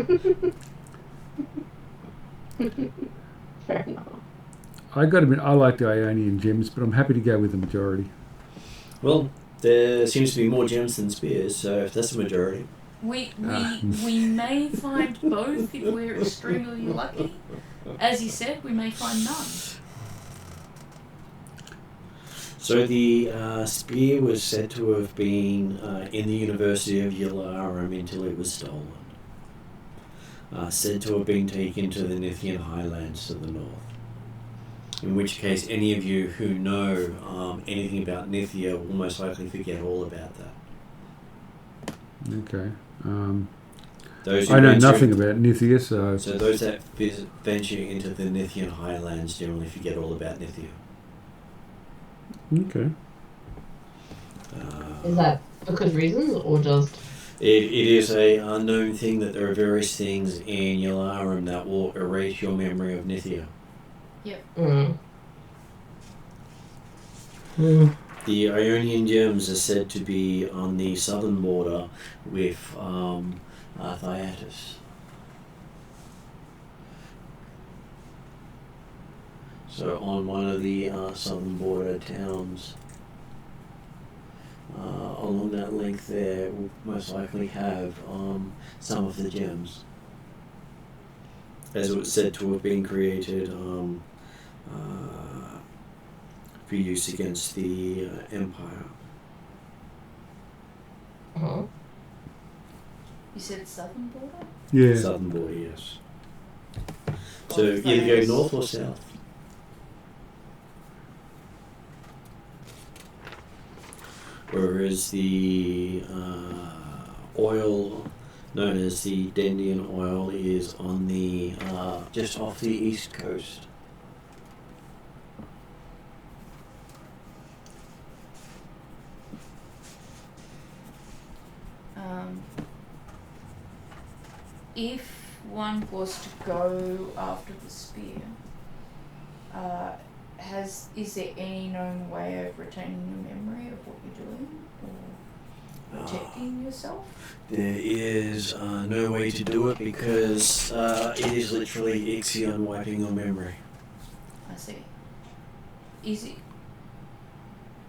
enough. I got to admit, I like the Ionian gems, but I'm happy to go with the majority. Well, there seems to be more gems than spears, so if that's the majority. We may find both if we're extremely lucky. As you said, we may find none. So the spear was said to have been in the University of Yalarum until it was stolen. Said to have been taken to the Nithian Highlands to the north. In which case, any of you who know anything about Nithia will most likely forget all about that. Okay. Those who I know venture- nothing about Nithia, so... So those that venture into the Nithian Highlands generally forget all about Nithia. Okay. Is that for good reasons or just? It is a unknown thing that there are various things in Yalarum that will erase your memory of Nithia. The Ionian gems are said to be on the southern border with Thyatis. So on one of the southern border towns along that length there will most likely have some of the gems. As it was said to have been created for use against the Empire. Uh-huh. You said southern border? Yeah. Southern border, yes. So either go north or south. Whereas the oil known as the Dendian oil is on the just off the east coast. If one was to go after the spear, is there any known way of retaining your memory of what you're doing or protecting yourself? There is no way to do it because it is literally Ixion wiping your memory. I see. Is it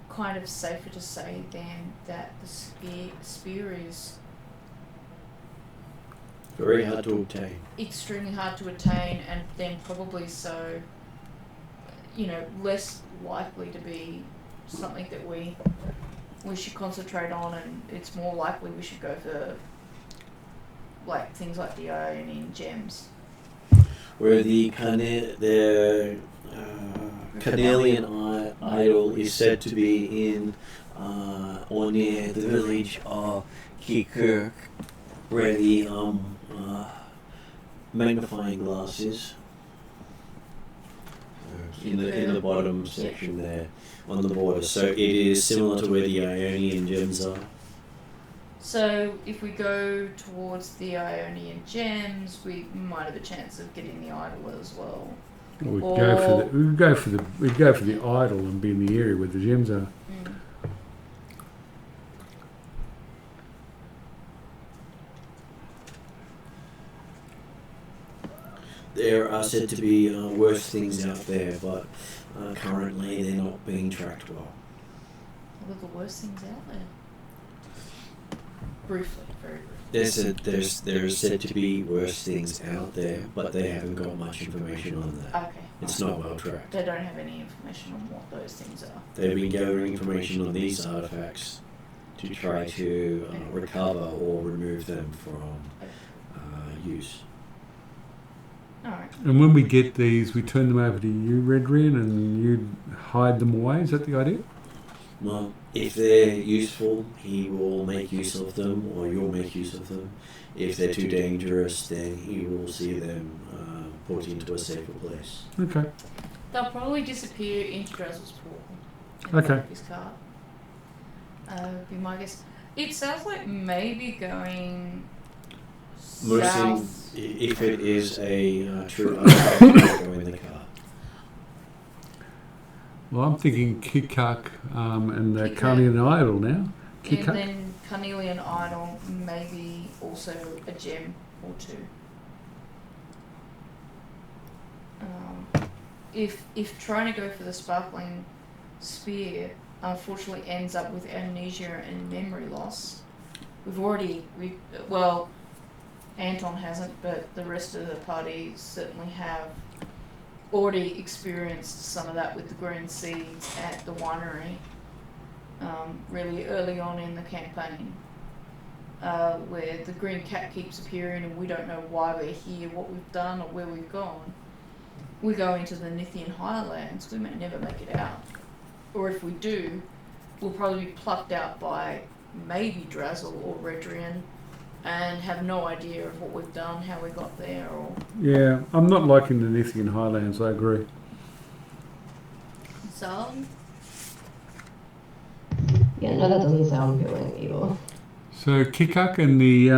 kind of safer to say then that the spear is Very hard to obtain. extremely hard to attain, and then probably so, less likely to be something that we should concentrate on, and it's more likely we should go for like things like the Ionian gems. Where the Carnelian idol is said to be in or near the village of Kikirk, where the magnifying glass is. In the bottom section there, on the border. So it is similar to where the Ionian gems are. So if we go towards the Ionian gems, we might have a chance of getting the idol as well. We'd go for the idol and be in the area where the gems are. Mm. There are said to be worse things out there, but currently they're not being tracked well. What are the worst things out there? Briefly, very briefly. There's said to be worse things out there, but they haven't got much information on that. Okay. It's not well tracked. They don't have any information on what those things are. They've been gathering information on these artifacts to try to recover or remove them from use. Alright. And when we get these, we turn them over to you, Redrian, and you hide them away. Is that the idea? Well, if they're useful, he will make use of them, or you'll make use of them. If they're too dangerous, then he will see them put into a safer place. Okay. They'll probably disappear into Drazel's pool. Okay. His cart. Be my guess. It sounds like maybe going south. If it is a true artifact, you go in the car. Well, I'm thinking Kikak and the Kikak. Carnelian idol now. And Kikak. then Carnelian idol, maybe also a gem or two. If trying to go for the sparkling spear unfortunately ends up with amnesia and memory loss, Anton hasn't, but the rest of the party certainly have already experienced some of that with the green seeds at the winery, really early on in the campaign, where the green cat keeps appearing and we don't know why we're here, what we've done or where we've gone. We go into the Nithian highlands, we may never make it out. Or if we do, we'll probably be plucked out by maybe Drazel or Redrian and have no idea of what we've done, how we got there, or... Yeah, I'm not liking the Nithian highlands, I agree. So? Yeah, no, that doesn't sound appealing either. So Kikak and the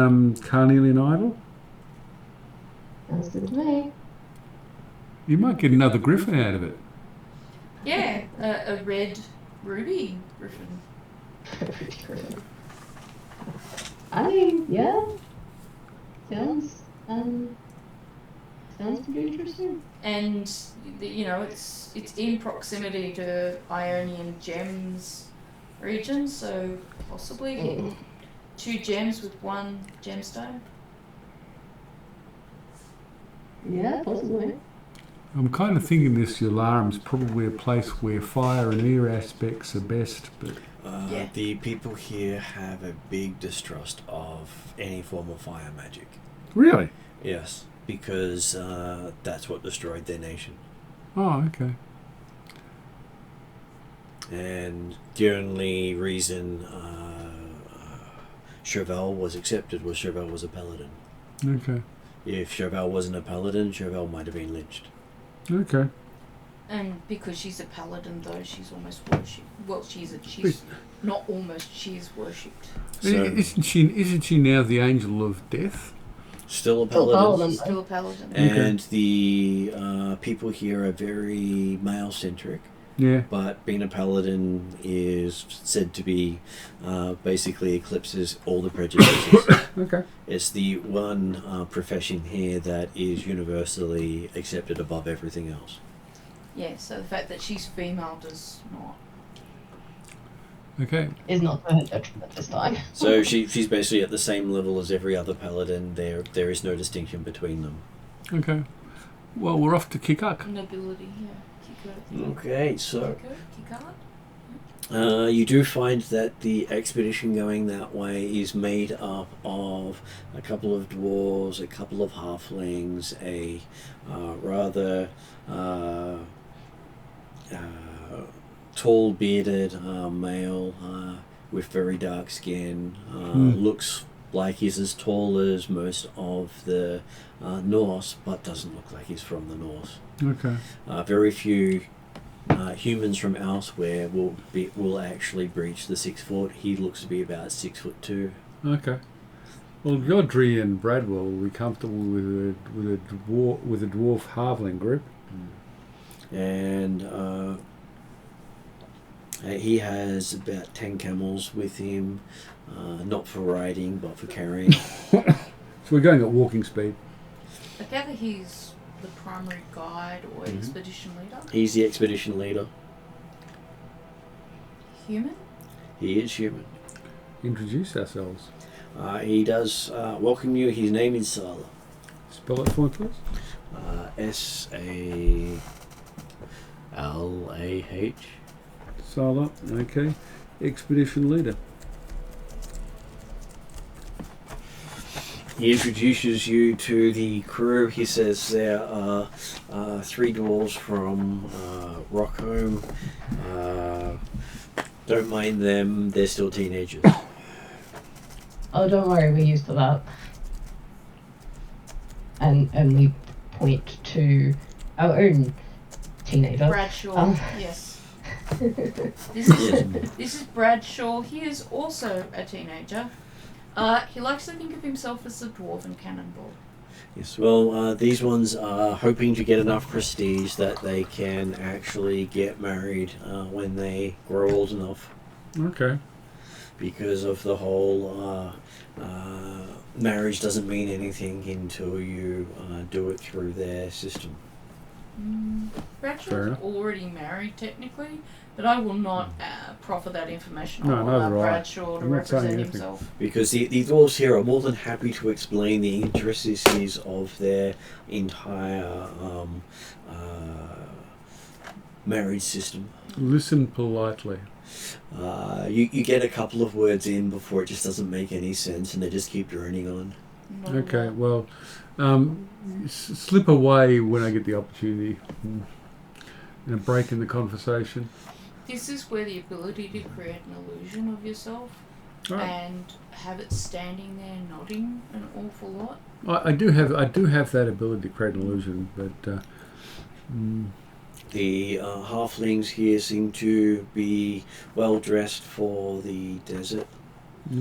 Carnelian idol? Sounds good to me. You might get another griffin out of it. Yeah, a red ruby griffin. I mean, yeah. Sounds pretty interesting. And, it's in proximity to Ionian gems region, so possibly 2 gems with 1 gemstone. Yeah, possibly. I'm kind of thinking this Yularim's probably a place where fire and air aspects are best, but... Yeah. The people here have a big distrust of any form of fire magic. Really? Yes. because that's what destroyed their nation. Oh, okay. And the only reason Chauvel was accepted was Chauvel was a paladin. Okay. If Chauvel wasn't a paladin, Chauvel might have been lynched. Okay. And because she's a paladin, though, she's almost worshipped. Well, she's not almost. She is worshipped. So, Isn't she now the angel of death? still a Still paladin. paladin. Still a paladin. And the people here are very male-centric. Yeah. But being a paladin is said to be basically eclipses all the prejudices. Okay. It's the one profession here that is universally accepted above everything else. Yeah, so the fact that she's female does not. Okay. Is not to her detriment this time. So she's basically at the same level as every other paladin. There is no distinction between them. Okay. Well, we're off to Kikak. Nobility, yeah. Okay, so Kikard? you do find that the expedition going that way is made up of a couple of dwarves, a couple of halflings, a rather tall bearded male with very dark skin, looks like he's as tall as most of the Norse, but doesn't look like he's from the Norse. Okay. Very few humans from elsewhere will actually breach the 6 foot. He looks to be about 6'2". Okay. Well, Godry and Bradwell will be comfortable with a dwarf halfling group. And he has about 10 camels with him, not for riding but for carrying. So we're going at walking speed. I gather he's the primary guide or expedition leader. He's the expedition leader. Human? He is human. Introduce ourselves. He does welcome you. His name is Sala. Spell it for me, please. S-A-L-A-H. Sala. Okay. Expedition leader. He introduces you to the crew. He says there are 3 dwarves from Rockholm. Don't mind them, they're still teenagers. Oh, don't worry, we're used to that. And we point to our own teenager. Bradshaw, yes. This is Bradshaw. He is also a teenager. He likes to think of himself as a dwarven cannonball. Yes, well, these ones are hoping to get enough prestige that they can actually get married when they grow old enough. Okay. Because of the whole marriage doesn't mean anything until you do it through their system. Bradshaw's already married technically, but I will not proffer that information. No, I'll neither allow will I. Bradshaw to I'm not saying represent anything. himself. Because the dwarves here are more than happy to explain the intricacies of their entire marriage system. Listen politely. You get a couple of words in before it just doesn't make any sense, and they just keep droning on. Not Okay. a lot. Well, slip away when I get the opportunity. And a break in the conversation. This is where the ability to create an illusion of yourself Oh. and have it standing there nodding an awful lot. I do have that ability to create an illusion, but The halflings here seem to be well dressed for the desert,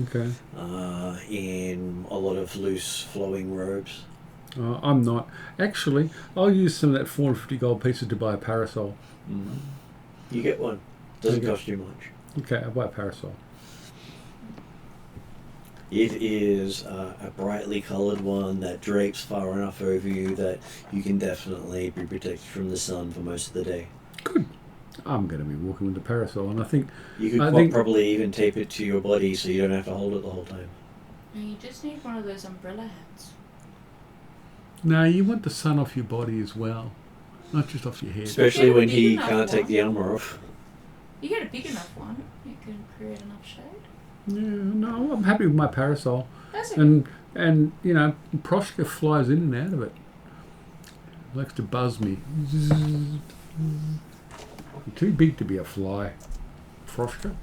okay. in a lot of loose flowing robes. I'm not. Actually, I'll use some of that 450 gold pieces to buy a parasol. You get one. Doesn't Okay. cost you much. Okay, I'll buy a parasol. It is a brightly coloured one that drapes far enough over you that you can definitely be protected from the sun for most of the day. Good. I'm going to be walking with the parasol, and I think You could probably even tape it to your body so you don't have to hold it the whole time. And you just need one of those umbrella hats. no, you want the sun off your body as well, not just off your head. Especially Yeah, when big he enough can't take one. the armour off. You get a big enough one, you can create enough shade. Yeah, no, I'm happy with my parasol, That's okay. and you know, Proshka flies in and out of it. likes to buzz me. You're too big to be a fly, Froshka.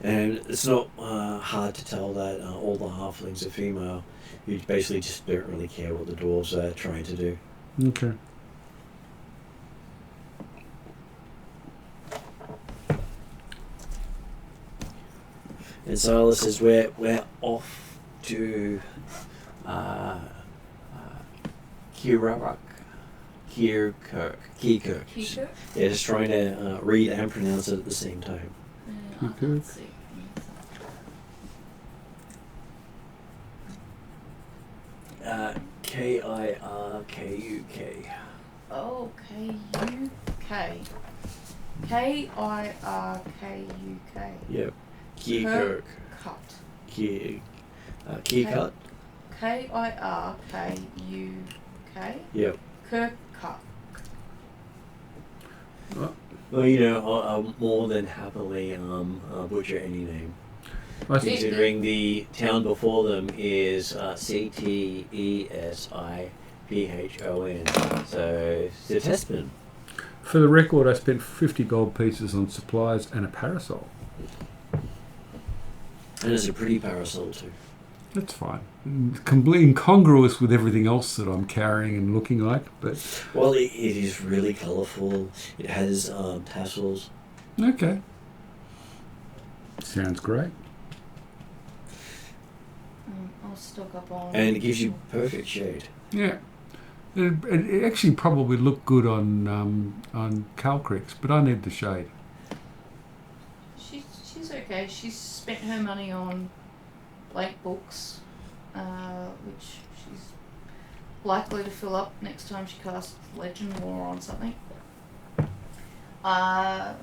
And it's not hard to tell that all the halflings are female. You basically just don't really care what the dwarves are trying to do. Okay. And Silas says we're off to Kirkuk. Kikirk? Yeah, just trying to read and pronounce it at the same time. Kikirk. Let's see. Kirkuk. Oh, K-U-K. K-I-R-K-U-K. Yep. Kirkuk. Cut. Kirkuk. K-I-R-K-U-K. Yep. Kirkuk. Well, you know, I'll more than happily butcher any name. I think Considering the town before them is Ctesphon. So, Ctesphon. for the record, I spent 50 gold pieces on supplies and a parasol. And it's a pretty parasol too. That's fine. Completely incongruous with everything else that I'm carrying and looking like, but Well, it is really colourful. It has tassels. okay. Sounds great. I'll stock up on. And it gives you perfect shade. Yeah. It actually probably looked good on Calcrix, but I need the shade. She's okay. She's spent her money on blank books, which she's likely to fill up next time she casts Legend Lore on something. And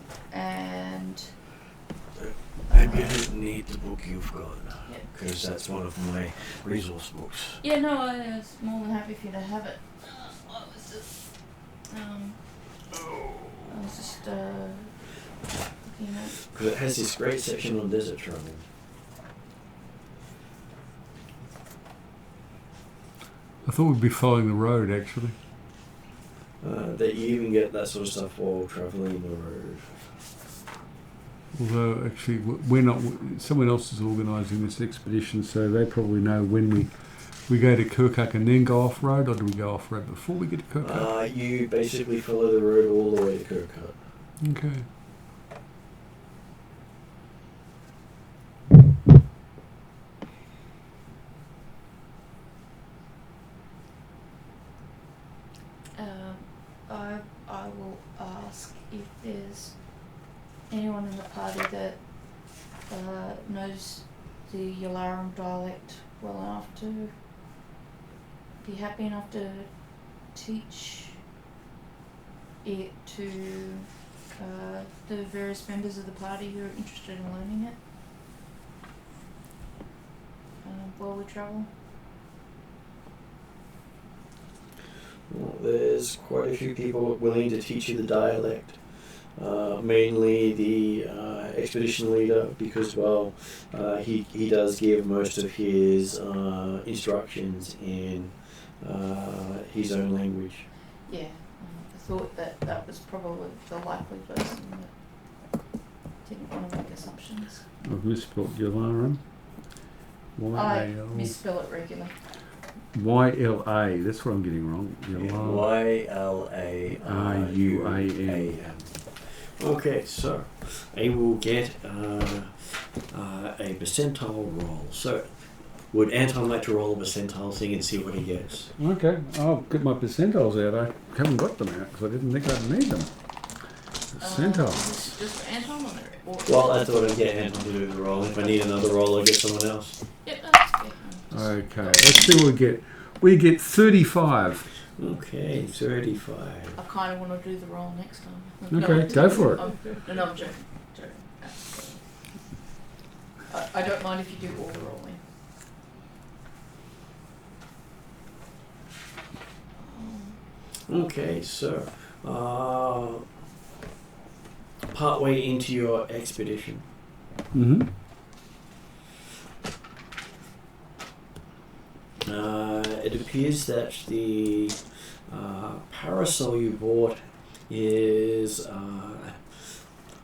Maybe I don't need the book you've got, because that's one of my resource books. yeah, no, I was more than happy for you to have it. I was just looking at. Because it has this great section on desert travel. I thought we'd be following the road, actually. That you even get that sort of stuff while travelling the road. Although, actually, we're not. Someone else is organising this expedition, so they probably know when we go to Kirkuk and then go off road, or do we go off road before we get to Kirkuk? You basically follow the road all the way to Kirkuk. Okay. I will ask if there's anyone in the party that knows the Yalarum dialect well enough to be happy enough to teach it to the various members of the party who are interested in learning it while we travel. Well, there's quite a few people willing to teach you the dialect. Mainly the expedition leader, because he does give most of his instructions in his own language. Yeah, I thought that was probably the likely person that didn't want to make assumptions. I've misspelled Yalarum. I misspell it regularly. Y-L-A, that's what I'm getting wrong. Yalarum. Ylaruam. Okay, so I will get a percentile roll. So, would Anton like to roll a percentile thing and see what he gets? Okay, I'll get my percentiles out. I haven't got them out because I didn't think I'd need them. Percentiles. Just Anton or Well, I thought I'd get Anton to do the roll. If I need another roll, I'll get someone else. Yep, that's good. Okay, let's see what we get. We get 35. Okay, 35. I kind of want to do the roll next time. Okay, go for it. No, I'm joking. I don't mind if you do all the rolling. Okay, so partway into your expedition, It appears that the parasol you bought is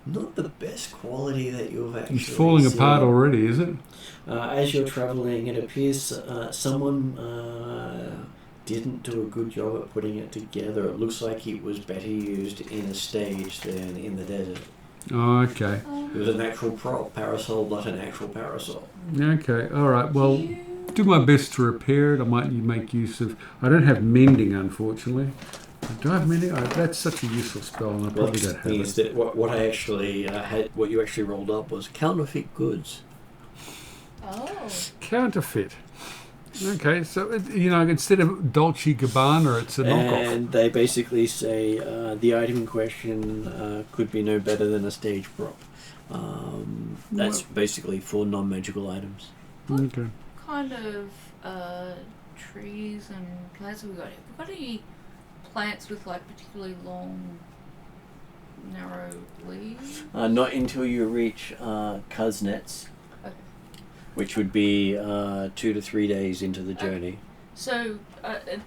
not the best quality that you've actually It's falling seen. apart already, is it? As you're travelling, it appears someone didn't do a good job at putting it together. It looks like it was better used in a stage than in the desert. Oh, okay. It was an actual parasol, not an actual parasol. Okay, all right. Well, do my best to repair it. I might make use of... I don't have mending, unfortunately. Do I have mending? Oh, that's such a useful spell, and I probably don't have Is it. that what I actually had? What you actually rolled up was counterfeit goods. Oh. Counterfeit. Okay, so, instead of Dolce Gabbana, it's a knockoff. And they basically say the item in question could be no better than a stage prop. That's basically for non-magical items. Okay. Kind of trees and plants have we got here? Have we got any plants with like particularly long, narrow leaves? Not until you reach Kuznets, Okay. which would be 2 to 3 days into the journey. So,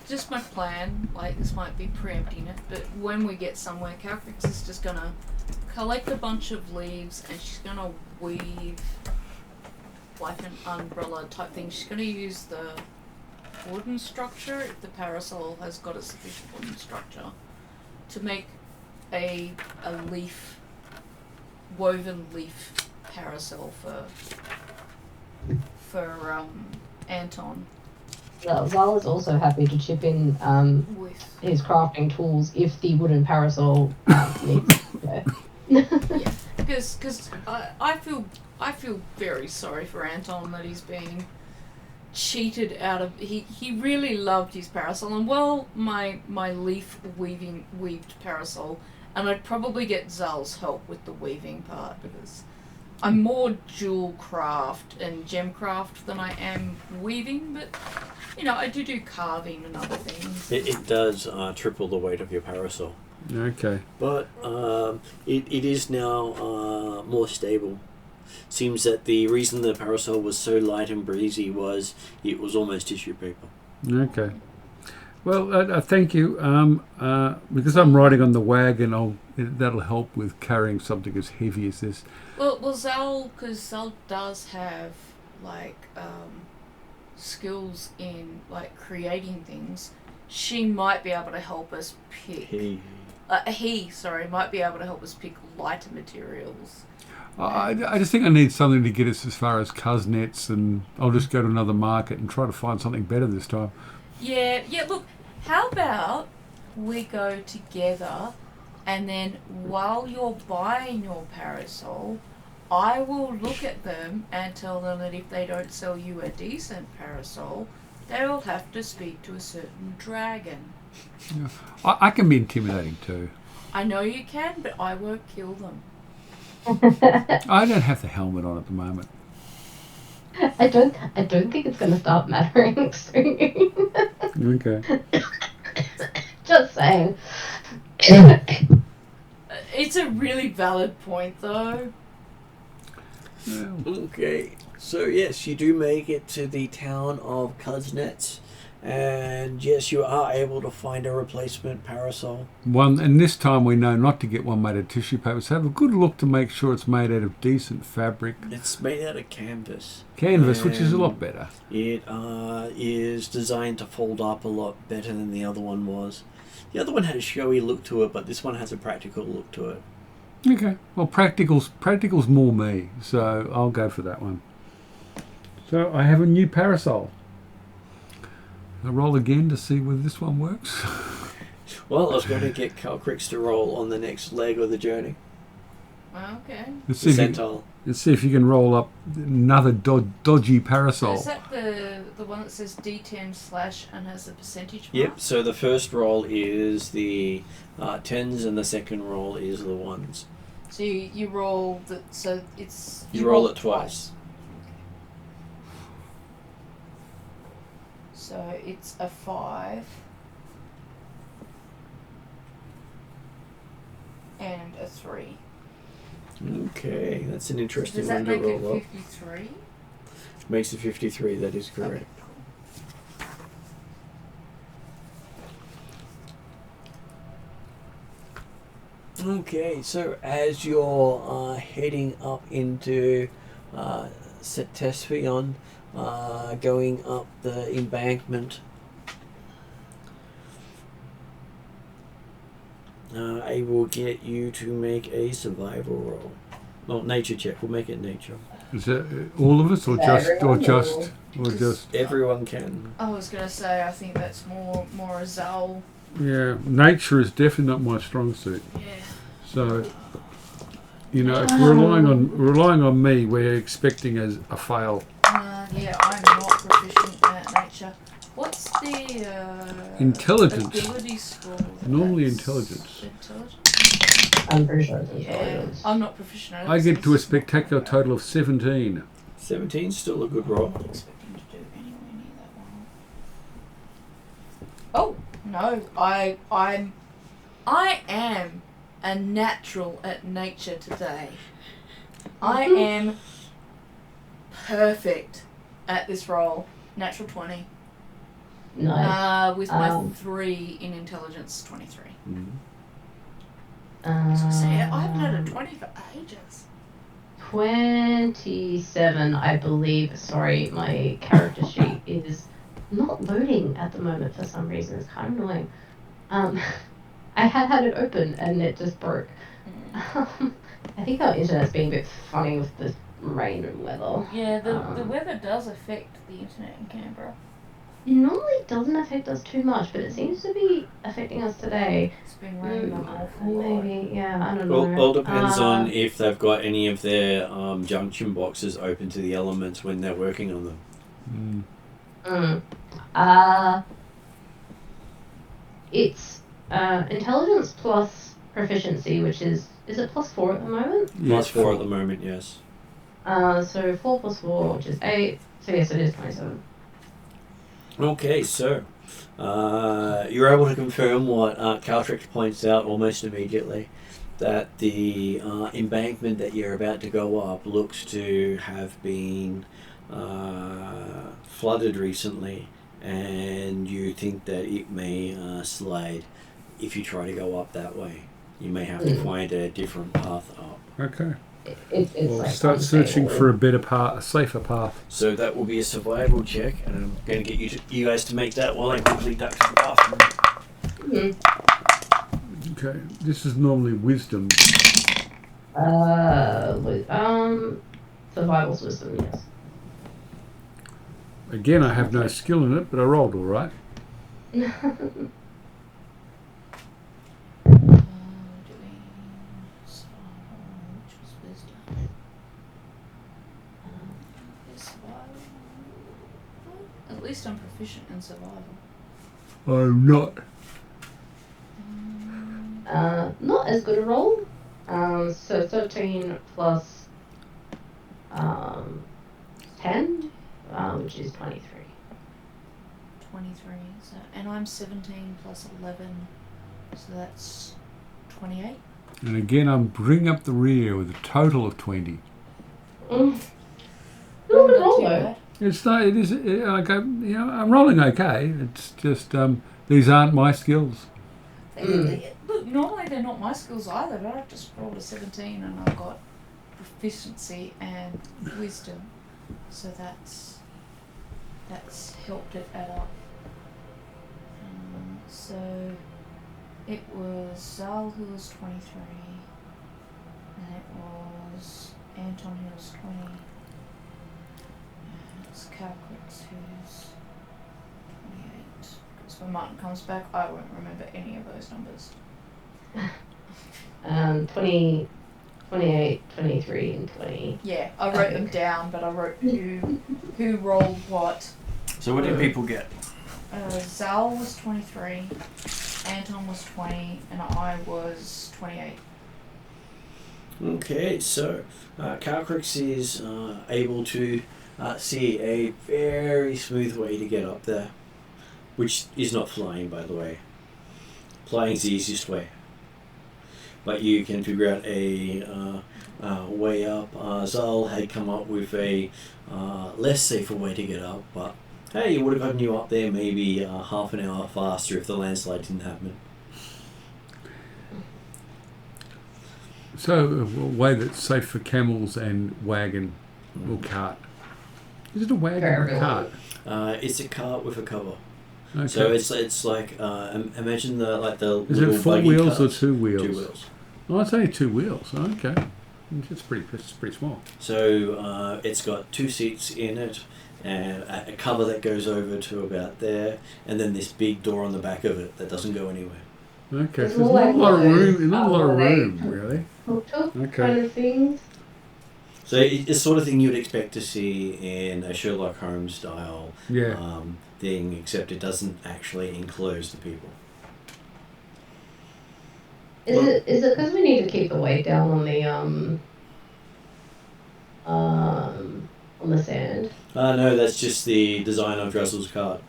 just my plan, like this might be preempting it, but when we get somewhere, Calcrix is just gonna collect a bunch of leaves and she's gonna weave like an umbrella type thing. She's gonna use the wooden structure, if the parasol has got a sufficient wooden structure, to make a woven leaf parasol for Anton. Well, Zal is also happy to chip in With his crafting tools if the wooden parasol needs to go. yeah, because I feel very sorry for Anton that he's being cheated out of. He really loved his parasol, and my leaf weaved parasol, and I'd probably get Zal's help with the weaving part because I'm more jewel craft and gem craft than I am weaving, but I do carving and other things. It does triple the weight of your parasol. Okay. But it is now more stable. Seems that the reason the parasol was so light and breezy was it was almost tissue paper. Okay. Well, thank you. Because I'm riding on the wagon, that'll help with carrying something as heavy as this. Well, Zal, because Zal does have skills in creating things. She might be able to help us pick. He might be able to help us pick lighter materials. I just think I need something to get us as far as Kuznets, and I'll just go to another market and try to find something better this time. Yeah, look, how about we go together and then while you're buying your parasol, I will look at them and tell them that if they don't sell you a decent parasol, they will have to speak to a certain dragon. Yeah. I can be intimidating too. I know you can, but I won't kill them. I don't have the helmet on at the moment. I don't think it's going to start mattering soon. Okay. Just saying. It's a really valid point, though. Yeah. Okay, so yes, you do make it to the town of Kuznets, and yes, you are able to find a replacement parasol. And this time we know not to get one made of tissue paper, so have a good look to make sure it's made out of decent fabric. It's made out of canvas. Which is a lot better. It is designed to fold up a lot better than the other one was. The other one had a showy look to it, but this one has a practical look to it. Okay. Well, practical's more me, so I'll go for that one. So I have a new parasol. I'll roll again to see whether this one works. Well, I was going to get Calcrix to roll on the next leg of the journey. Okay. Let's Percentile. see if you can roll up another dodgy parasol. So is that the one that says D10/ and has the percentage mark? Yep, so the first roll is the 10s and the second roll is the 1s. So you roll so it's... You roll it twice. So it's a 5 and a 3. Okay, that's an interesting Does that one to make it roll up. 53? Makes it 53, that is correct. Okay, cool. Okay, so as you're heading up into Setesvion, going up the embankment, I will get you to make a survival roll. Well, nature check. We'll make it nature. Is that all of us, or just Everyone can. I was gonna say I think that's more a Zal. Yeah, nature is definitely not my strong suit. Yeah. So, you know, if we're relying on me, we're expecting a fail. Yeah, I'm not proficient at nature. What's the Intelligence. ability score? Normally That's intelligence. I'm pretty sure it's Yeah, intelligence. I'm not proficient at it. I get to a spectacular total of 17. 17's still a good roll. I'm not expecting to do anywhere near that one. Oh no, I am a natural at nature today. I am perfect at this roll. Natural 20. Nice. With my 3 in intelligence, 23. Mm-hmm. As I say, I haven't had a 20 for ages. 27, I believe. Sorry, my character sheet is not loading at the moment for some reason. It's kind of annoying. I had it open and it just broke. I think our internet's being a bit funny with the rain and weather. Yeah, the weather does affect the internet in Canberra. It normally doesn't affect us too much, but it seems to be affecting us today. It's been raining an awful lot. Maybe, yeah, I don't know. All depends on if they've got any of their junction boxes open to the elements when they're working on them. It's intelligence plus proficiency, which is it +4 at the moment? Plus 4 at the moment, yes. So 4 plus 4, which is 8. So yes, it is 27. Okay, so you're able to confirm what Caltrix points out almost immediately, that the embankment that you're about to go up looks to have been flooded recently, and you think that it may slide if you try to go up that way. You may have to find a different path up. Okay. It's We'll like start searching for a better path, a safer path. So that will be a survival check, and I'm going to get you guys to make that while I quickly duck to the bathroom. Okay, this is normally wisdom. Survival's wisdom, yes. Again, I have no skill in it, but I rolled all right. At least I'm proficient in survival. I'm not. Not as good a roll. So 13 plus 10, which is 23. 23, so, and I'm 17 plus 11, so that's 28. And again, I'm bringing up the rear with a total of 20. Not Not roll too though. bad. It's not. It is. I'm rolling okay. It's just these aren't my skills. Look, normally they're not my skills either, but I've just rolled a 17 and I've got proficiency and wisdom, so that's helped it add up. So it was Zal who was 23, and it was Anton who was 20, and it's Calcrix who's 28. Because when Martin comes back, I won't remember any of those numbers. 20, 28, 23, and 20. Yeah, I wrote them down, but I wrote who rolled what. So what did people get? Zal was 23, Anton was 20, and I was 28. Okay, so Calcrix is able to see a very smooth way to get up there, which is not flying, by the way. Flying's the easiest way. But you can figure out a way up. Zal had come up with a less safer way to get up, but hey, it would have gotten you up there maybe half an hour faster if the landslide didn't happen. So a way that's safe for camels and wagon or cart. Is it a wagon or a cart? It's a cart with a cover. Okay. So it's like imagine the Is little it 4 buggy wheels or carts. 2 wheels? 2 wheels. Oh, it's only 2 wheels. Okay. It's pretty small. So it's got 2 seats in it, and a cover that goes over to about there, and then this big door on the back of it that doesn't go anywhere. Okay. It's So there's more not like a lot of those, room. Not a lot of like- room, really. Tuk-tuk Okay. kind of things. So it's the sort of thing you'd expect to see in a Sherlock Holmes style Yeah. thing, except it doesn't actually enclose the people. Is it because we need to keep the weight down on the sand? No, that's just the design of Dressel's cart.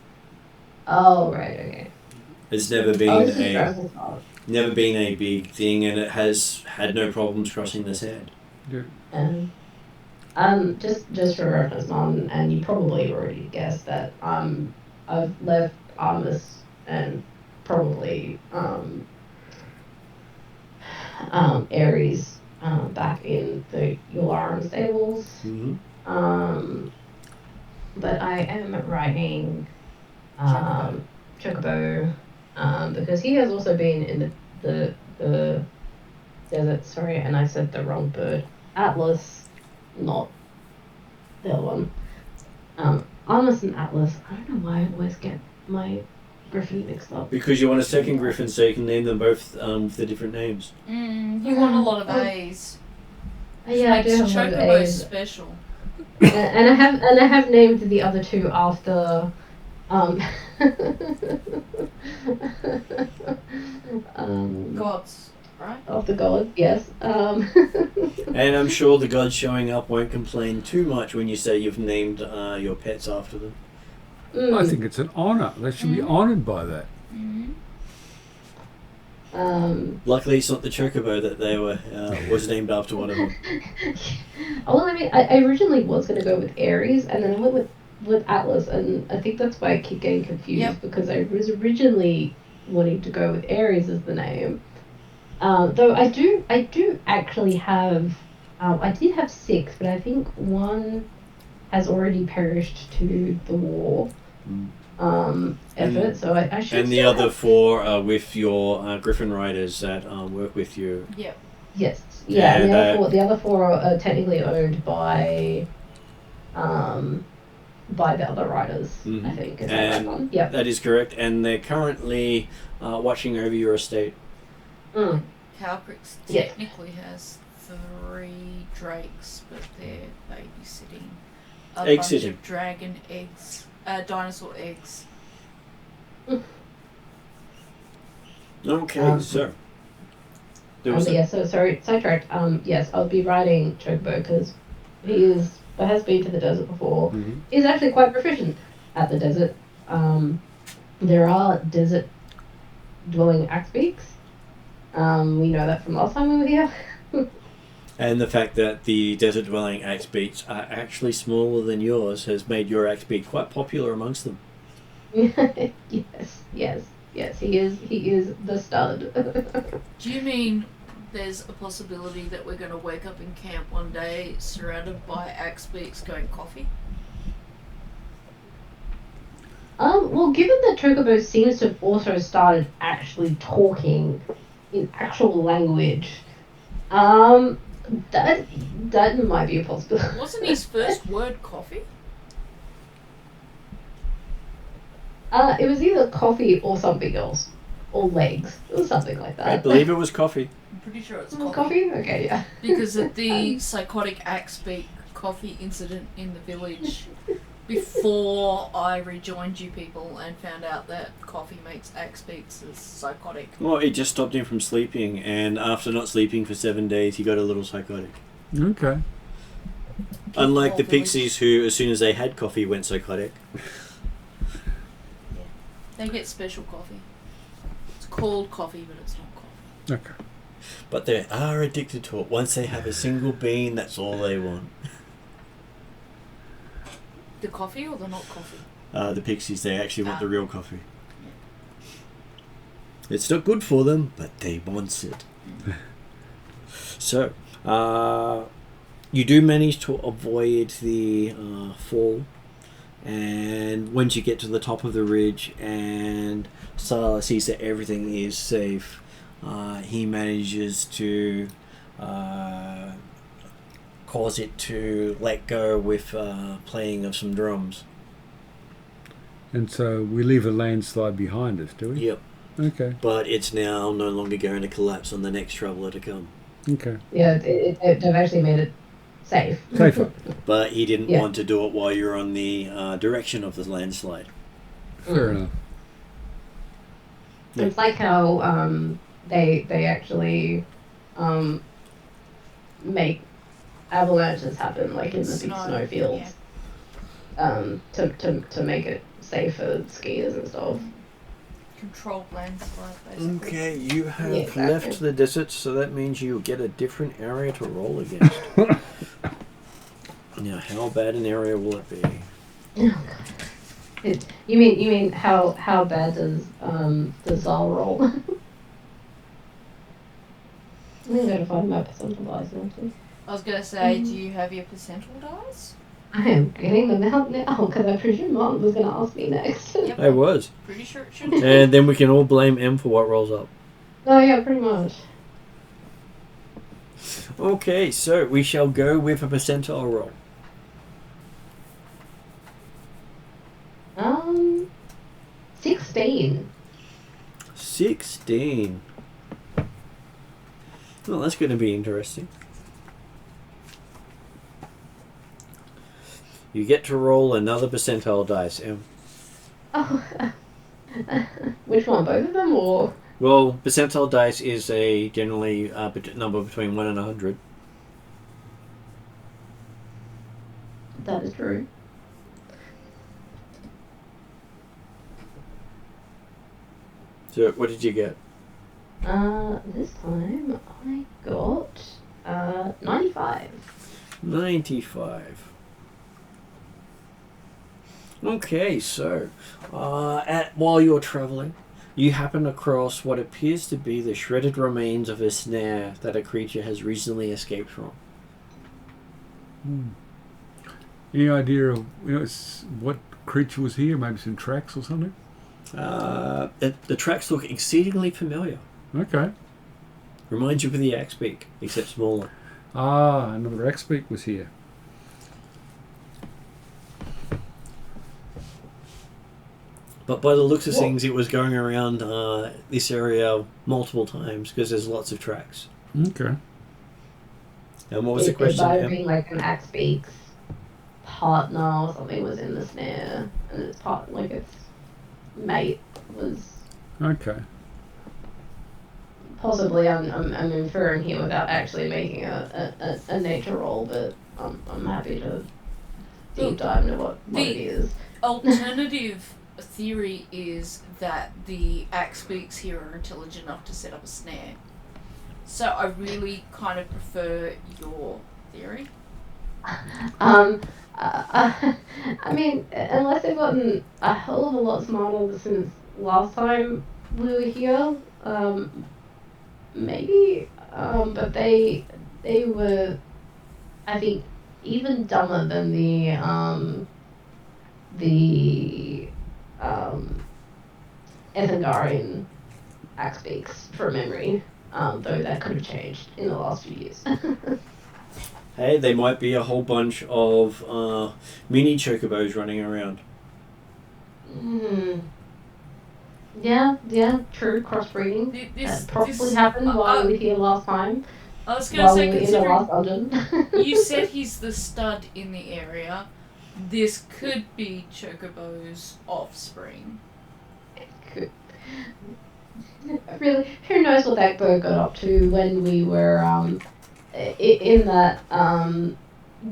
Oh right, okay. It's never been Oh, this is a Dressel's fault. never been a big thing, and it has had no problems crossing the sand. Just for reference, Mom, and you probably already guessed that I've left Artemis and probably Ares back in the Yularan stables. Mm-hmm. But I am writing Chocobo because he has also been in the desert. Sorry, and I said the wrong bird. Atlas, not the other one. Artemis and Atlas. I don't know why I always get my griffin mixed up. Because you want a second griffin, so you can name them both with the different names. You want a lot of A's. Yeah, I do have a lot of Chocobo A's. special. And I have named the other two after Gods, right? after God, yes. And I'm sure the gods showing up won't complain too much when you say you've named your pets after them. I think it's an honour. They should be honoured by that. Luckily, it's not the chocobo that they were was named after one of them. Well, I mean, I originally was going to go with Ares, and then I went with Atlas, and I think that's why I keep getting confused, Yep. because I was originally wanting to go with Ares as the name. Though I do actually have, I did have 6, but I think one has already perished to the war effort, so I should. And the still other have- 4 are with your Griffin Riders that work with you. Yep. Yes, Yeah, and that- the other four are technically owned by the other writers. Mhm. I think is that right And one? Yep. that is correct. And they're currently watching over your estate. Mm. Calcrix Yeah. technically has 3 drakes, but they're babysitting a Egg bunch sitting. of dragon eggs, dinosaur eggs. Okay, so there was But yeah, so sorry, sidetracked. Yes, I'll be riding Chocobo because he has been to the desert before. Mhm. He's actually quite proficient at the desert. There are desert dwelling axe beaks. We know that from last time we were here. And the fact that the desert dwelling axe beaks are actually smaller than yours has made your axe beak quite popular amongst them. Yes, he is the stud. Do you mean there's a possibility that we're going to wake up in camp one day surrounded by axe beaks going coffee? Well, given that Chocobo seems to have also started actually talking in actual language, that might be a possibility. Wasn't his first word coffee? It was either coffee or something else, or legs, or something like that. I believe it was coffee. I'm pretty sure it's Oh, coffee. coffee? Okay, yeah. Because of the psychotic axe beak coffee incident in the village before I rejoined you people and found out that coffee makes axe beaks as psychotic. Well, it just stopped him from sleeping, and after not sleeping for 7 days, he got a little psychotic. Okay. Unlike the Whole village. pixies, who, as soon as they had coffee, went psychotic. They get special coffee. It's called coffee, but it's not coffee. Okay. But they are addicted to it. Once they have a single bean, that's all they want. The coffee or the not coffee? The pixies, they actually want the real coffee. It's not good for them, but they want it. So, you do manage to avoid the fall, and once you get to the top of the ridge and Silas sees that everything is safe, he manages to cause it to let go with playing of some drums. And so we leave a landslide behind us, do we? Yep. Okay. But it's now no longer going to collapse on the next traveller to come. Okay. Yeah, they've actually made it safe. Safer. But he didn't Yeah. want to do it while you're on the direction of the landslide. Fair enough. Yeah. It's like how they actually make avalanches happen, like in the big snowfields, to make it safe for skiers and stuff. Controlled landslide, basically. Okay, you have Yeah, exactly. left the desert, so that means you'll get a different area to roll against. Now, how bad an area will it be? You mean how bad does Zal roll? I'm gonna find my percentile dice now too. I was gonna say, do you have your percentile dice? I am getting them out now because I presume Mom was gonna ask me next. Yep. I was. Pretty sure it should. And then we can all blame M for what rolls up. Oh yeah, pretty much. Okay, so we shall go with a percentile roll. 16. 16. Well, that's going to be interesting. You get to roll another percentile dice, M. Oh, which one? Both of them, or? Well, percentile dice is a generally number between 1 and 100. That is true. So, what did you get? This time I got 95. 95. Okay, so while you're traveling, you happen across what appears to be the shredded remains of a snare that a creature has recently escaped from. Any idea of what creature was here? Maybe some tracks or something? The tracks look exceedingly familiar. Okay. Reminds you of the axe beak, except smaller. Ah, another X-Beak was here. But by the looks of things, it was going around this area multiple times because there's lots of tracks. Okay. And what was the question? It might have Em? been like an axe beak's partner or something was in the snare, and its its mate was Okay. possibly. I'm inferring here without actually making a nature roll, but I'm happy to deep dive into what it is. Alternative theory is that the axe beaks here are intelligent enough to set up a snare. So I really kind of prefer your theory. I mean, unless they've gotten a hell of a lot smarter since last time we were here, maybe. But they were, I think, even dumber than the Ethengarian axe beaks from memory. Though that could have changed in the last few years. Hey, there might be a whole bunch of mini chocobos running around. Yeah, true, crossbreeding. This Probably happened while we were here last time. I was going to While say, we were in the last considering dungeon. you said he's the stud in the area, this could be Chocobo's offspring. Really, who knows what that bird got up to when we were in that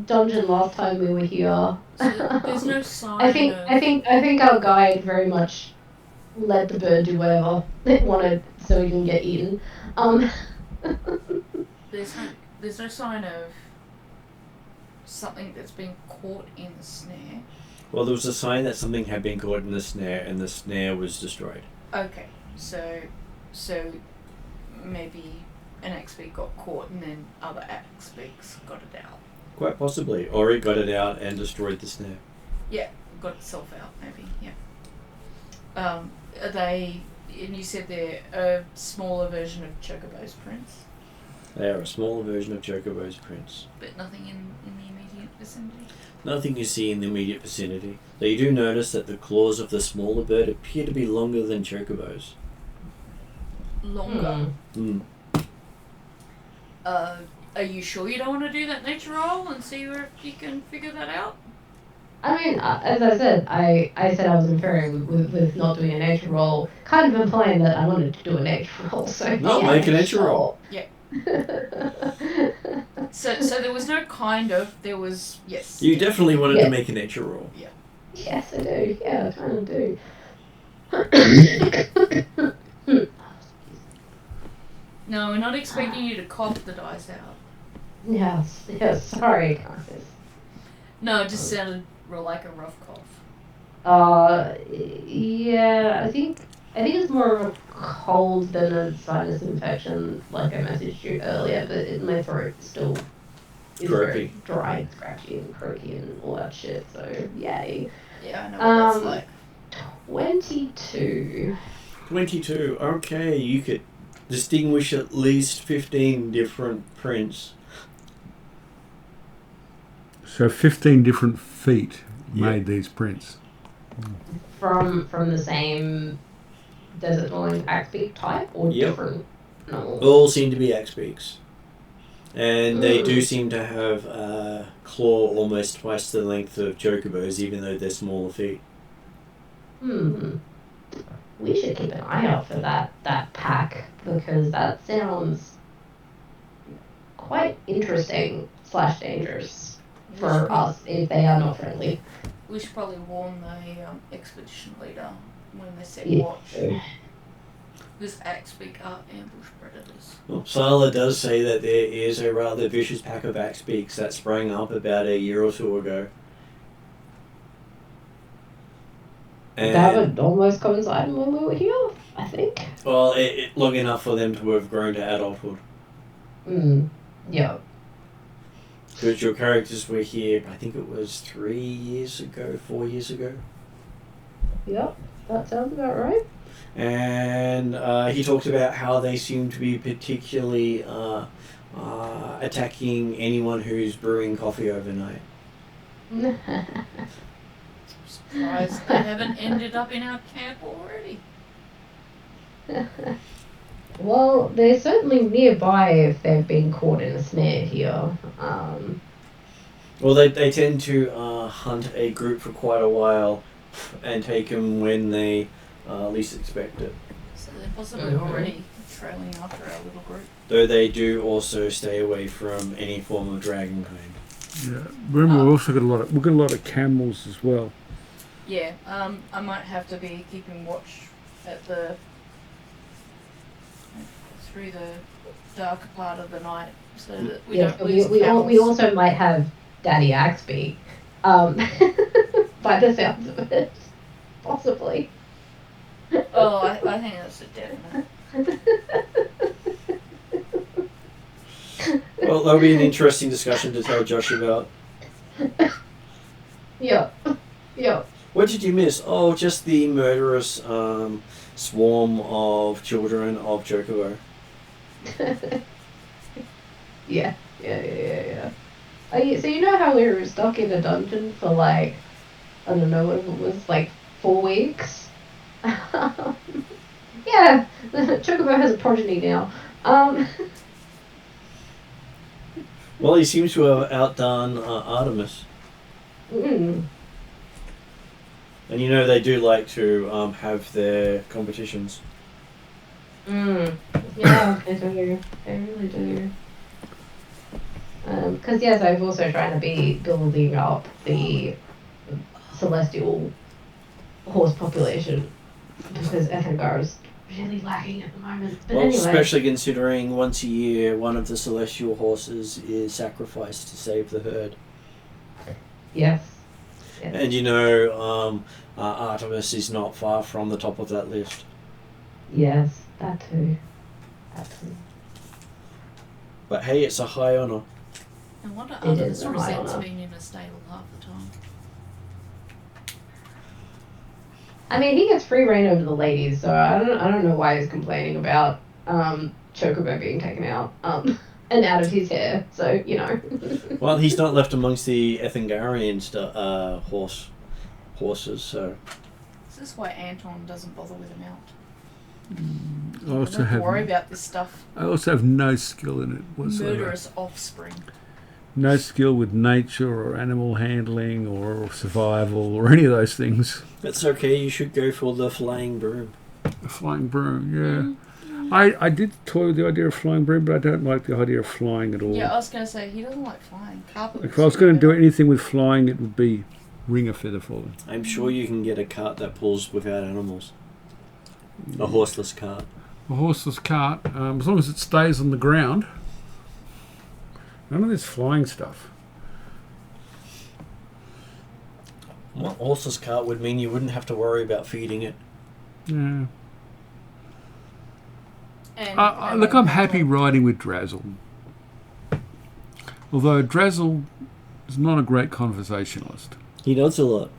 dungeon last time we were here. So there's no sign I think our guide very much let the bird do whatever it wanted so he didn't get eaten. There's no sign of something that's been caught in the snare. Well, there was a sign that something had been caught in the snare, and the snare was destroyed. Okay, so maybe an Axbeak got caught and then other Axbeaks got it out. Quite possibly. Or it got it out and destroyed the snare. Yeah, got itself out, maybe, yeah. Are they, and you said they're a smaller version of Chocobo's prints, They are a smaller version of Chocobo's prints. but nothing in the immediate vicinity? Nothing you see in the immediate vicinity. Though you do notice that the claws of the smaller bird appear to be longer than Chocobo's. Longer. Mm. Are you sure you don't want to do that nature roll and see if you can figure that out? I mean, as I said, I said I was inferring with not doing a nature roll, kind of implying that I wanted to do a nature roll. So No, yeah, make a nature roll. Yeah. So there was no kind of, there was, yes. You definitely wanted Yeah. to make a nature roll. Yes, I do. Yeah, I kind of do. No, we're not expecting you to cough the dice out. Yes, sorry, guys. No, it just sounded like a rough cough. Yeah, I think it's more of a cold than a sinus infection, like I messaged you earlier, but my throat still is very dry and scratchy and croaky and all that shit, so yay. Yeah, I know what that's like. 22. 22. Okay, you could distinguish at least 15 different prints. So 15 different feet Yep. made these prints. From the same desert dwelling Axbeak type or Yep. different animals? All seem to be Axbeaks. And they do seem to have a claw almost twice the length of Chocobos, even though they're smaller feet. We should keep an eye out for that pack, because that sounds quite interesting / dangerous for us if they are not friendly. We should probably warn the expedition leader when they set Yeah. watch. This Axbeak are ambush predators. Well, Sala does say that there is a rather vicious pack of Axbeaks that sprang up about a year or two ago. And, That would almost coincide when we were here, I think. well, long enough for them to have grown to adulthood. Yeah. Because your characters were here, I think it was 4 years ago. Yep, that sounds about right. And he talks about how they seem to be particularly attacking anyone who's brewing coffee overnight. Surprised they haven't ended up in our camp already. Well, they're certainly nearby if they've been caught in a snare here. Well, they tend to hunt a group for quite a while and take them when they least expect it. So they're possibly already trailing after our little group. Though they do also stay away from any form of dragon kind. Yeah. Remember, we've also got a lot of camels as well. Yeah, I might have to be keeping watch at through the darker part of the night so that we don't lose we camels. also might have Daddy Axbeak. By the sounds of it, possibly. Oh, I think that's a definite. Well, that'll be an interesting discussion to tell Josh about. Yeah. What did you miss? Oh, just the murderous swarm of children of Chocobo. Yeah. So you know how we were stuck in a dungeon for like, I don't know what it was, like 4 weeks? Yeah, Chocobo has a progeny now. Well, he seems to have outdone Artemis. And you know they do like to have their competitions. Yeah, they do. They really do. Because yes, I've also trying to be building up the celestial horse population because Ethengar is really lacking at the moment. But Well, anyway, especially considering once a year one of the celestial horses is sacrificed to save the herd. yes. And you know, Artemis is not far from the top of that list. Yes, that too. But hey, it's a high honour. I wonder It others is a high resents honour. being in a stable half the time. I mean, he gets free reign over the ladies, so I don't know why he's complaining about Chocobo being taken out and out of his hair. So you know. Well, he's not left amongst the Ethengarian horses, so... Is this why Anton doesn't bother with a mount? I also Don't worry have about this stuff. I also have no skill in it whatsoever. Murderous offspring. No skill with nature or animal handling or survival or any of those things. That's okay, you should go for the flying broom. A flying broom, yeah. I did toy with the idea of flying broom, but I don't like the idea of flying at all. Yeah, I was going to say, he doesn't like flying. Carpet If I was going to do anything with flying, it would be ring a feather falling. I'm sure you can get a cart that pulls without animals. A horseless cart. A horseless cart, as long as it stays on the ground. None of this flying stuff. Well, a horseless cart would mean you wouldn't have to worry about feeding it. Yeah. And, Look, I'm happy riding with Drazzle. Although Drazzle is not a great conversationalist. He nods a lot.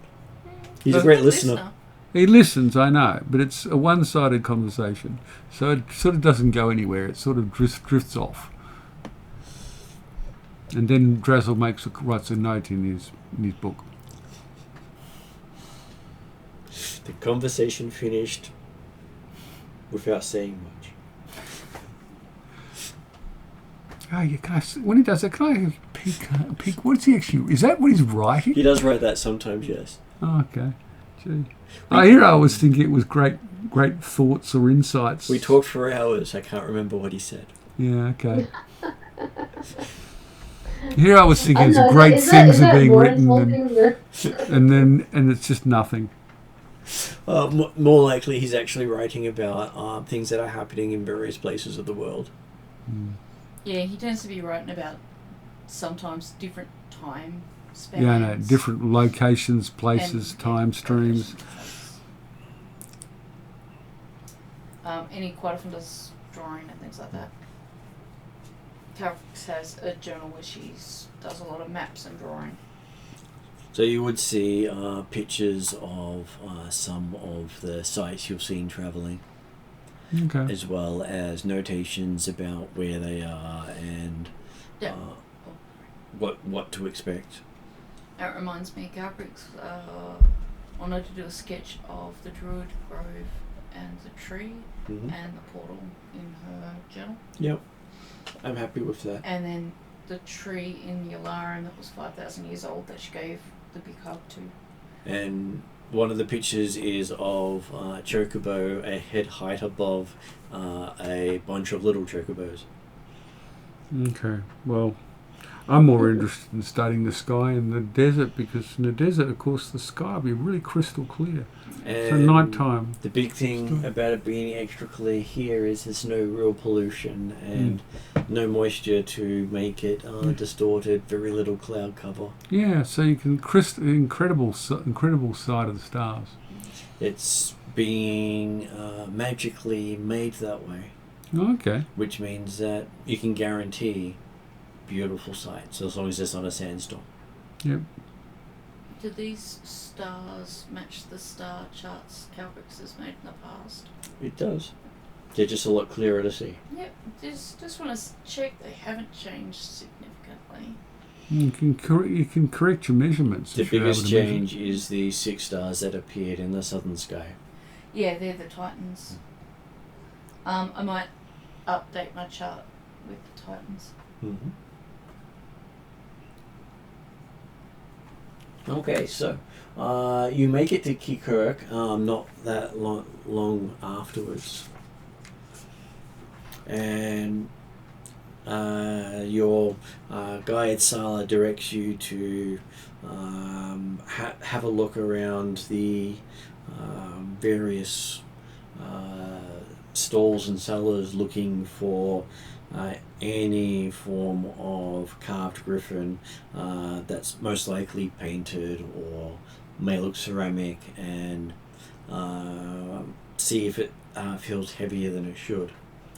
He's a But- great listener. He listens, I know, but it's a one-sided conversation. So it sort of doesn't go anywhere. It sort of drifts off. And then Drazzle writes a note in his book. The conversation finished without saying much. Oh, yeah, when he does that, can I peek? What's he actually? Is that what he's writing? He does write that sometimes, yes. Oh, okay. Gee. Here I was thinking it was great thoughts or insights. We talked for hours. I can't remember what he said. Yeah, okay. Here I was thinking I know, great is things that are being more written, insulting and it's just nothing. More likely, he's actually writing about things that are happening in various places of the world. Mm. Yeah, he tends to be writing about sometimes different time spans. Yeah, I know. Different locations, places, and- time streams. And he quite often does drawing and things like that. Carrix has a journal where she does a lot of maps and drawing. So you would see pictures of some of the sites you've seen travelling, Okay. as well as notations about where they are and Yeah. what to expect. That reminds me, Carrix wanted to do a sketch of the Druid Grove and the tree Mm-hmm. and the portal in her journal. Yep, I'm happy with that. And then the tree in Yularan that was 5,000 years old that she gave the big hug to. And one of the pictures is of Chocobo a head height above a bunch of little Chocobos. Okay. Well, I'm more interested in studying the sky in the desert because in the desert, of course, the sky will be really crystal clear. So And nighttime. the big thing about it being extra clear here is there's no real pollution and no moisture to make it distorted, very little cloud cover. Yeah, so you can incredible sight of the stars. It's being magically made that way, Okay. which means that you can guarantee beautiful sights as long as it's not a sandstorm. Yep. Do these stars match the star charts Carrix has made in the past? It does. They're just a lot clearer to see. Yep, just want to check they haven't changed significantly. You can correct your measurements. The if you're able biggest to measure. change is the 6 stars that appeared in the southern sky. Yeah, they're the Titans. I might update my chart with the Titans. Mm-hmm. Okay, so you make it to Kikirk not that long afterwards, and your guide Sala directs you to have a look around the various stalls and cellars looking for any form of carved griffin that's most likely painted or may look ceramic, and see if it feels heavier than it should.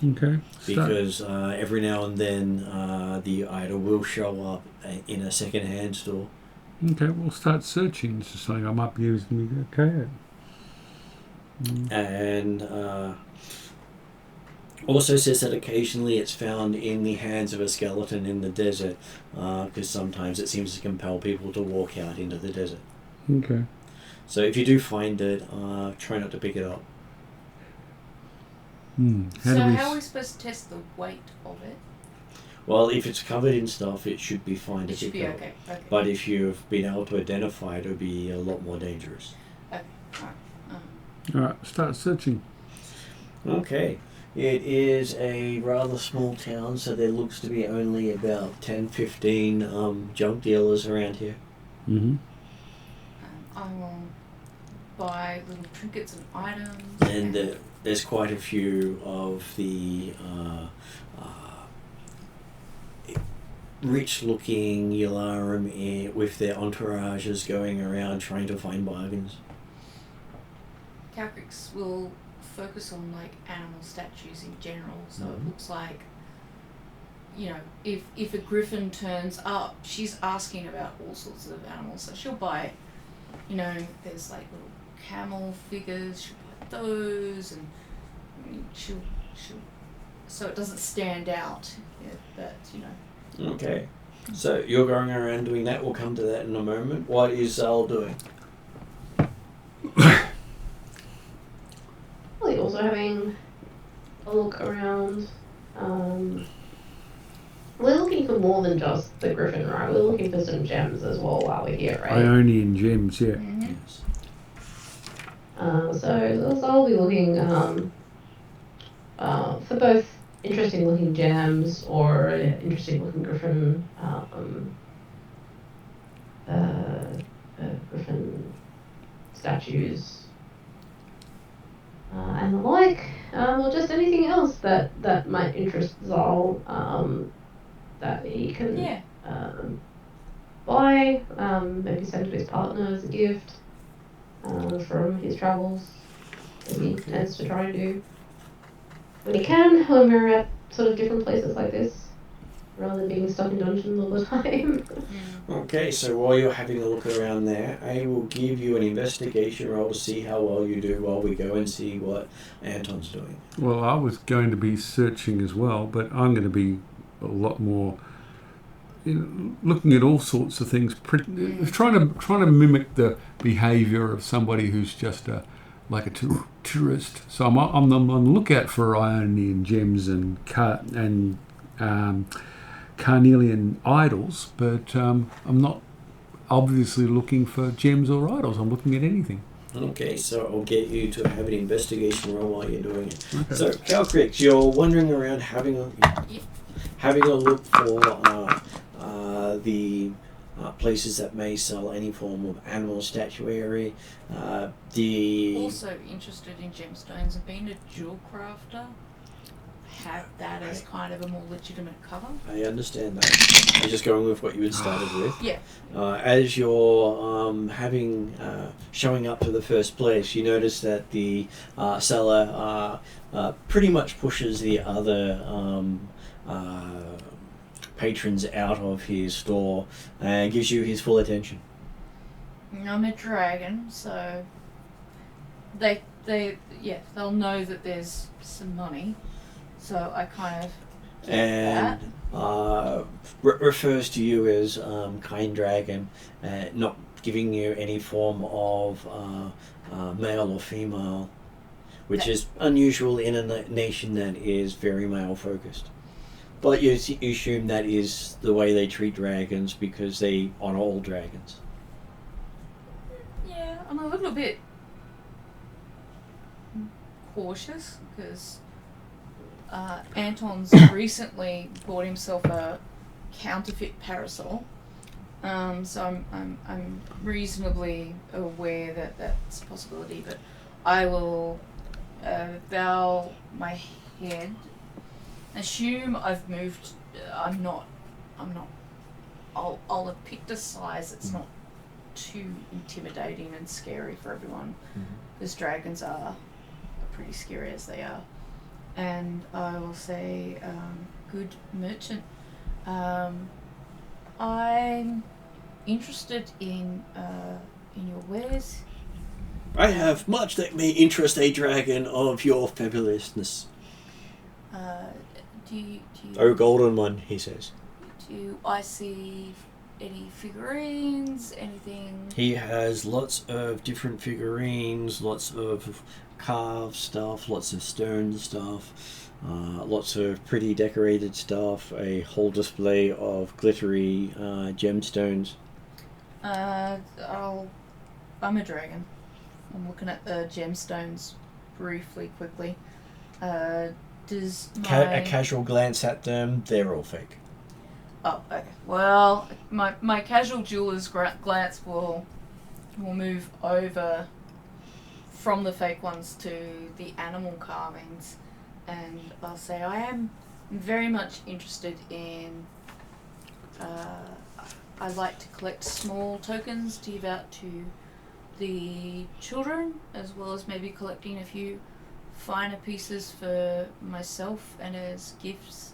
Okay. Because every now and then the idol will show up in a second-hand store. Okay, we'll start searching. This is something I might be using. Okay. And also says that occasionally it's found in the hands of a skeleton in the desert, because sometimes it seems to compel people to walk out into the desert. Okay. So if you do find it, try not to pick it up. How are we supposed to test the weight of it? Well, if it's covered in stuff, it should be fine to It should pick be up. okay. But if you've been able to identify it, it'll be a lot more dangerous. Okay. All right, start searching. Okay. It is a rather small town, so there looks to be only about 10, 15 junk dealers around here. Mm-hmm. I will buy little trinkets and items. And there's quite a few of the rich-looking Yularim with their entourages going around trying to find bargains. Calcrix will focus on like animal statues in general, so it looks like, you know, if a griffin turns up, she's asking about all sorts of animals, so she'll buy, you know, there's like little camel figures, she'll buy those, and I mean, she'll so it doesn't stand out, but you know. Okay, so you're going around doing that. We'll come to that in a moment. What is Zal doing? Probably also having a look around. We're looking for more than just the griffin, right? We're looking for some gems as well while we're here, right? Ionian gems, yeah. Mm-hmm. Yes. So I'll be looking for both interesting looking gems or interesting looking griffin griffin statues and the like, or just anything else that might interest Zal, that he can buy, maybe send to his partner as a gift from his travels, as he tends to try and do when he can, when we're at sort of different places like this, rather than being stuck in dungeons all the time. Okay, so while you're having a look around there, I will give you an investigation roll to see how well you do while we go and see what Anton's doing. Well, I was going to be searching as well, but I'm going to be a lot more looking at all sorts of things, trying to mimic the behaviour of somebody who's just like a tourist. So I'm on the lookout for Ionian gems and Carnelian idols, but I'm not obviously looking for gems or idols. I'm looking at anything. Okay, so I'll get you to have an investigation roll while you're doing it. Okay. So, Calcrix, you're wandering around having a look for the places that may sell any form of animal statuary. Also interested in gemstones and being a jewel crafter, have that as kind of a more legitimate cover. I understand that. You're just going with what you had started with. Yeah. As you're showing up to the first place, you notice that the seller pretty much pushes the other patrons out of his store and gives you his full attention. I'm a dragon, so they'll know that there's some money. So I kind of get and refers to you as kind dragon, not giving you any form of male or female, which is unusual in a nation that is very male focused. But you assume that is the way they treat dragons because they honor all dragons. Yeah, I'm a little bit cautious because Anton's recently bought himself a counterfeit parasol, so I'm reasonably aware that that's a possibility. But I will bow my head. Assume I've moved. I'm not. I'll have picked a size that's not too intimidating and scary for everyone, because dragons are pretty scary as they are. and I will say, good merchant. I'm interested in your wares. I have much that may interest a dragon of your fabulousness. Do you Oh, golden one, he says. do I see any figurines? Anything? He has lots of different figurines, lots of carved stuff, lots of stone stuff, lots of pretty decorated stuff, a whole display of glittery gemstones. I'm a dragon. I'm looking at the gemstones briefly, quickly. Does my... A casual glance at them, they're all fake. Oh, okay. Well, my casual jeweler's glance will move over from the fake ones to the animal carvings, and I'll say I am very much interested in. I like to collect small tokens to give out to the children, as well as maybe collecting a few finer pieces for myself and as gifts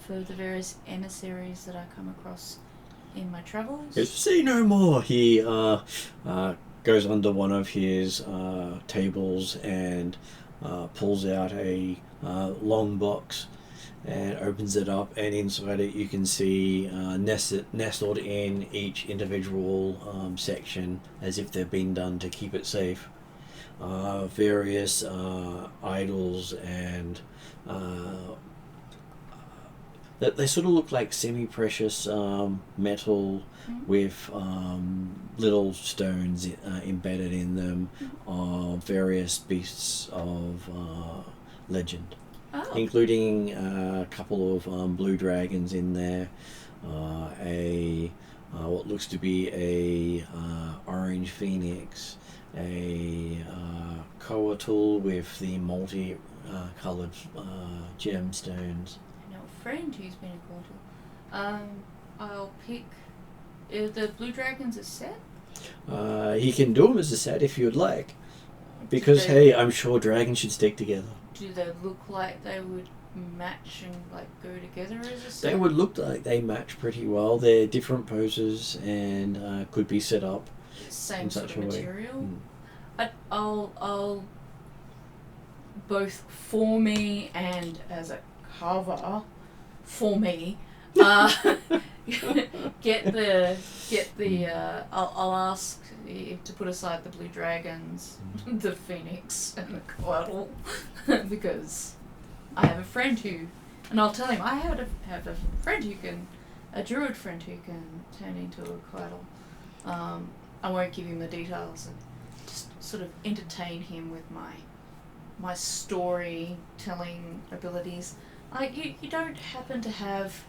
for the various emissaries that I come across in my travels. Say no more. He goes under one of his tables and pulls out a long box and opens it up, and inside it you can see nestled in each individual section, as if they've been done to keep it safe, various idols and they sort of look like semi-precious metal with little stones embedded in them of various beasts of legend. Oh. Including a couple of blue dragons in there, what looks to be a orange phoenix, a coatl with the multi-coloured gemstones. I know a friend who's been a coatl. I'll pick the blue dragons a set. He can do them as a set if you'd like, because hey, I'm sure dragons should stick together. Do they look like they would match and like go together as a set? They would look like they match pretty well. They're different poses and could be set up Same in sort such of a way. material. I'll both for me and as a cover for me. Get the I'll ask to put aside the blue dragons, the phoenix and the coatl, because I have a friend who, and I'll tell him I have a friend who can, a druid friend who can turn into a coatl. I won't give him the details, and just sort of entertain him with my storytelling abilities. Like you don't happen to have.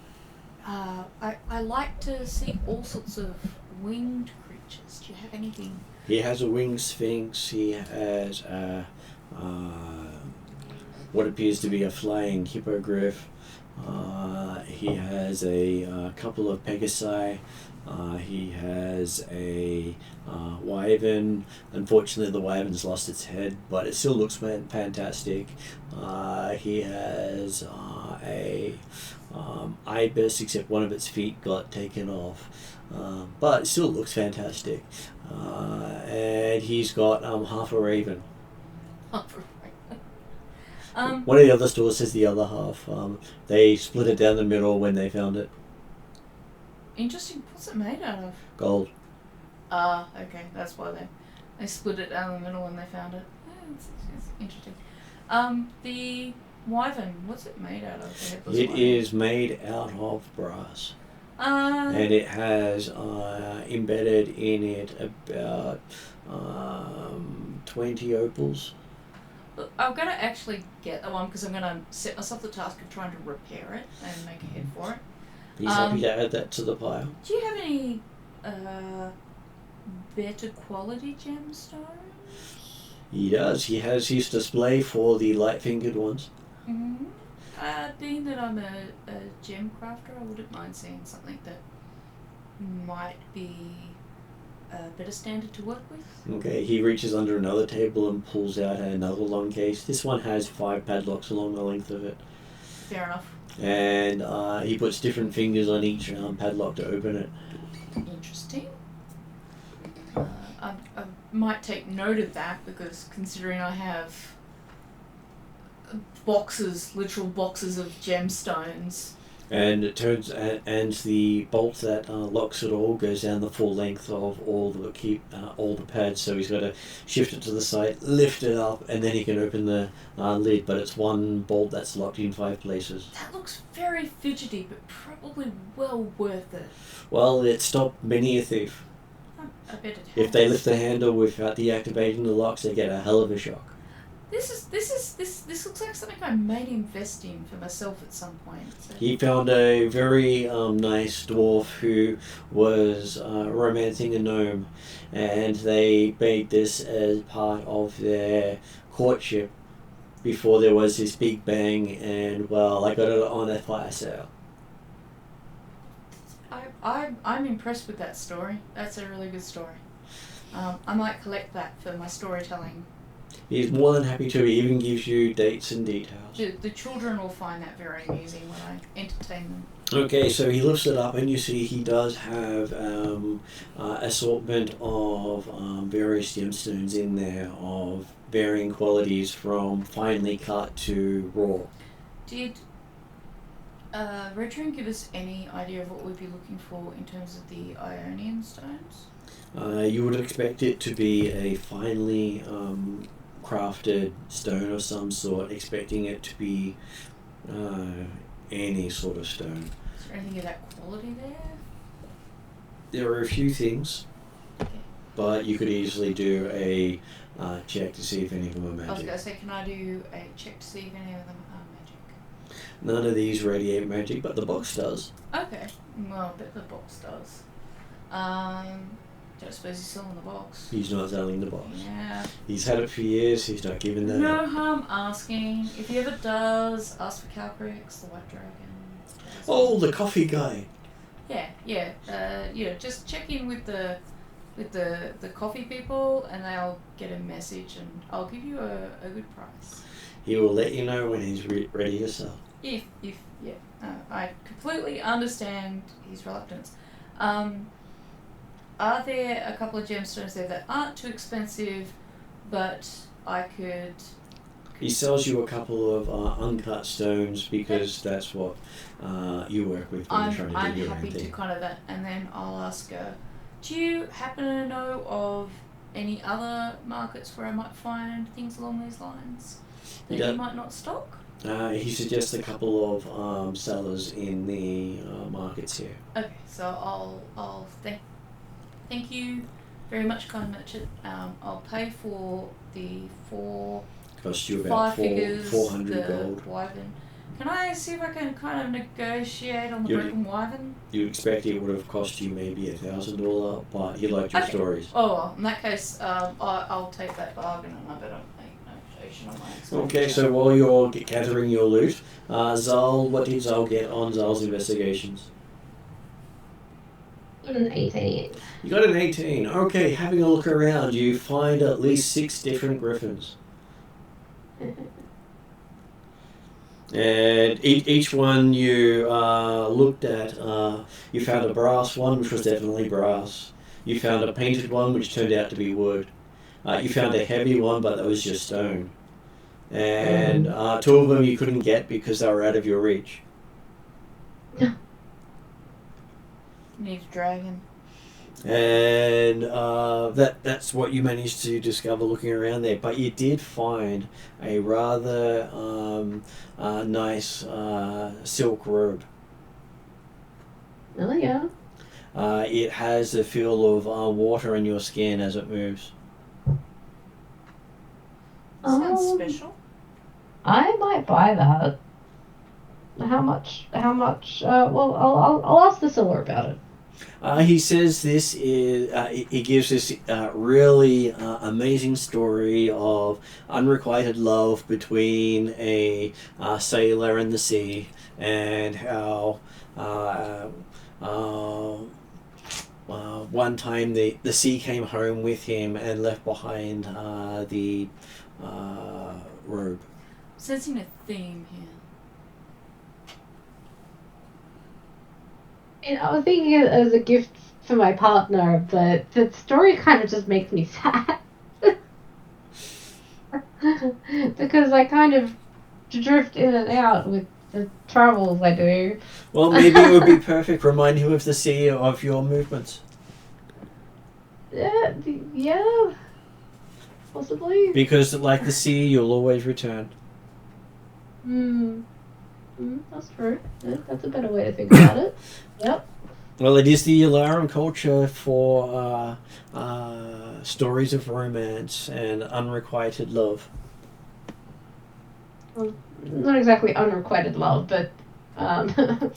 I like to see all sorts of winged creatures. Do you have anything? He has a winged sphinx. He has what appears to be a flying hippogriff. He has a couple of pegasi. He has a wyvern. Unfortunately, the wyvern's lost its head, but it still looks fantastic. He has a ibis, except one of its feet got taken off, but it still looks fantastic. And he's got half a raven. One of the other stores says the other half. They split it down the middle when they found it. Interesting. What's it made out of? Gold. Okay, that's why they split it down the middle when they found it. Yeah, it's interesting. The wyvern, what's it made out of? The headless It wyvern? is made out of brass. And it has embedded in it about 20 opals. Look, I'm going to actually get the one because I'm going to set myself the task of trying to repair it and make a head for it. He's happy to add that to the pile. Do you have any better quality gemstones? He does. He has his display for the light-fingered ones. Mm-hmm. Being that I'm a gem crafter, I wouldn't mind seeing something that might be a better standard to work with. Okay, he reaches under another table and pulls out another long case. This one has 5 padlocks along the length of it. Fair enough. And he puts different fingers on each padlock to open it. Interesting. I might take note of that, because considering I have boxes, literal boxes of gemstones. And it turns and the bolt that locks it all goes down the full length of all the pads. So he's got to shift it to the side, lift it up, and then he can open the lid. But it's one bolt that's locked in 5 places. That looks very fidgety, but probably well worth it. Well, it stopped many a thief. I bet it has. If they lift the handle without deactivating the locks, they get a hell of a shock. This looks like something I might invest in for myself at some point. So. He found a very nice dwarf who was romancing a gnome, and they made this as part of their courtship before there was this big bang, and well, I got it on a fire sale. I'm impressed with that story. That's a really good story. I might collect that for my storytelling. He's more than happy to. He even gives you dates and details. The children will find that very amusing when I entertain them. Okay, so he lifts it up, and you see he does have assortment of various gemstones in there of varying qualities, from finely cut to raw. Did Redrum give us any idea of what we'd be looking for in terms of the Ionian stones? You would expect it to be a finely crafted stone of some sort, expecting it to be any sort of stone. Is there anything of that quality there? There are a few things, Okay. but you could easily do a check to see if any of them are I was magic. going to say, can I do a check to see if any of them are magic? None of these radiate magic, but the box does. Okay. Well, I bet the box does. Don't suppose he's selling the box. He's not selling the box. Yeah. He's had it for years, he's not giving that No up. harm asking. If he ever does, ask for Calcrix, the White Dragon. Oh, the coffee guy! Yeah. Just check in with the coffee people, and they'll get a message, and I'll give you a good price. He will let you know when he's ready to sell. I completely understand his reluctance. Are there a couple of gemstones there that aren't too expensive, but I could... He sells you a couple of uncut stones because that's what you work with when you're trying to I'm do your own happy to thing. kind of that, and then I'll ask her, do you happen to know of any other markets where I might find things along these lines that you might not stock? He suggests a couple of sellers in the markets here. Okay, so I'll thank you very much, kind merchant. I'll pay for the Costs you 5 about figures, 400 the gold. wyvern. Can I see if I can kind of negotiate on the You'd- broken wyvern? You'd expect it would have cost you maybe $1,000, but he liked your Okay. stories. Oh, well, in that case, I'll take that bargain, and I better make notation on my expenditure. Okay, so while you're gathering your loot, Zal, what did Zal get on Zal's investigations? An 18. You got an 18. Okay, having a look around, you find at least 6 different griffins. And each one you looked at, you found a brass one, which was definitely brass. You found a painted one, which turned out to be wood. You found a heavy one, but that was just stone. And 2 of them you couldn't get because they were out of your reach. Need a dragon. And that's what you managed to discover looking around there. But you did find a rather nice silk robe. Oh, yeah. It has the feel of water in your skin as it moves. Sounds special. I might buy that. How much? Well, I'll ask the seller about it. He says this is, he gives this really amazing story of unrequited love between a sailor and the sea, and how, one time the sea came home with him and left behind the robe. Sensing a theme here. And I was thinking it as a gift for my partner, but the story kind of just makes me sad. Because I kind of drift in and out with the travels I do. Well, maybe it would be perfect. Remind him of the sea of your movements. Yeah, possibly. Because like the sea, you'll always return. That's true. Yeah, that's a better way to think about it. Yep. Well, it is the Alarum culture for stories of romance and unrequited love. Well, not exactly unrequited love, but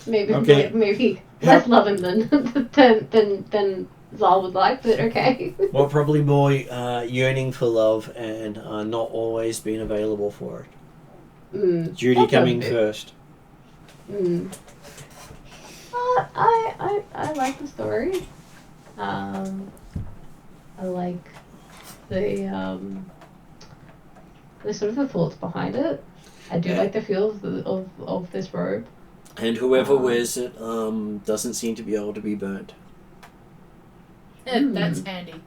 maybe Okay. maybe less loving than Zal would like, but okay. Well, probably more yearning for love and not always being available for it. Duty That's coming a bit- first. I like the story. I like the sort of the thoughts behind it. I do like the feel of this robe. And whoever wears it doesn't seem to be able to be burnt. That's handy.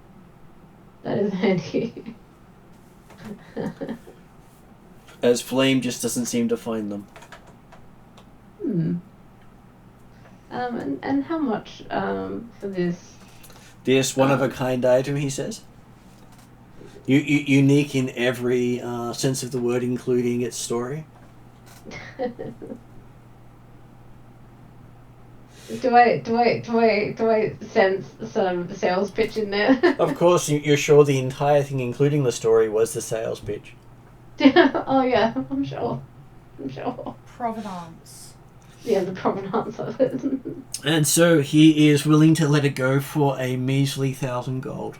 That is handy. As flame just doesn't seem to find them. And how much for this? This one-of-a-kind item, he says. Unique in every sense of the word, including its story. Do I sense some sales pitch in there? Of course, you're sure the entire thing, including the story, was the sales pitch. Oh yeah, I'm sure. Provenance. Yeah, the provenance of it. And so he is willing to let it go for a measly 1,000 gold.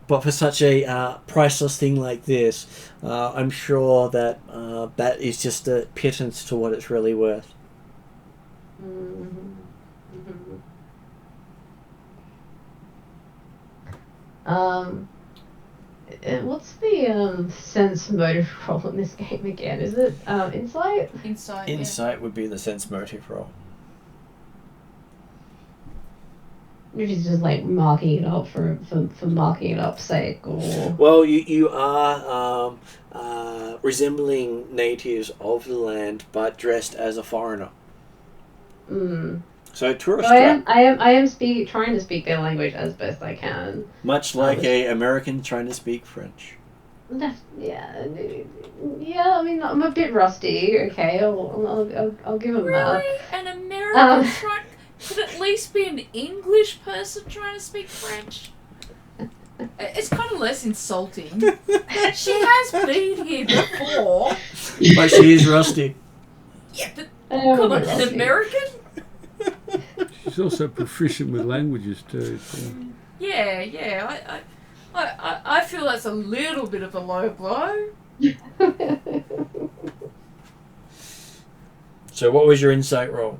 But for such a priceless thing like this, I'm sure that that is just a pittance to what it's really worth. What's the sense motive roll in this game again? Is it insight? Insight. Insight would be the sense motive roll. Which is just like marking it up for marking it up's sake, or Well, you are resembling natives of the land, but dressed as a foreigner. So tourist So trap, I am trying to speak their language as best I can. much like a American trying to speak French. Yeah. I mean, I'm a bit rusty. Okay, I'll give him that. Really? An American could at least be an English person trying to speak French? It's kind of less insulting. She has been here before. But she is rusty. Yeah, but Come come on, an American? She's also proficient with languages too. So. Yeah. I feel that's a little bit of a low blow. So what was your insight roll?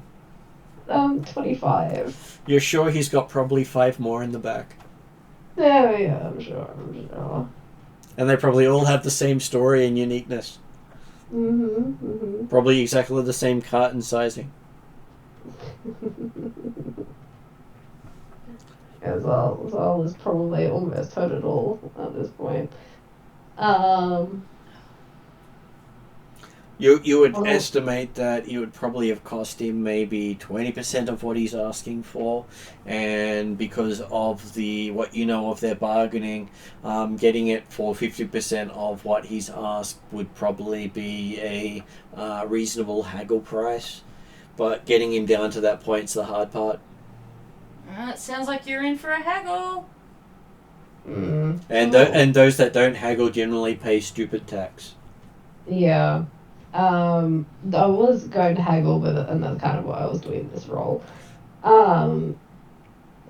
25. You're sure he's got probably 5 more in the back? Yeah, I'm sure. And they probably all have the same story and uniqueness. Probably exactly the same cart and sizing. Zal is probably almost heard it all at this point. You would estimate that it would probably have cost him maybe 20% of what he's asking for, and because of what you know of their bargaining, getting it for 50% of what he's asked would probably be a reasonable haggle price. But getting him down to that point's the hard part. It sounds like you're in for a haggle. And those that don't haggle generally pay stupid tax. Yeah. I was going to haggle, and that's kind of why I was doing this role. So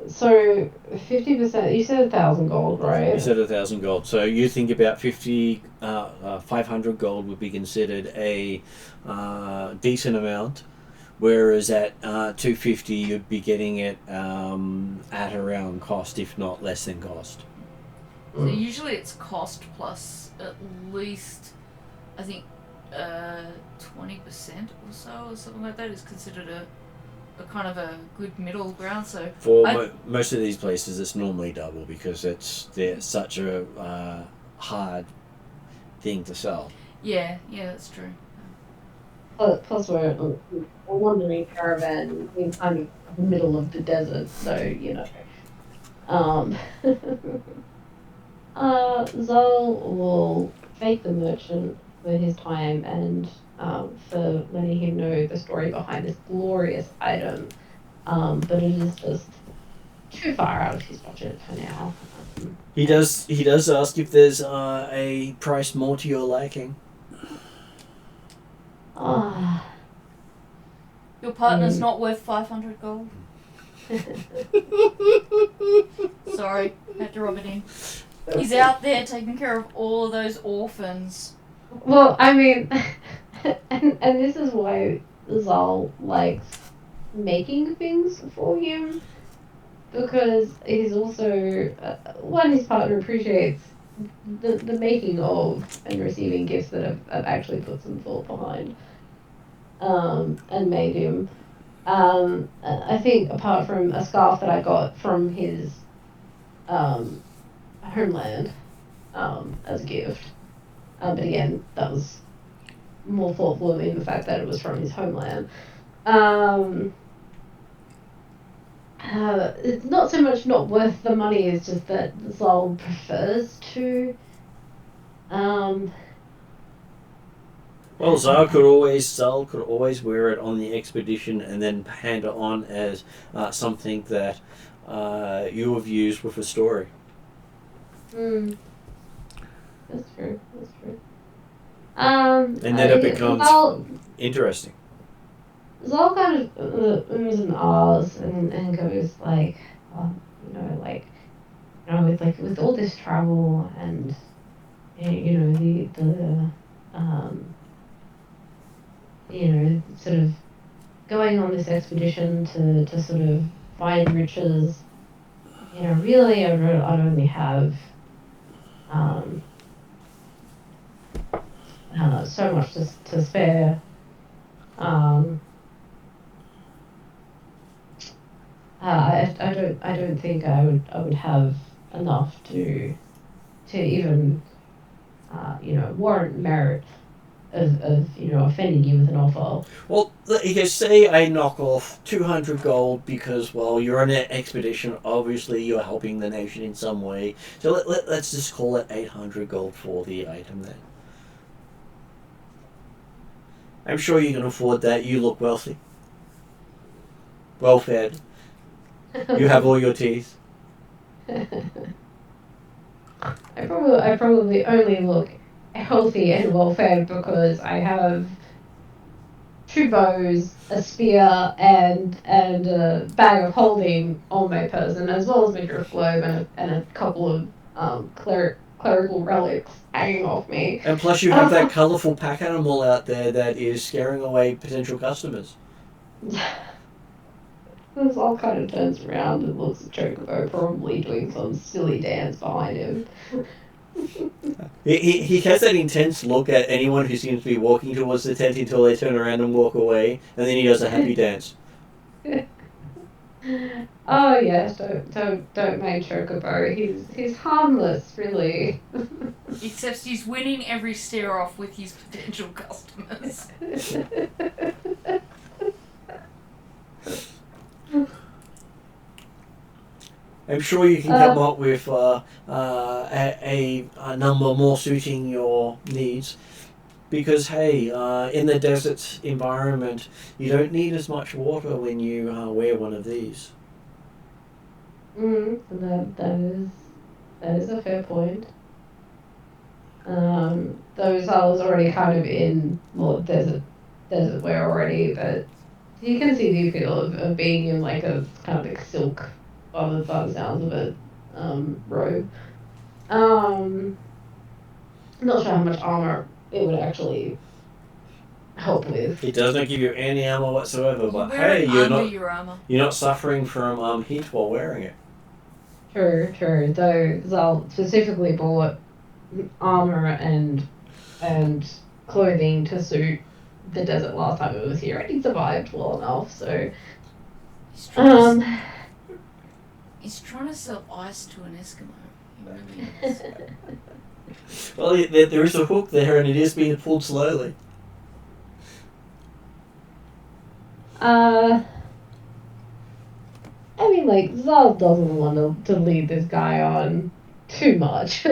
50%. You said 1,000 gold, right? You said 1,000 gold. So you think about 500 gold would be considered a decent amount. Whereas at 250 you'd be getting it at around cost, if not less than cost. So usually it's cost plus at least, I think, 20% or so, or something like that is considered a kind of a good middle ground. So For most of these places, it's normally double because they're such a hard thing to sell. yeah, that's true. Plus, we're a wandering caravan in kind of the middle of the desert, so you know. Zol will thank the merchant for his time and for letting him know the story behind this glorious item. But it is just too far out of his budget for now. He does ask if there's a price more to your liking. Your partner's not worth 500 gold. Sorry, had to rub it in. He's out there taking care of all of those orphans. Well, I mean, and this is why Zal likes making things for him, because he's also one, his partner appreciates the making of and receiving gifts that have actually put some thought behind, and made him. I think apart from a scarf that I got from his homeland as a gift. But again, that was more thoughtful in the fact that it was from his homeland. It's not so much not worth the money, it's just that Zal prefers to. Well, Zal could always wear it on the expedition and then hand it on as something that you have used with a story. That's true. And then it becomes interesting. Zal kind of ums and ahs and goes like, with all this travel and sort of going on this expedition to sort of find riches. Really, I'd only have so much to spare. I don't think I would have enough to even warrant merit of offending you with an offer. Well, you can say I knock off 200 gold because, well, you're on an expedition. Obviously, you're helping the nation in some way. So let's just call it 800 gold for the item then. I'm sure you can afford that. You look wealthy. Well fed. You have all your teeth. I probably only look healthy and well fed because I have 2 bows, a spear, and a bag of holding on my person, as well as my drift globe and a couple of clerical relics hanging off me. And plus you have that colourful pack animal out there that is scaring away potential customers. This all kind of turns around and looks at Chocobo, probably doing some silly dance behind him. He has that intense look at anyone who seems to be walking towards the tent until they turn around and walk away, and then he does a happy dance. Oh yes, don't mind Chocobo. He's harmless, really. Except he's winning every stare off with his potential customers. I'm sure you can come up with a number more suiting your needs. Because, hey, in the desert environment, you don't need as much water when you wear one of these. That is a fair point. Those I was already kind of in desert wear already, but you can see the appeal of being in like a kind of like silk by the sounds of it, robe. Not sure how much armor it would actually help with. It does not give you any armor whatsoever, You but wear hey, it you're under not your armor. suffering from heat while wearing it. True. Though Zal specifically bought armor and clothing to suit the desert last time it was here, and he survived well enough. So, He's trying to sell ice to an Eskimo. He really is. Well, there is a hook there, and it is being pulled slowly. I mean, like, Zal doesn't want to lead this guy on too much.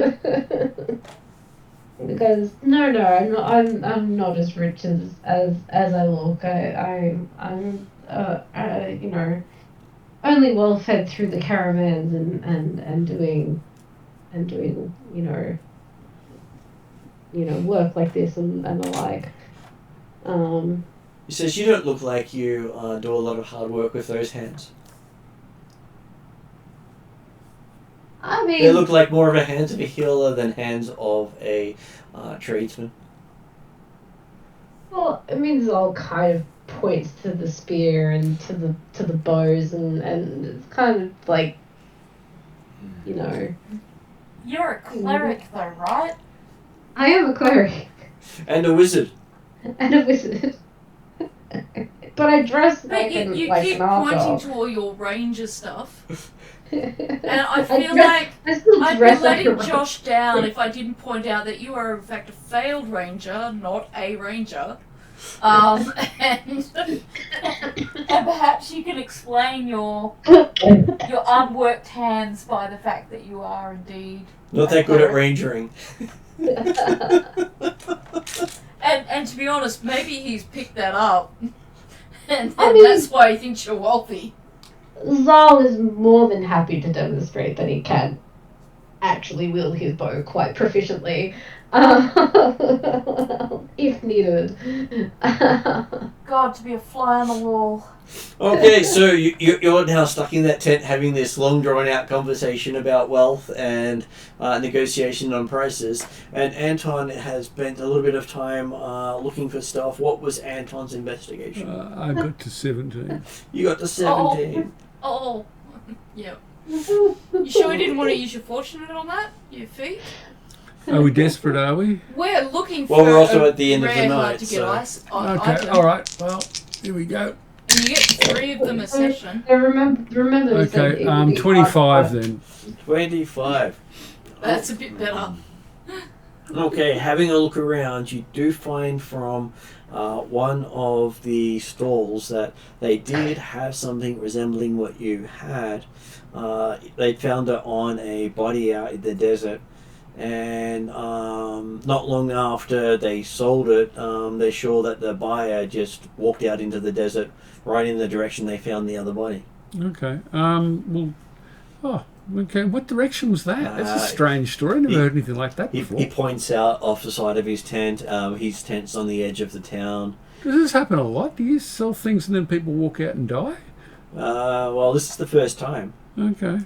Because I'm not as rich as I look. I'm you know, only well fed through the caravans and doing you know work like this and the like. He says, you don't look like you do a lot of hard work with those hands. I mean, They look like more of a hands of a healer than hands of a tradesman. well, it means all kind of points to the spear and to the bows and it's kind of like, you know. You're a cleric, though, right? I am a cleric And a wizard. and a wizard, but I dress But like you like keep an archer. pointing to all your ranger stuff. And I I feel dress- like I still I'd be dress like a letting ranger. Josh down if I didn't point out that you are in fact a failed ranger, not a ranger. And perhaps you can explain your unworked hands by the fact that you are indeed Not that good at rangering. And to be honest, maybe he's picked that up. And I mean- that's why he thinks you're wealthy. Zal is more than happy to demonstrate that he can actually wield his bow quite proficiently, if needed. God, to be a fly on the wall. Okay, so you're now stuck in that tent having this long drawn out conversation about wealth and negotiation on prices. And Anton has spent a little bit of time looking for stuff. What was Anton's investigation? I got to 17. You got to 17. Oh, yeah. You sure you didn't want to use your fortunate on that? Your feet? Are we desperate, are we? We're looking Well, for we're also a at the end of the rare night, hard to get so- ice. Okay, item. alright, well, here we go. And you get 3 of them a session. I remember they said Okay, it would be 25 then. 25. That's a bit better. Okay, having a look around, you do find from one of the stalls that they did have something resembling what you had. They found it on a body out in the desert, and not long after they sold it, they saw that the buyer just walked out into the desert right in the direction they found the other body. Okay, okay, what direction was that? That's a Uh, strange story. I never heard anything like that He before. points out off the side of his tent. His tent's on the edge of the town. Does this happen a lot? Do you sell things and then people walk out and die? Well, this is the first time. Okay.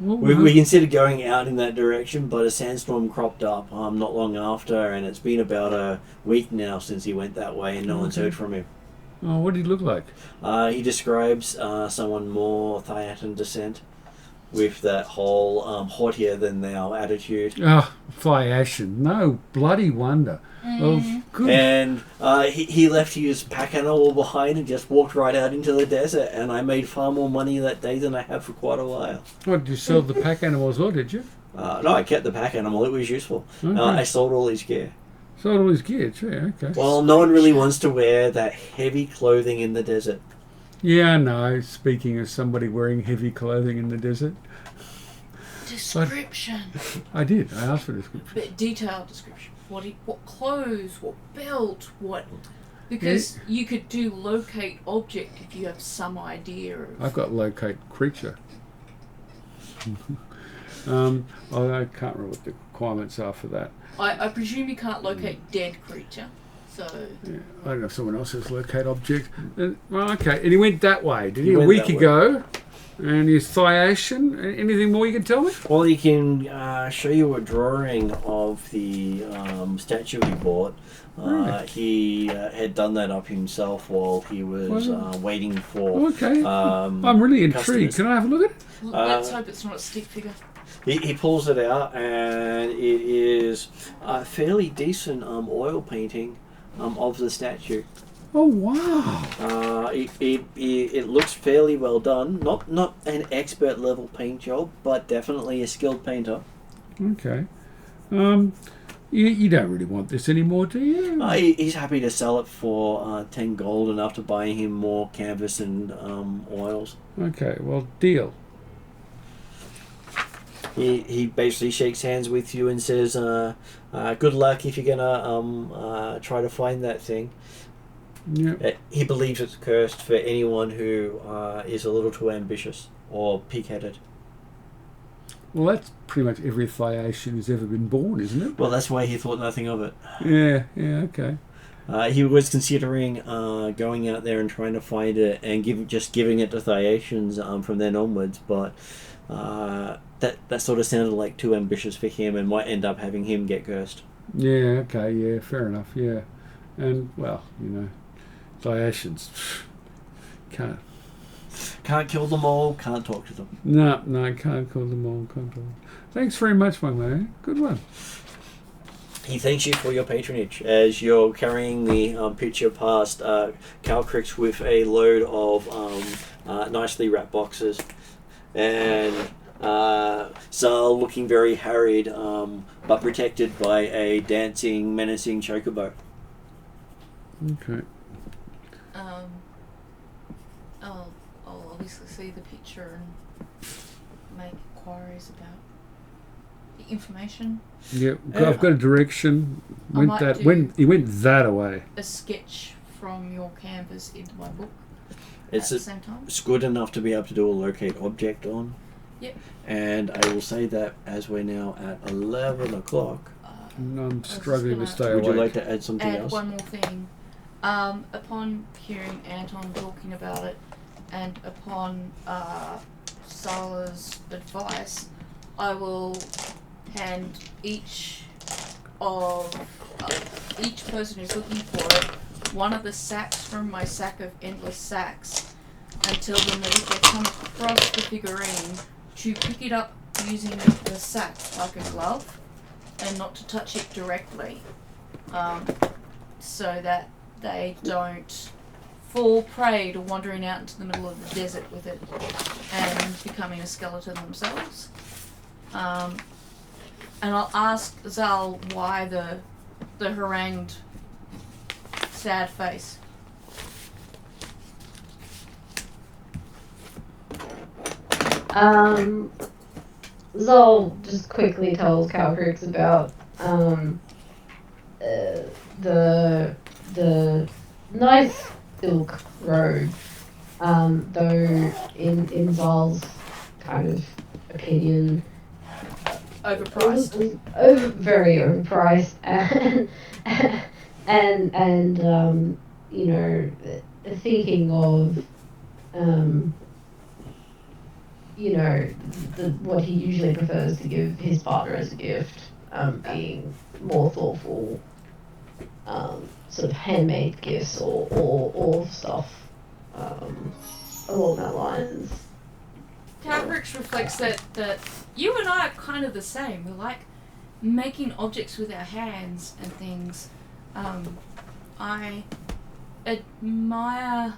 Well, We considered going out in that direction, but a sandstorm cropped up not long after, and it's been about a week now since he went that way, and no one's heard from him. oh, what did he look like? He describes someone more Thiatan descent, with that whole haughtier than thou attitude. Ah, fly ashen. No bloody wonder. Oh, good. And he left his pack animal behind and just walked right out into the desert, and I made far more money that day than I have for quite a while. What, did you sell the pack animals or did you? No, I kept the pack animal. It was useful. Okay. I sold all his gear. Sold all his gear, yeah, okay. Well, no one really wants to wear that heavy clothing in the desert. Yeah, no, speaking of somebody wearing heavy clothing in the desert, Description. I did. I asked for a description. But detailed description. What clothes, what belt, what... Because you could do locate object if you have some idea of... I've got locate creature. I can't remember what the requirements are for that. I presume you can't locate dead creature. So... Yeah, I don't know if someone else has locate object. Well, okay, and he went that way, did he? He A went week that way. ago. And his thiation. Anything more you can tell me? Well, he can show you a drawing of the statue he bought. Really? He had done that up himself while he was waiting for. Okay. I'm really intrigued. customers. Can I have a look at it? Well, let's hope it's not a stick figure. He pulls it out, and it is a fairly decent oil painting of the statue. Oh wow! It looks fairly well done. Not an expert level paint job, but definitely a skilled painter. Okay. You don't really want this anymore, do you? He's happy to sell it for 10 gold, enough to buy him more canvas and oils. Okay. Well, deal. He basically shakes hands with you and says, "Good luck if you're gonna try to find that thing." Yeah. He believes it's cursed for anyone who is a little too ambitious or pig-headed. Well, that's pretty much every Phaeacian who's ever been born, isn't it? Well, that's why he thought nothing of it. Yeah. Okay. He was considering going out there and trying to find it and giving it to Phaeacians from then onwards, but that sort of sounded like too ambitious for him and might end up having him get cursed. Yeah. Okay. Yeah. Fair enough. Yeah. And well, Phaeacians Can't kill them all, can't talk to them. No, can't call them all. Can't talk. Thanks very much, my man. Good one. He thanks you for your patronage as you're carrying the picture past Calcrix with a load of nicely wrapped boxes. And Zal looking very harried, but protected by a dancing, menacing chocobo. Okay. I'll obviously see the picture and make inquiries about the information. Yeah, I've got a direction. He went that away. A sketch from your canvas into my book It's at the same time. It's good enough to be able to do a locate object on. Yep. And I will say that as we're now at 11 o'clock. I'm struggling to stay Would awake. you like to add something else? One more thing. Upon hearing Anton talking about it, and upon Sala's advice, I will hand each person who's looking for it one of the sacks from my sack of endless sacks, and tell them that if they come across the figurine, to pick it up using the sack like a glove, and not to touch it directly, so that they don't fall prey to wandering out into the middle of the desert with it and becoming a skeleton themselves. And I'll ask Zal why the harangued sad face. Zal just quickly tells Calcrix about the nice silk robe, though in Zal's kind of opinion, Overpriced. Very overpriced, and thinking of what he usually prefers to give his partner as a gift, being more thoughtful, sort of handmade gifts or stuff along that lines. Calcrix reflects that you and I are kind of the same. We like making objects with our hands and things. I admire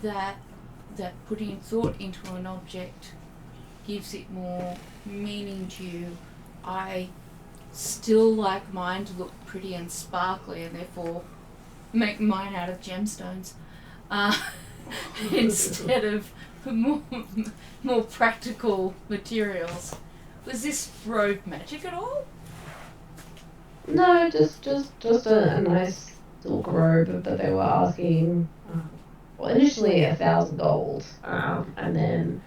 that putting thought into an object gives it more meaning to you. I still like mine to look pretty and sparkly, and therefore make mine out of gemstones instead of more practical materials. Was this robe magic at all? No, just a nice silk robe that they were asking. Well, initially 1,000 gold, and then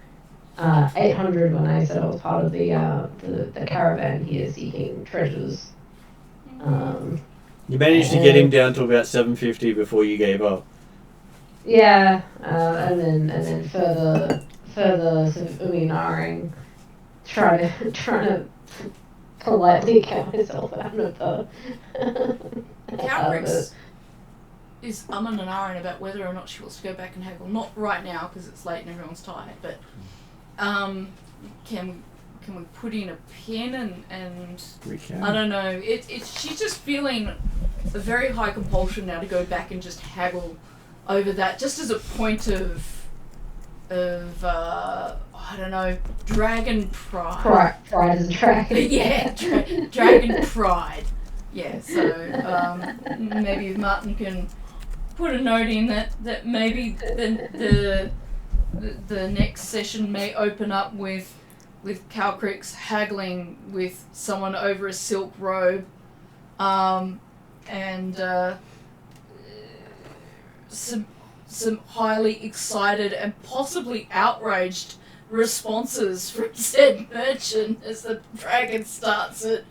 800 when I said I was part of the caravan here seeking treasures. You managed to get him down to about 750 before you gave up. Yeah, and then further sort of uminaring, trying to politely get myself out of the. Calcrix is umming and ahhing about whether or not she wants to go back and haggle. Not right now because it's late and everyone's tired, but can we put in a pin and We can. I don't know. She's just feeling a very high compulsion now to go back and just haggle over that, just as a point of I don't know, dragon pride. Pride is a dragon. Yeah, dragon pride. Yeah, so maybe if Martin can put a note in that maybe the next session may open up with Calcrix haggling with someone over a silk robe, and some highly excited and possibly outraged responses from said merchant as the dragon starts at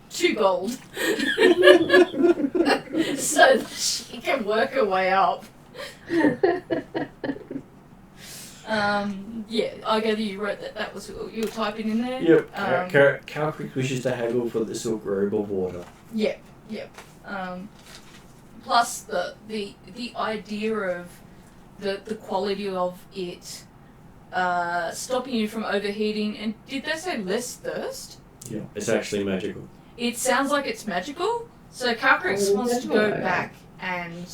2 gold, so that she can work her way up. Yeah, I gather you wrote that was what you were typing in there? Yep. Calcrix wishes to haggle for the silk robe of water. Yep. Plus the idea of the quality of it stopping you from overheating, and did they say less thirst? Yeah. It's actually magical. It sounds like it's magical, so Calcrix wants to go back and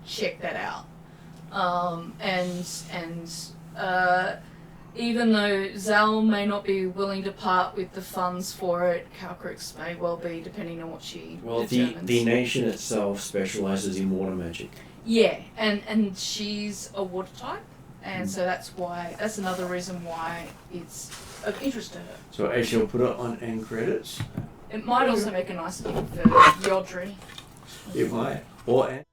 check that out. Even though Zal may not be willing to part with the funds for it, Calcrix may well be, depending on what she determines. The nation itself specialises in water magic. Yeah, and she's a water type, and so that's another reason why it's of interest to her. So I shall put it on end credits. It might also make a nice gift for Yodri. It might. Or